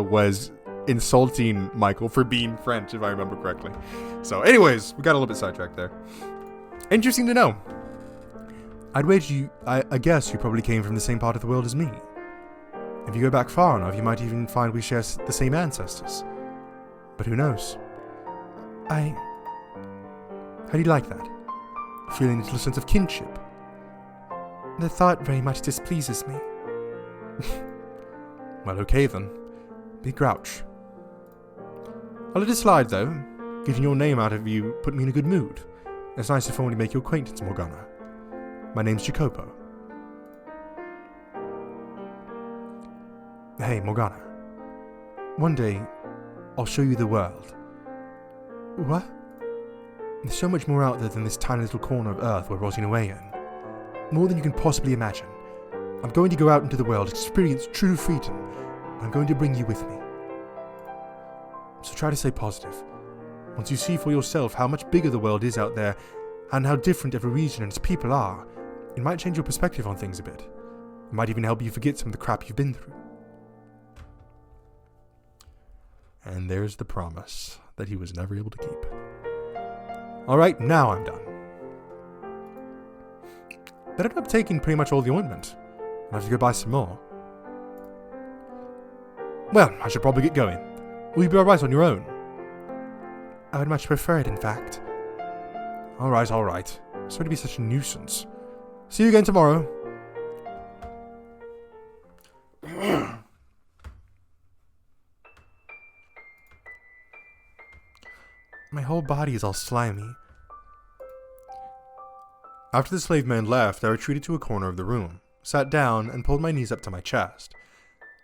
was insulting Michael for being French, if I remember correctly. So anyways, we got a little bit sidetracked there. Interesting to know. I'd wager I guess you probably came from the same part of the world as me. If you go back far enough, you might even find we share the same ancestors. But who knows? How do you like that? Feeling a little sense of kinship? The thought very much displeases me. Well, okay then. Be grouch. I'll let it slide, though. Getting your name out of you put me in a good mood. It's nice to formally make your acquaintance, Morgana. My name's Jacopo. Hey, Morgana. One day, I'll show you the world. What? There's so much more out there than this tiny little corner of Earth we're rotting away in. More than you can possibly imagine. I'm going to go out into the world, experience true freedom, and I'm going to bring you with me. So try to stay positive. Once you see for yourself how much bigger the world is out there, and how different every region and its people are, it might change your perspective on things a bit. It might even help you forget some of the crap you've been through. And there's the promise that he was never able to keep. Alright, now I'm done. That ended up taking pretty much all the ointment. I'll have to go buy some more. Well, I should probably get going. Will you be alright on your own? I would much prefer it, in fact. Alright. Sorry to be such a nuisance. See you again tomorrow. My whole body is all slimy. After the slave man left, I retreated to a corner of the room, sat down, and pulled my knees up to my chest.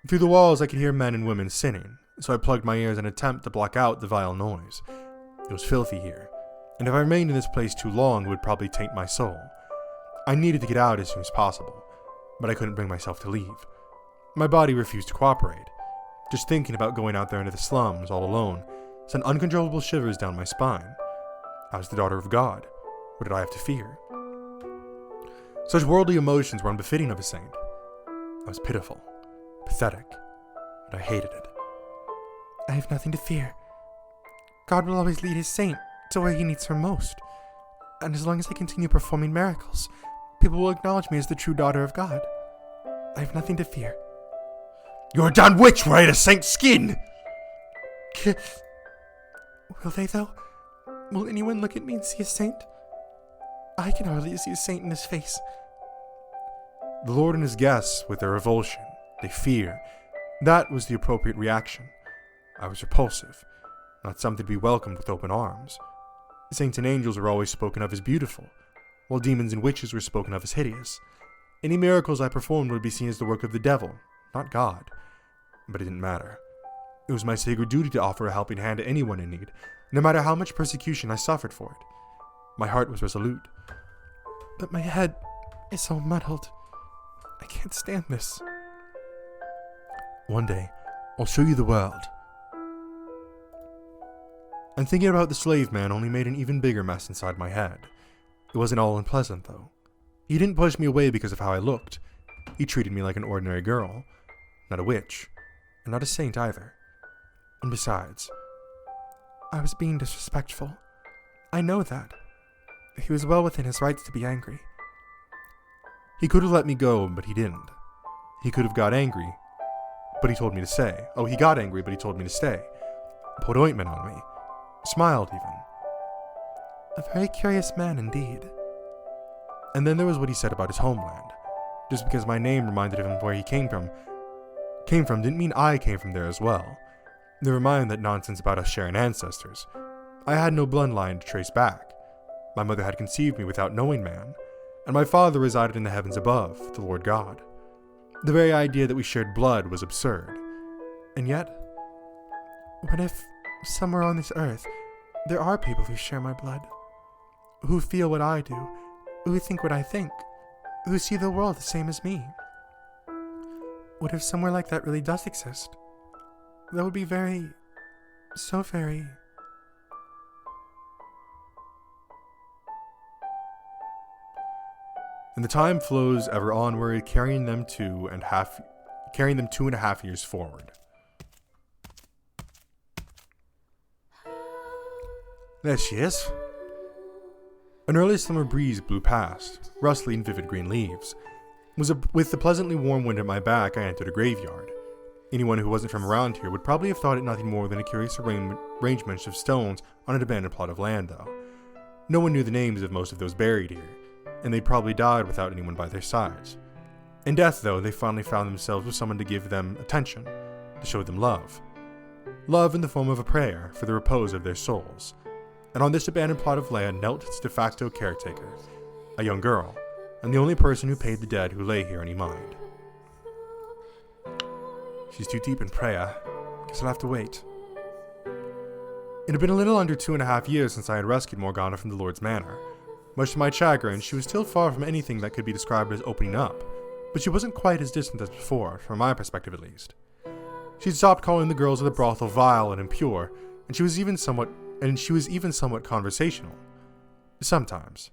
Through the walls I could hear men and women sinning, so I plugged my ears in an attempt to block out the vile noise. It was filthy here, and if I remained in this place too long, it would probably taint my soul. I needed to get out as soon as possible, but I couldn't bring myself to leave. My body refused to cooperate. Just thinking about going out there into the slums all alone sent uncontrollable shivers down my spine. I was the daughter of God. What did I have to fear? Such worldly emotions were unbefitting of a saint. I was pitiful, pathetic, and I hated it. I have nothing to fear. God will always lead his saint to where he needs her most. And as long as I continue performing miracles, people will acknowledge me as the true daughter of God. I have nothing to fear. You're a damn witch wearing a saint's skin! Will they, though? Will anyone look at me and see a saint? I can hardly see a saint in his face. The Lord and his guests, with their revulsion, they fear. That was the appropriate reaction. I was repulsive, not something to be welcomed with open arms. Saints and angels were always spoken of as beautiful, while demons and witches were spoken of as hideous. Any miracles I performed would be seen as the work of the devil, not God. But it didn't matter. It was my sacred duty to offer a helping hand to anyone in need, no matter how much persecution I suffered for it. My heart was resolute. But my head is so muddled. I can't stand this. One day, I'll show you the world. And thinking about the slave man only made an even bigger mess inside my head. It wasn't all unpleasant, though. He didn't push me away because of how I looked. He treated me like an ordinary girl. Not a witch. And not a saint either. And besides, I was being disrespectful. I know that. He was well within his rights to be angry. He could have let me go, but he didn't. He could have got angry, but he told me to stay. Oh, he got angry, but he told me to stay. Put ointment on me. Smiled, even. A very curious man indeed. And then there was what he said about his homeland. Just because my name reminded him of where he came from didn't mean I came from there as well. Never mind that nonsense about us sharing ancestors. I had no bloodline to trace back. My mother had conceived me without knowing man, and my father resided in the heavens above, the Lord God. The very idea that we shared blood was absurd. And yet, what if somewhere on this earth there are people who share my blood? Who feel what I do, who think what I think, who see the world the same as me? What if somewhere like that really does exist? That would be so very... And the time flows ever onward, carrying them 2.5 years forward. There she is. An early summer breeze blew past, rustling vivid green leaves. With the pleasantly warm wind at my back, I entered a graveyard. Anyone who wasn't from around here would probably have thought it nothing more than a curious arrangement of stones on an abandoned plot of land, though. No one knew the names of most of those buried here, and they probably died without anyone by their sides. In death, though, they finally found themselves with someone to give them attention, to show them love. Love in the form of a prayer for the repose of their souls. And on this abandoned plot of land knelt its de facto caretaker, a young girl, and the only person who paid the dead who lay here any mind. She's too deep in prayer. Guess I'll have to wait. It had been a little under 2.5 years since I had rescued Morgana from the Lord's Manor. Much to my chagrin, she was still far from anything that could be described as opening up, but she wasn't quite as distant as before, from my perspective at least. She'd stopped calling the girls of the brothel vile and impure, and she was even somewhat conversational. Sometimes.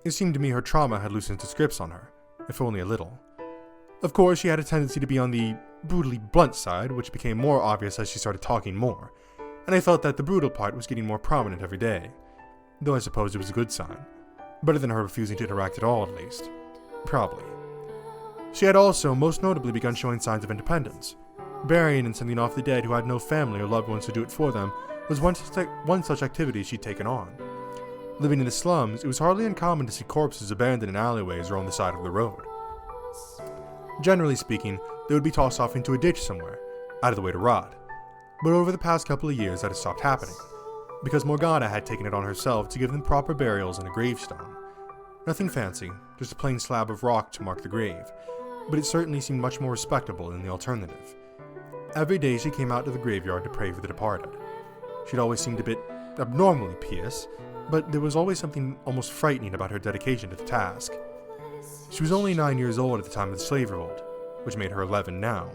It seemed to me her trauma had loosened its grips on her, if only a little. Of course, she had a tendency to be on the brutally blunt side, which became more obvious as she started talking more, and I felt that the brutal part was getting more prominent every day, though I suppose it was a good sign. Better than her refusing to interact at all, at least. Probably. She had also, most notably, begun showing signs of independence. Burying and sending off the dead who had no family or loved ones to do it for them was one such activity she'd taken on. Living in the slums, it was hardly uncommon to see corpses abandoned in alleyways or on the side of the road. Generally speaking, they would be tossed off into a ditch somewhere, out of the way to rot. But over the past couple of years that had stopped happening, because Morgana had taken it on herself to give them proper burials and a gravestone. Nothing fancy, just a plain slab of rock to mark the grave, but it certainly seemed much more respectable than the alternative. Every day she came out to the graveyard to pray for the departed. She'd always seemed a bit abnormally pious, but there was always something almost frightening about her dedication to the task. She was only 9 years old at the time of the slave revolt, which made her 11 now,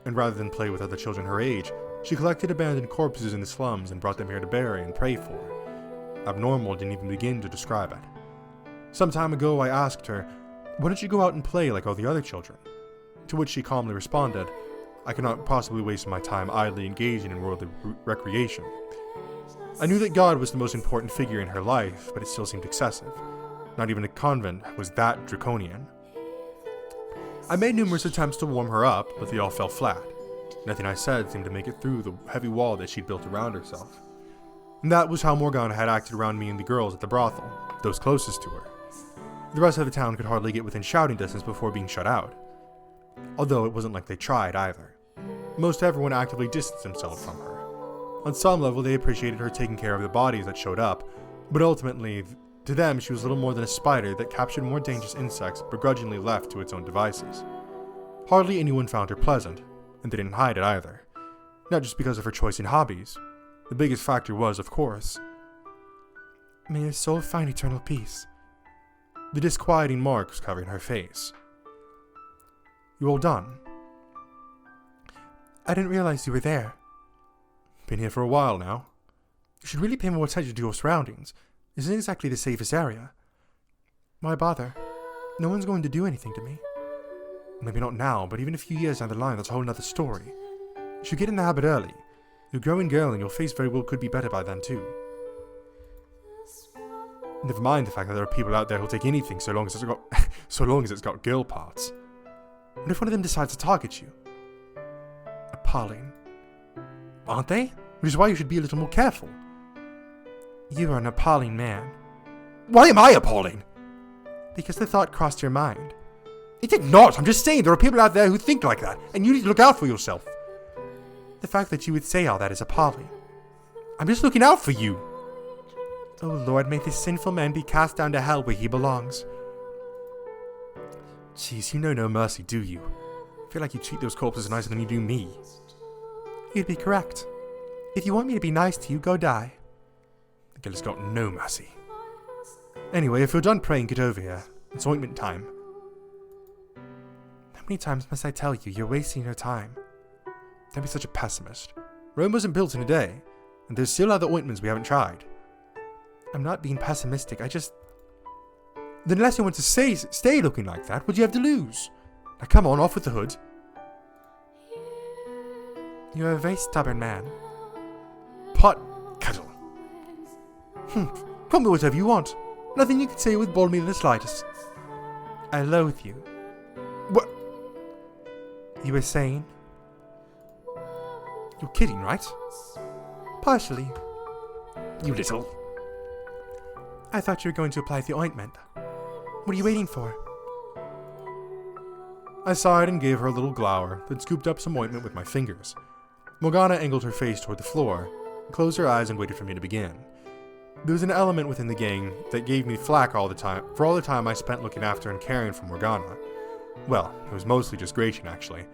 and rather than play with other children her age, she collected abandoned corpses in the slums and brought them here to bury and pray for. Abnormal didn't even begin to describe it. Some time ago I asked her, "Why don't you go out and play like all the other children?" To which she calmly responded, "I cannot possibly waste my time idly engaging in worldly recreation." I knew that God was the most important figure in her life, but it still seemed excessive. Not even a convent was that draconian. I made numerous attempts to warm her up, but they all fell flat. Nothing I said seemed to make it through the heavy wall that she'd built around herself. And that was how Morgana had acted around me and the girls at the brothel, those closest to her. The rest of the town could hardly get within shouting distance before being shut out. Although it wasn't like they tried either. Most everyone actively distanced themselves from her. On some level, they appreciated her taking care of the bodies that showed up, but ultimately, to them, she was little more than a spider that captured more dangerous insects begrudgingly left to its own devices. Hardly anyone found her pleasant, and they didn't hide it either. Not just because of her choice in hobbies. The biggest factor was, of course, "May your soul find eternal peace." The disquieting marks covering her face. "You all done?" "I didn't realize you were there." Been here for a while now. "You should really pay more attention to your surroundings. This isn't exactly the safest area." "Why bother? No one's going to do anything to me." Maybe not now, but even a few years down the line, that's a whole nother story. You should get in the habit early. You're a growing girl and your face very well could be better by then too. Never mind the fact that there are people out there who'll take anything so long as it's got girl parts. What if one of them decides to target you? Appalling. Aren't they? Which is why you should be a little more careful. You are an appalling man. Why am I appalling? Because the thought crossed your mind. It did not. I'm just saying there are people out there who think like that, and you need to look out for yourself. The fact that you would say all that is appalling. I'm just looking out for you. Oh Lord, may this sinful man be cast down to hell where he belongs. Jeez, you know no mercy, do you? I feel like you treat those corpses nicer than you do me. You'd be correct. If you want me to be nice to you, go die. The girl has got no mercy. Anyway, if you're done praying, get over here. It's ointment time. How many times must I tell you, you're wasting your time? Don't be such a pessimist. Rome wasn't built in a day, and there's still other ointments we haven't tried. I'm not being pessimistic, I just... Then unless you want to stay looking like that, what do you have to lose? Now come on, off with the hood. You're a very stubborn man. Pot cuddle. Call me whatever you want. Nothing you can say would bother me in the slightest. I loathe you. What? You were saying? You're kidding, right? Partially. You little... I thought you were going to apply the ointment. What are you waiting for? I sighed and gave her a little glower, then scooped up some ointment with my fingers. Morgana angled her face toward the floor, closed her eyes and waited for me to begin. There was an element within the gang that gave me flack for all the time I spent looking after and caring for Morgana. Well, it was mostly just Gratian, actually.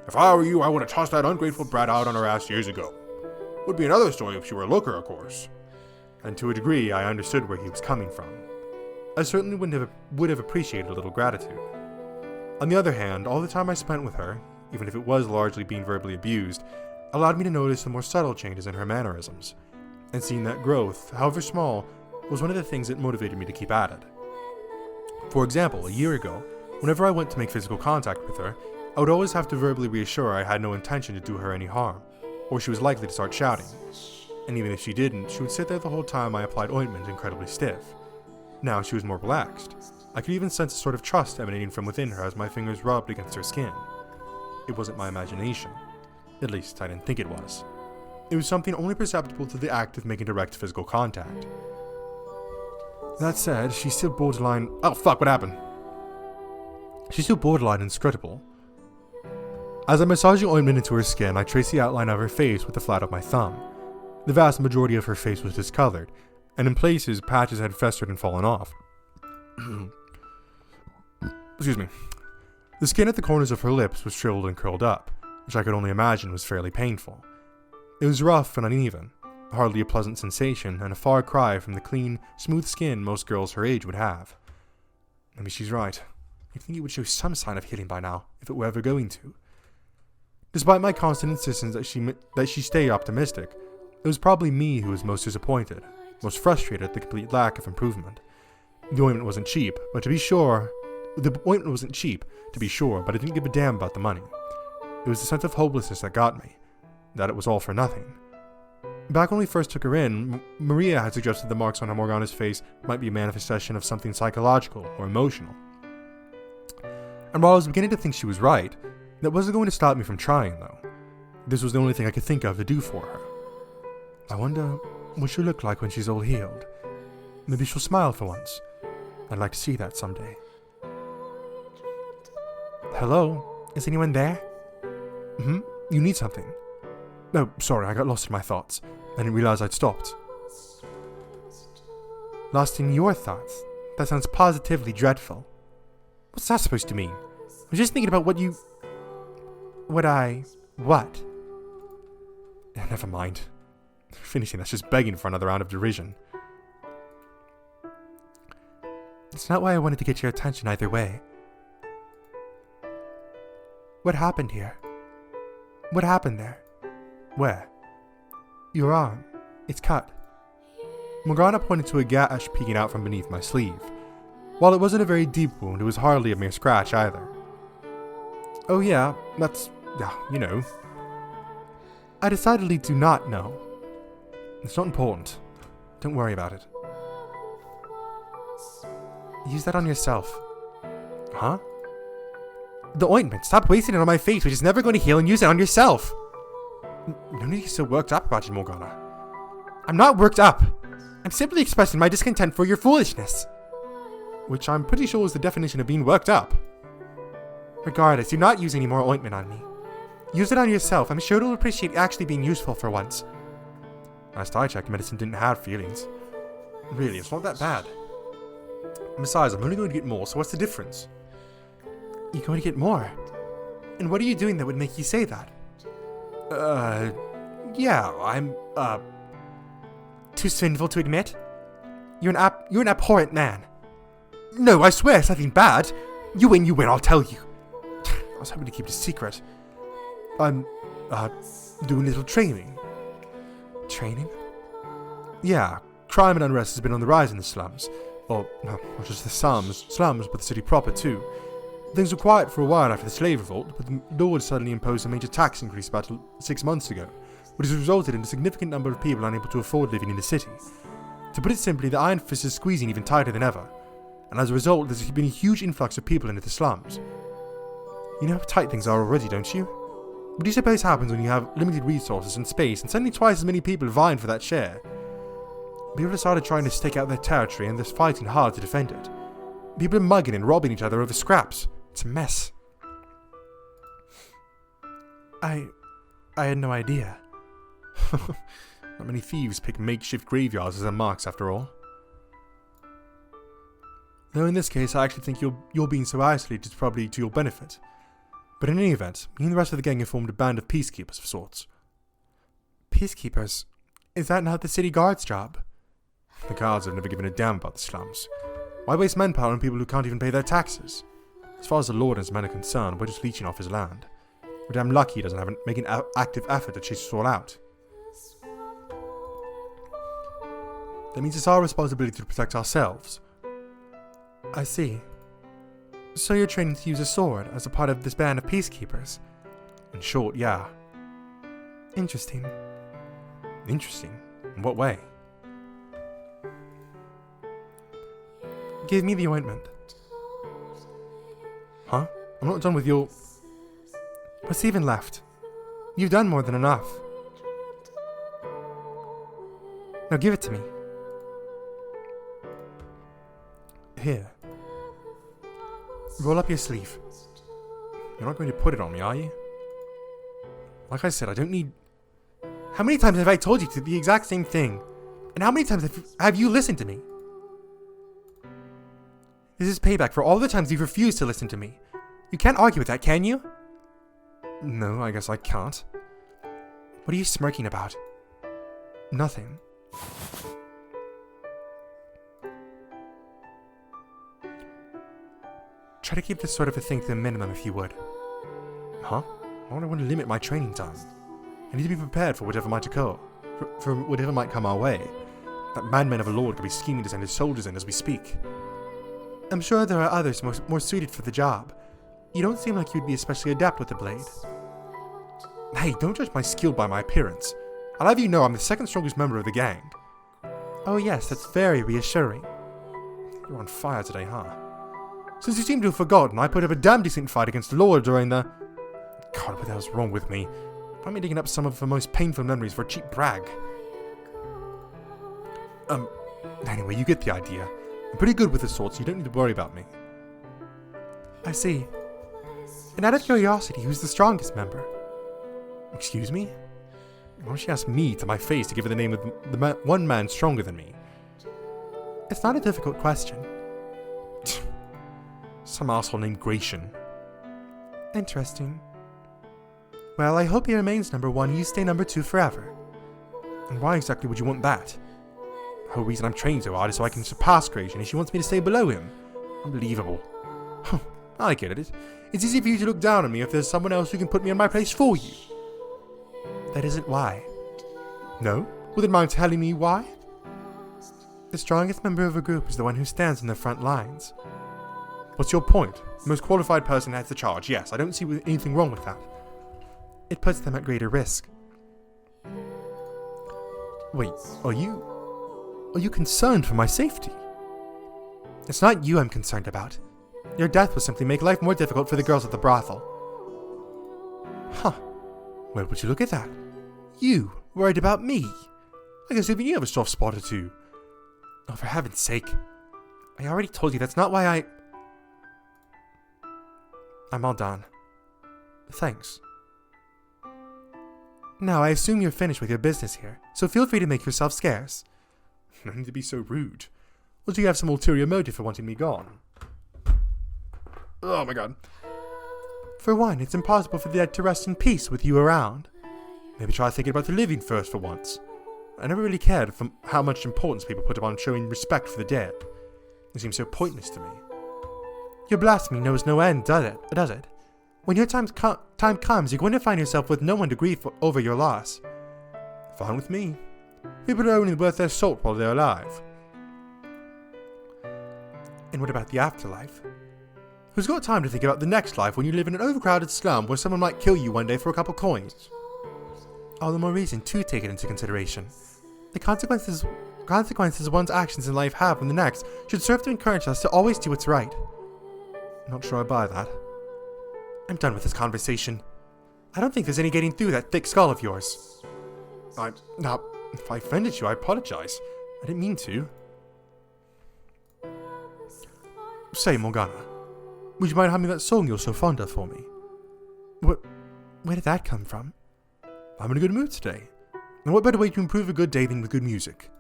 If I were you, I would have tossed that ungrateful brat out on her ass years ago. Would be another story if she were a looker, of course. And to a degree, I understood where he was coming from. I certainly would have appreciated a little gratitude. On the other hand, all the time I spent with her, even if it was largely being verbally abused, allowed me to notice the more subtle changes in her mannerisms. And seeing that growth, however small, was one of the things that motivated me to keep at it. For example, a year ago, whenever I went to make physical contact with her, I would always have to verbally reassure her I had no intention to do her any harm, or she was likely to start shouting. And even if she didn't, she would sit there the whole time I applied ointment incredibly stiff. Now she was more relaxed. I could even sense a sort of trust emanating from within her as my fingers rubbed against her skin. It wasn't my imagination. At least, I didn't think it was. It was something only perceptible to the act of making direct physical contact. That said, she's still borderline... Oh fuck, what happened? She's still borderline inscrutable. As I massaged the ointment into her skin, I traced the outline of her face with the flat of my thumb. The vast majority of her face was discolored, and in places, patches had festered and fallen off. Excuse me. The skin at the corners of her lips was shriveled and curled up, which I could only imagine was fairly painful. It was rough and uneven, hardly a pleasant sensation, and a far cry from the clean, smooth skin most girls her age would have. Maybe she's right. You'd think it would show some sign of healing by now, if it were ever going to. Despite my constant insistence that she stay optimistic, it was probably me who was most disappointed, most frustrated at the complete lack of improvement. The ointment wasn't cheap, but I didn't give a damn about the money. It was the sense of hopelessness that got me, that it was all for nothing. Back when we first took her in, Maria had suggested the marks on her Morgana's face might be a manifestation of something psychological or emotional. And while I was beginning to think she was right, that wasn't going to stop me from trying, though. This was the only thing I could think of to do for her. I wonder what she'll look like when she's all healed. Maybe she'll smile for once. I'd like to see that someday. Hello? Is anyone there? You need something? Oh, sorry, I got lost in my thoughts. I didn't realize I'd stopped. Lost in your thoughts? That sounds positively dreadful. What's that supposed to mean? I was just thinking about what? Never mind. Finishing that's just begging for another round of derision. It's not why I wanted to get your attention either way. What happened here? What happened there? Where? Your arm. It's cut. Morgana pointed to a gash peeking out from beneath my sleeve. While it wasn't a very deep wound, it was hardly a mere scratch either. Oh yeah, you know. I decidedly do not know. It's not important. Don't worry about it. Use that on yourself. Huh? The ointment. Stop wasting it on my face, which is never going to heal, and use it on yourself. No need to get so worked up about it, Morgana. I'm not worked up. I'm simply expressing my discontent for your foolishness. Which I'm pretty sure is the definition of being worked up. Regardless, do not use any more ointment on me. Use it on yourself. I'm sure it'll appreciate actually being useful for once. Last I checked, medicine didn't have feelings. Really, it's not that bad. Besides, I'm only going to get more, so what's the difference? You're going to get more? And what are you doing that would make you say that? Yeah, I'm, too sinful to admit? You're an abhorrent man. No, I swear it's nothing bad. You win, I'll tell you. I was hoping to keep it a secret. I'm, doing a little training. Training? Yeah, crime and unrest has been on the rise in the slums. Or, no, not just the slums, but the city proper too. Things were quiet for a while after the slave revolt, but the Lord suddenly imposed a major tax increase about 6 months ago, which has resulted in a significant number of people unable to afford living in the city. To put it simply, the iron fist is squeezing even tighter than ever, and as a result, there's been a huge influx of people into the slums. You know how tight things are already, don't you? What do you suppose happens when you have limited resources and space, and suddenly twice as many people vying for that share? People have started trying to stake out their territory, and they're fighting hard to defend it. People are mugging and robbing each other over scraps. It's a mess. I had no idea. Not many thieves pick makeshift graveyards as their marks, after all. Though in this case, I actually think you're being so isolated is probably to your benefit. But in any event, me and the rest of the gang have formed a band of peacekeepers of sorts. Peacekeepers? Is that not the city guard's job? The guards have never given a damn about the slums. Why waste manpower on people who can't even pay their taxes? As far as the Lord and his men are concerned, we're just leeching off his land. We're damn lucky he doesn't make an active effort to chase us all out. That means it's our responsibility to protect ourselves. I see. So you're training to use a sword as a part of this band of peacekeepers? In short, yeah. Interesting. Interesting? In what way? Give me the ointment. Huh? I'm not done with your... What's even left? You've done more than enough. Now give it to me. Here. Roll up your sleeve. You're not going to put it on me, are you? Like I said, I don't need... How many times have I told you to the exact same thing? And how many times have you listened to me? This is payback for all the times you've refused to listen to me. You can't argue with that, can you? No, I guess I can't. What are you smirking about? Nothing. Try to keep this sort of a thing to the minimum if you would. Huh? I want to limit my training time. I need to be prepared for whatever might occur. For whatever might come our way. That madman of a lord could be scheming to send his soldiers in as we speak. I'm sure there are others more suited for the job. You don't seem like you'd be especially adept with the blade. Hey, don't judge my skill by my appearance. I'll have you know I'm the second strongest member of the gang. Oh yes, that's very reassuring. You're on fire today, huh? Since you seem to have forgotten, I put up a damn decent fight against the Lord during the... God, what the hell's wrong with me? I'm digging up some of the most painful memories for a cheap brag. Anyway, you get the idea. I'm pretty good with the sword, so you don't need to worry about me. I see. And out of curiosity, who's the strongest member? Excuse me? Why don't she ask me to my face to give her the name of one man stronger than me? It's not a difficult question. Some asshole named Gratian. Interesting. Well, I hope he remains number 1 and you stay number 2 forever. And why exactly would you want that? The whole reason I'm training so hard is so I can surpass Gratian and she wants me to stay below him. Unbelievable. I get it. It's easy for you to look down on me if there's someone else who can put me in my place for you. That isn't why. No? Well, then mind telling me why? The strongest member of a group is the one who stands in the front lines. What's your point? The most qualified person has the charge. Yes, I don't see anything wrong with that. It puts them at greater risk. Wait, are you concerned for my safety? It's not you I'm concerned about. Your death will simply make life more difficult for the girls at the brothel. Huh. Well, would you look at that? You, worried about me? I guess even you have a soft spot or two. Oh, for heaven's sake. I already told you that's not why I'm all done. Thanks. Now, I assume you're finished with your business here, so feel free to make yourself scarce. No need to be so rude. Or do you have some ulterior motive for wanting me gone? Oh my god. For one, it's impossible for the dead to rest in peace with you around. Maybe try thinking about the living first for once. I never really cared for how much importance people put upon showing respect for the dead. It seems so pointless to me. Your blasphemy knows no end, does it? When your time comes, you're going to find yourself with no one to grieve over your loss. Fine with me. People are only worth their salt while they're alive. And what about the afterlife? Who's got time to think about the next life when you live in an overcrowded slum where someone might kill you one day for a couple coins? All the more reason to take it into consideration. The consequences one's actions in life have in the next should serve to encourage us to always do what's right. Not sure I buy that. I'm done with this conversation. I don't think there's any getting through that thick skull of yours. Now, if I offended you, I apologize. I didn't mean to. Say, Morgana, would you mind humming that song you're so fond of for me? Where did that come from? I'm in a good mood today. And what better way to improve a good day than with good music?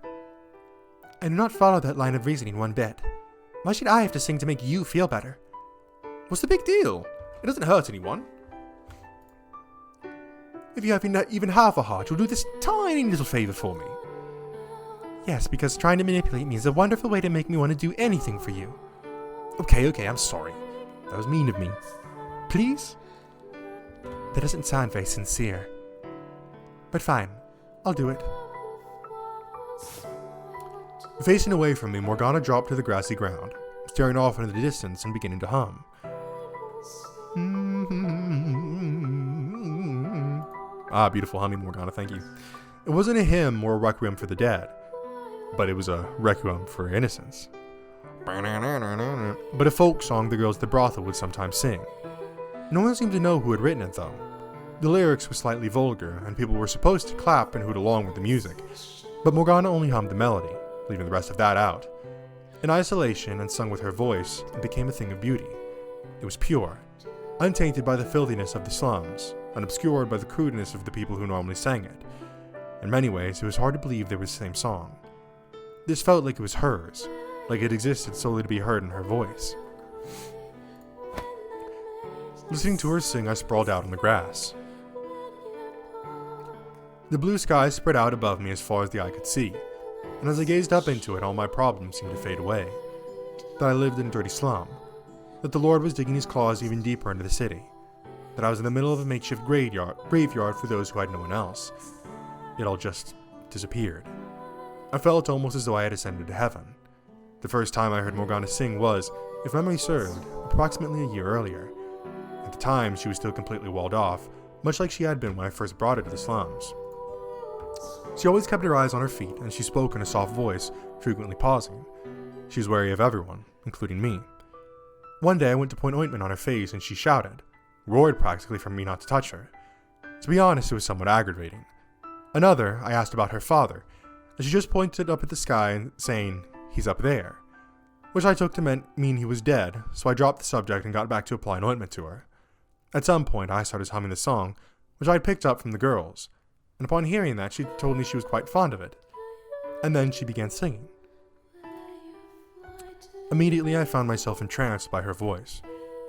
I do not follow that line of reasoning one bit. Why should I have to sing to make you feel better? What's the big deal? It doesn't hurt anyone. If you have even half a heart, you'll do this tiny little favor for me. Yes, because trying to manipulate me is a wonderful way to make me want to do anything for you. Okay, I'm sorry. That was mean of me. Please? That doesn't sound very sincere. But fine, I'll do it. Facing away from me, Morgana dropped to the grassy ground, staring off into the distance and beginning to hum. Ah, beautiful humming, Morgana, thank you. It wasn't a hymn or a requiem for the dead, but it was a requiem for innocence. But a folk song the girls at the brothel would sometimes sing. No one seemed to know who had written it, though. The lyrics were slightly vulgar, and people were supposed to clap and hoot along with the music, but Morgana only hummed the melody, leaving the rest of that out. In isolation and sung with her voice, it became a thing of beauty. It was pure, untainted by the filthiness of the slums, unobscured by the crudeness of the people who normally sang it. In many ways, it was hard to believe they were the same song. This felt like it was hers, like it existed solely to be heard in her voice. Listening to her sing, I sprawled out on the grass. The blue sky spread out above me as far as the eye could see, and as I gazed up into it, all my problems seemed to fade away. That I lived in a dirty slum, that the Lord was digging his claws even deeper into the city, that I was in the middle of a makeshift graveyard for those who had no one else. It all just disappeared. I felt almost as though I had ascended to heaven. The first time I heard Morgana sing was, if memory served, approximately a year earlier. At the time, she was still completely walled off, much like she had been when I first brought her to the slums. She always kept her eyes on her feet, and she spoke in a soft voice, frequently pausing. She was wary of everyone, including me. One day I went to point ointment on her face, and she shouted, roared practically for me not to touch her. To be honest, it was somewhat aggravating. Another, I asked about her father, and she just pointed up at the sky, saying, he's up there, which I took to mean he was dead, so I dropped the subject and got back to applying ointment to her. At some point, I started humming the song, which I had picked up from the girls, and upon hearing that, she told me she was quite fond of it. And then she began singing. Immediately, I found myself entranced by her voice.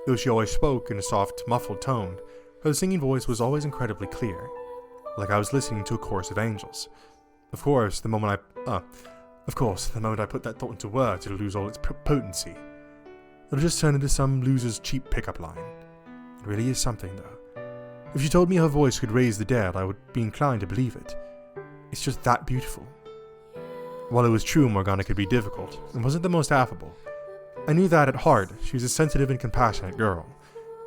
Though she always spoke in a soft, muffled tone, her singing voice was always incredibly clear, like I was listening to a chorus of angels. Of course, the moment I put that thought into words, it'll lose all its potency. It'll just turn into some loser's cheap pickup line. It really is something, though. If she told me her voice could raise the dead, I would be inclined to believe it. It's just that beautiful. While it was true Morgana could be difficult, and wasn't the most affable, I knew that at heart she was a sensitive and compassionate girl.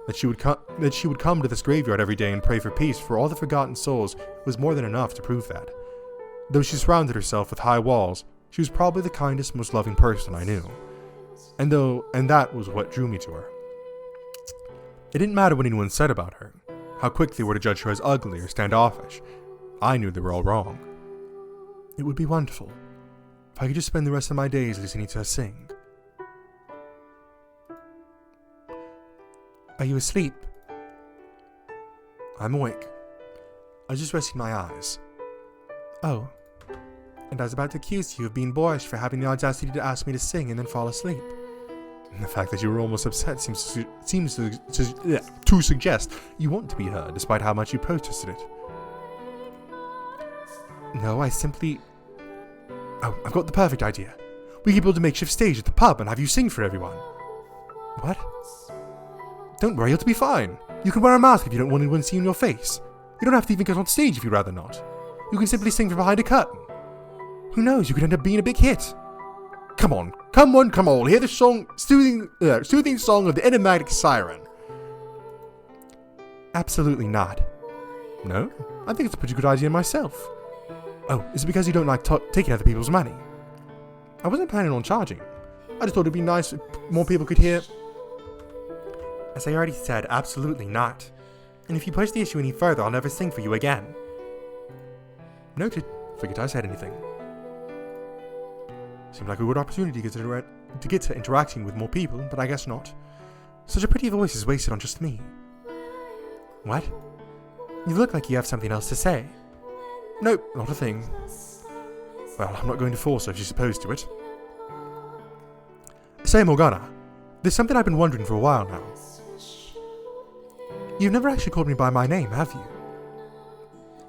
That she would come to this graveyard every day and pray for peace for all the forgotten souls was more than enough to prove that. Though she surrounded herself with high walls, she was probably the kindest, most loving person I knew. And that was what drew me to her. It didn't matter what anyone said about her, how quick they were to judge her as ugly or standoffish. I knew they were all wrong. It would be wonderful if I could just spend the rest of my days listening to her sing. Are you asleep? I'm awake. I was just resting my eyes. Oh, and I was about to accuse you of being boorish for having the audacity to ask me to sing and then fall asleep. And the fact that you were almost upset seems to suggest you want to be heard, despite how much you protested it. No, I simply... Oh, I've got the perfect idea. We could build a makeshift stage at the pub and have you sing for everyone. What? Don't worry, it'll be fine. You can wear a mask if you don't want anyone seeing your face. You don't have to even get on stage if you'd rather not. You can simply sing from behind a curtain. Who knows, you could end up being a big hit. Come on, hear the soothing song of the enigmatic siren. Absolutely not. No? I think it's a pretty good idea myself. Oh, is it because you don't like taking other people's money? I wasn't planning on charging. I just thought it'd be nice if more people could hear... As I already said, absolutely not. And if you push the issue any further, I'll never sing for you again. Noted. Figured I said anything. Seemed like a good opportunity to get to interacting with more people, but I guess not. Such a pretty voice is wasted on just me. What? You look like you have something else to say. Nope, not a thing. Well, I'm not going to force her if she's opposed to it. Say, Morgana, there's something I've been wondering for a while now. You've never actually called me by my name, have you?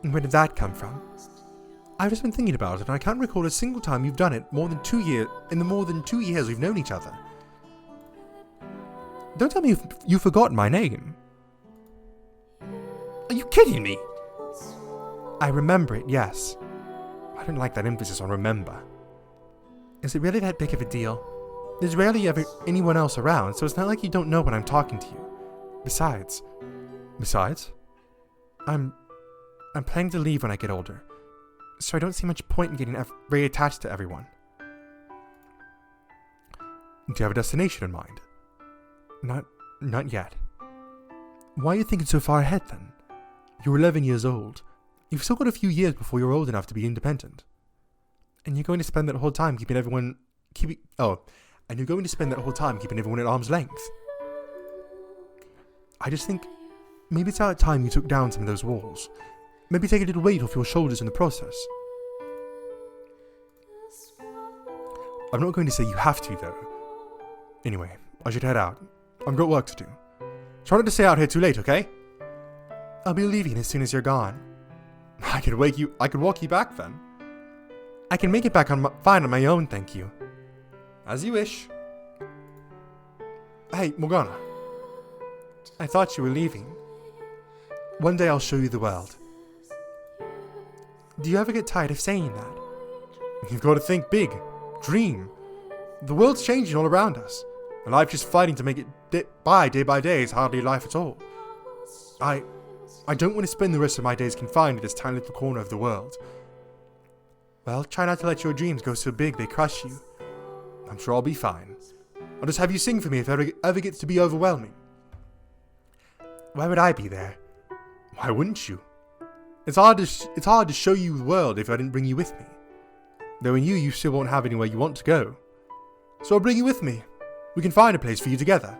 And where did that come from? I've just been thinking about it, and I can't recall a single time you've done it in the more than 2 years we've known each other. Don't tell me you've forgotten my name. Are you kidding me? I remember it, yes. I don't like that emphasis on remember. Is it really that big of a deal? There's rarely ever anyone else around, so it's not like you don't know when I'm talking to you. Besides, I'm planning to leave when I get older, so I don't see much point in getting very attached to everyone. Do you have a destination in mind? Not yet. Why are you thinking so far ahead then? You're 11 years old. You've still got a few years before you're old enough to be independent. And you're going to spend that whole time keeping everyone at arm's length. I just think maybe it's about time you took down some of those walls. Maybe take a little weight off your shoulders in the process. I'm not going to say you have to, though. Anyway, I should head out. I've got work to do. Try not to stay out here too late, okay? I'll be leaving as soon as you're gone. I could walk you back then. I can make it back fine on my own, thank you. As you wish. Hey, Morgana. I thought you were leaving. One day I'll show you the world. Do you ever get tired of saying that? You've got to think big. Dream. The world's changing all around us. And life just fighting to make it day by day is hardly life at all. I don't want to spend the rest of my days confined to this tiny little corner of the world. Well, try not to let your dreams go so big they crush you. I'm sure I'll be fine. I'll just have you sing for me if it ever gets to be overwhelming. Why would I be there? Why wouldn't you? It's hard to show you the world if I didn't bring you with me. Though in you still won't have anywhere you want to go. So I'll bring you with me. We can find a place for you together.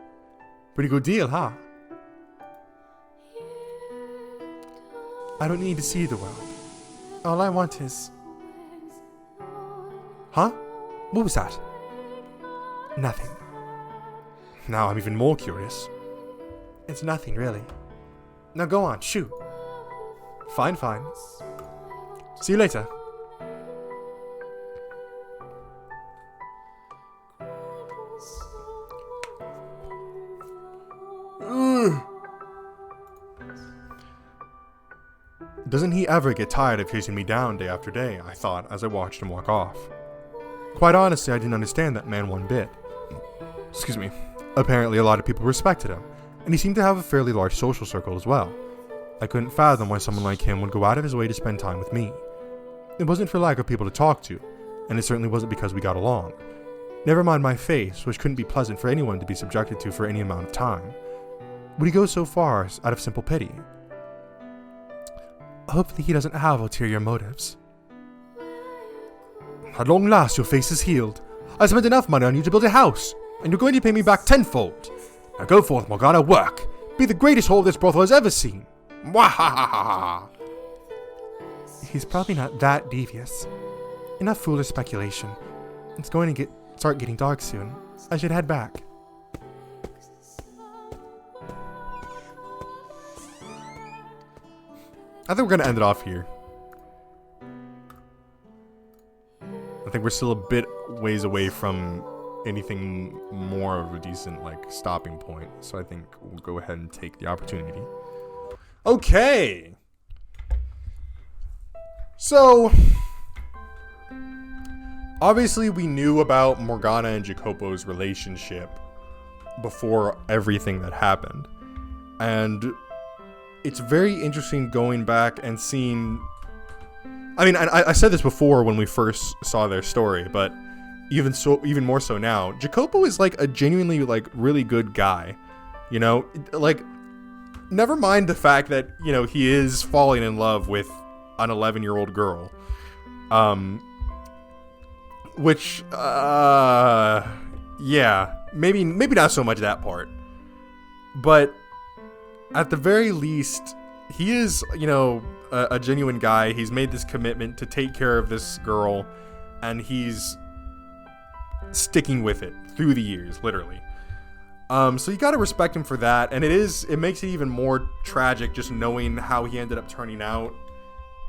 Pretty good deal, huh? I don't need to see the world. All I want is... Huh? What was that? Nothing. Now I'm even more curious. It's nothing, really. Now go on, shoot. Fine. See you later. Doesn't he ever get tired of chasing me down day after day, I thought as I watched him walk off. Quite honestly, I didn't understand that man one bit. Excuse me. Apparently a lot of people respected him, and he seemed to have a fairly large social circle as well. I couldn't fathom why someone like him would go out of his way to spend time with me. It wasn't for lack of people to talk to, and it certainly wasn't because we got along. Never mind my face, which couldn't be pleasant for anyone to be subjected to for any amount of time. Would he go so far out of simple pity? Hopefully he doesn't have ulterior motives. At long last, your face is healed. I spent enough money on you to build a house, and you're going to pay me back tenfold. Now go forth, Morgana, work. Be the greatest whore this brothel has ever seen. Mwahahaha! He's probably not that devious. Enough foolish speculation. It's going to start getting dark soon. I should head back. I think we're going to end it off here. I think we're still a bit ways away from anything more of a decent, stopping point. So I think we'll go ahead and take the opportunity. Okay! So, obviously we knew about Morgana and Jacopo's relationship before everything that happened. And it's very interesting going back and seeing... I mean, I said this before when we first saw their story, but even more so now. Jacopo is a genuinely really good guy. You know, never mind the fact that, he is falling in love with an 11-year-old girl. Which yeah, maybe not so much that part. But at the very least, he is, a genuine guy. He's made this commitment to take care of this girl, and he's sticking with it through the years, literally. So you gotta respect him for that, and it makes it even more tragic just knowing how he ended up turning out,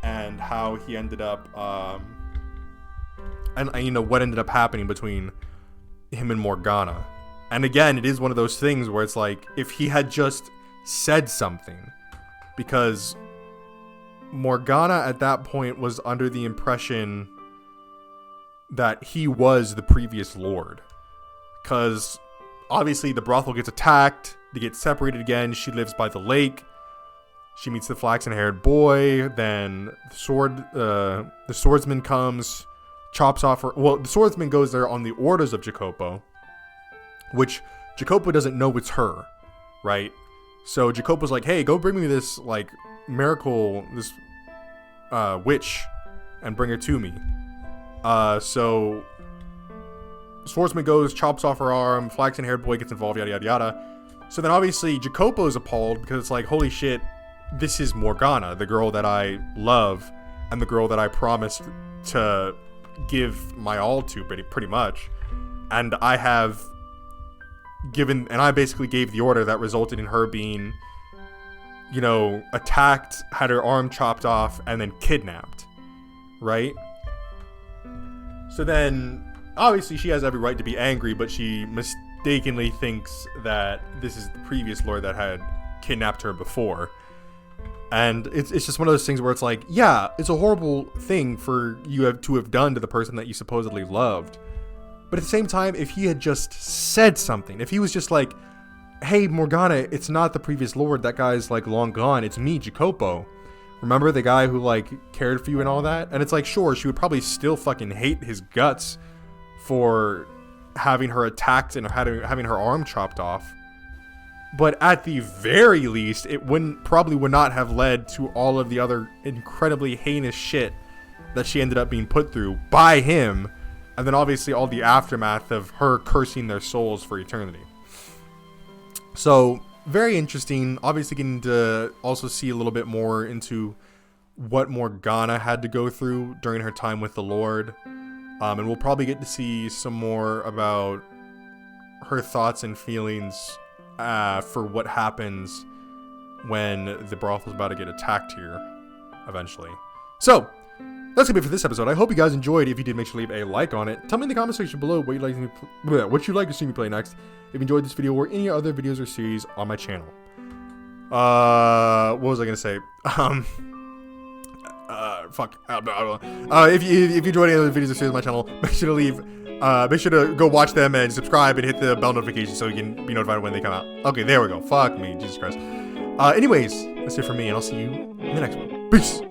and how he ended up, and what ended up happening between him and Morgana. And again, it is one of those things where it's if he had just said something, because Morgana at that point was under the impression that he was the previous lord, because obviously the brothel gets attacked, they get separated again, she lives by the lake, she meets the flaxen-haired boy, then the swordsman comes, chops off her... Well, the swordsman goes there on the orders of Jacopo, which Jacopo doesn't know it's her, right? So Jacopo's like, hey, go bring me this, miracle, this witch, and bring her to me. So swordsman goes, chops off her arm, flaxen-haired boy gets involved, yada, yada, yada. So then obviously Jacopo's appalled, because it's holy shit, this is Morgana, the girl that I love, and the girl that I promised to give my all to, pretty much. And I basically gave the order that resulted in her being you know, attacked, had her arm chopped off, and then kidnapped, right? So then, obviously, she has every right to be angry, but she mistakenly thinks that this is the previous lord that had kidnapped her before. And it's just one of those things where it's like, yeah, it's a horrible thing for you to have done to the person that you supposedly loved. But at the same time, if he had just said something, if he was just like, hey, Morgana, it's not the previous lord. That guy's like long gone. It's me, Jacopo. Remember the guy who like cared for you and all that? And it's like, sure, she would probably still fucking hate his guts for having her attacked and having her arm chopped off. But at the very least, it probably would not have led to all of the other incredibly heinous shit that she ended up being put through by him. And then obviously all the aftermath of her cursing their souls for eternity. So, very interesting. Obviously getting to also see a little bit more into what Morgana had to go through during her time with the Lord. And we'll probably get to see some more about her thoughts and feelings for what happens when the brothel's about to get attacked here eventually. So, that's gonna be it for this episode. I hope you guys enjoyed. If you did, make sure to leave a like on it. Tell me in the comment section below what you'd like to see me play next. If you enjoyed this video or any other videos or series on my channel. What was I gonna say? If you enjoyed any other videos or series on my channel, make sure to go watch them and subscribe and hit the bell notification so you can be notified when they come out. Okay, there we go. Fuck me, Jesus Christ. Anyways, that's it for me, and I'll see you in the next one. Peace.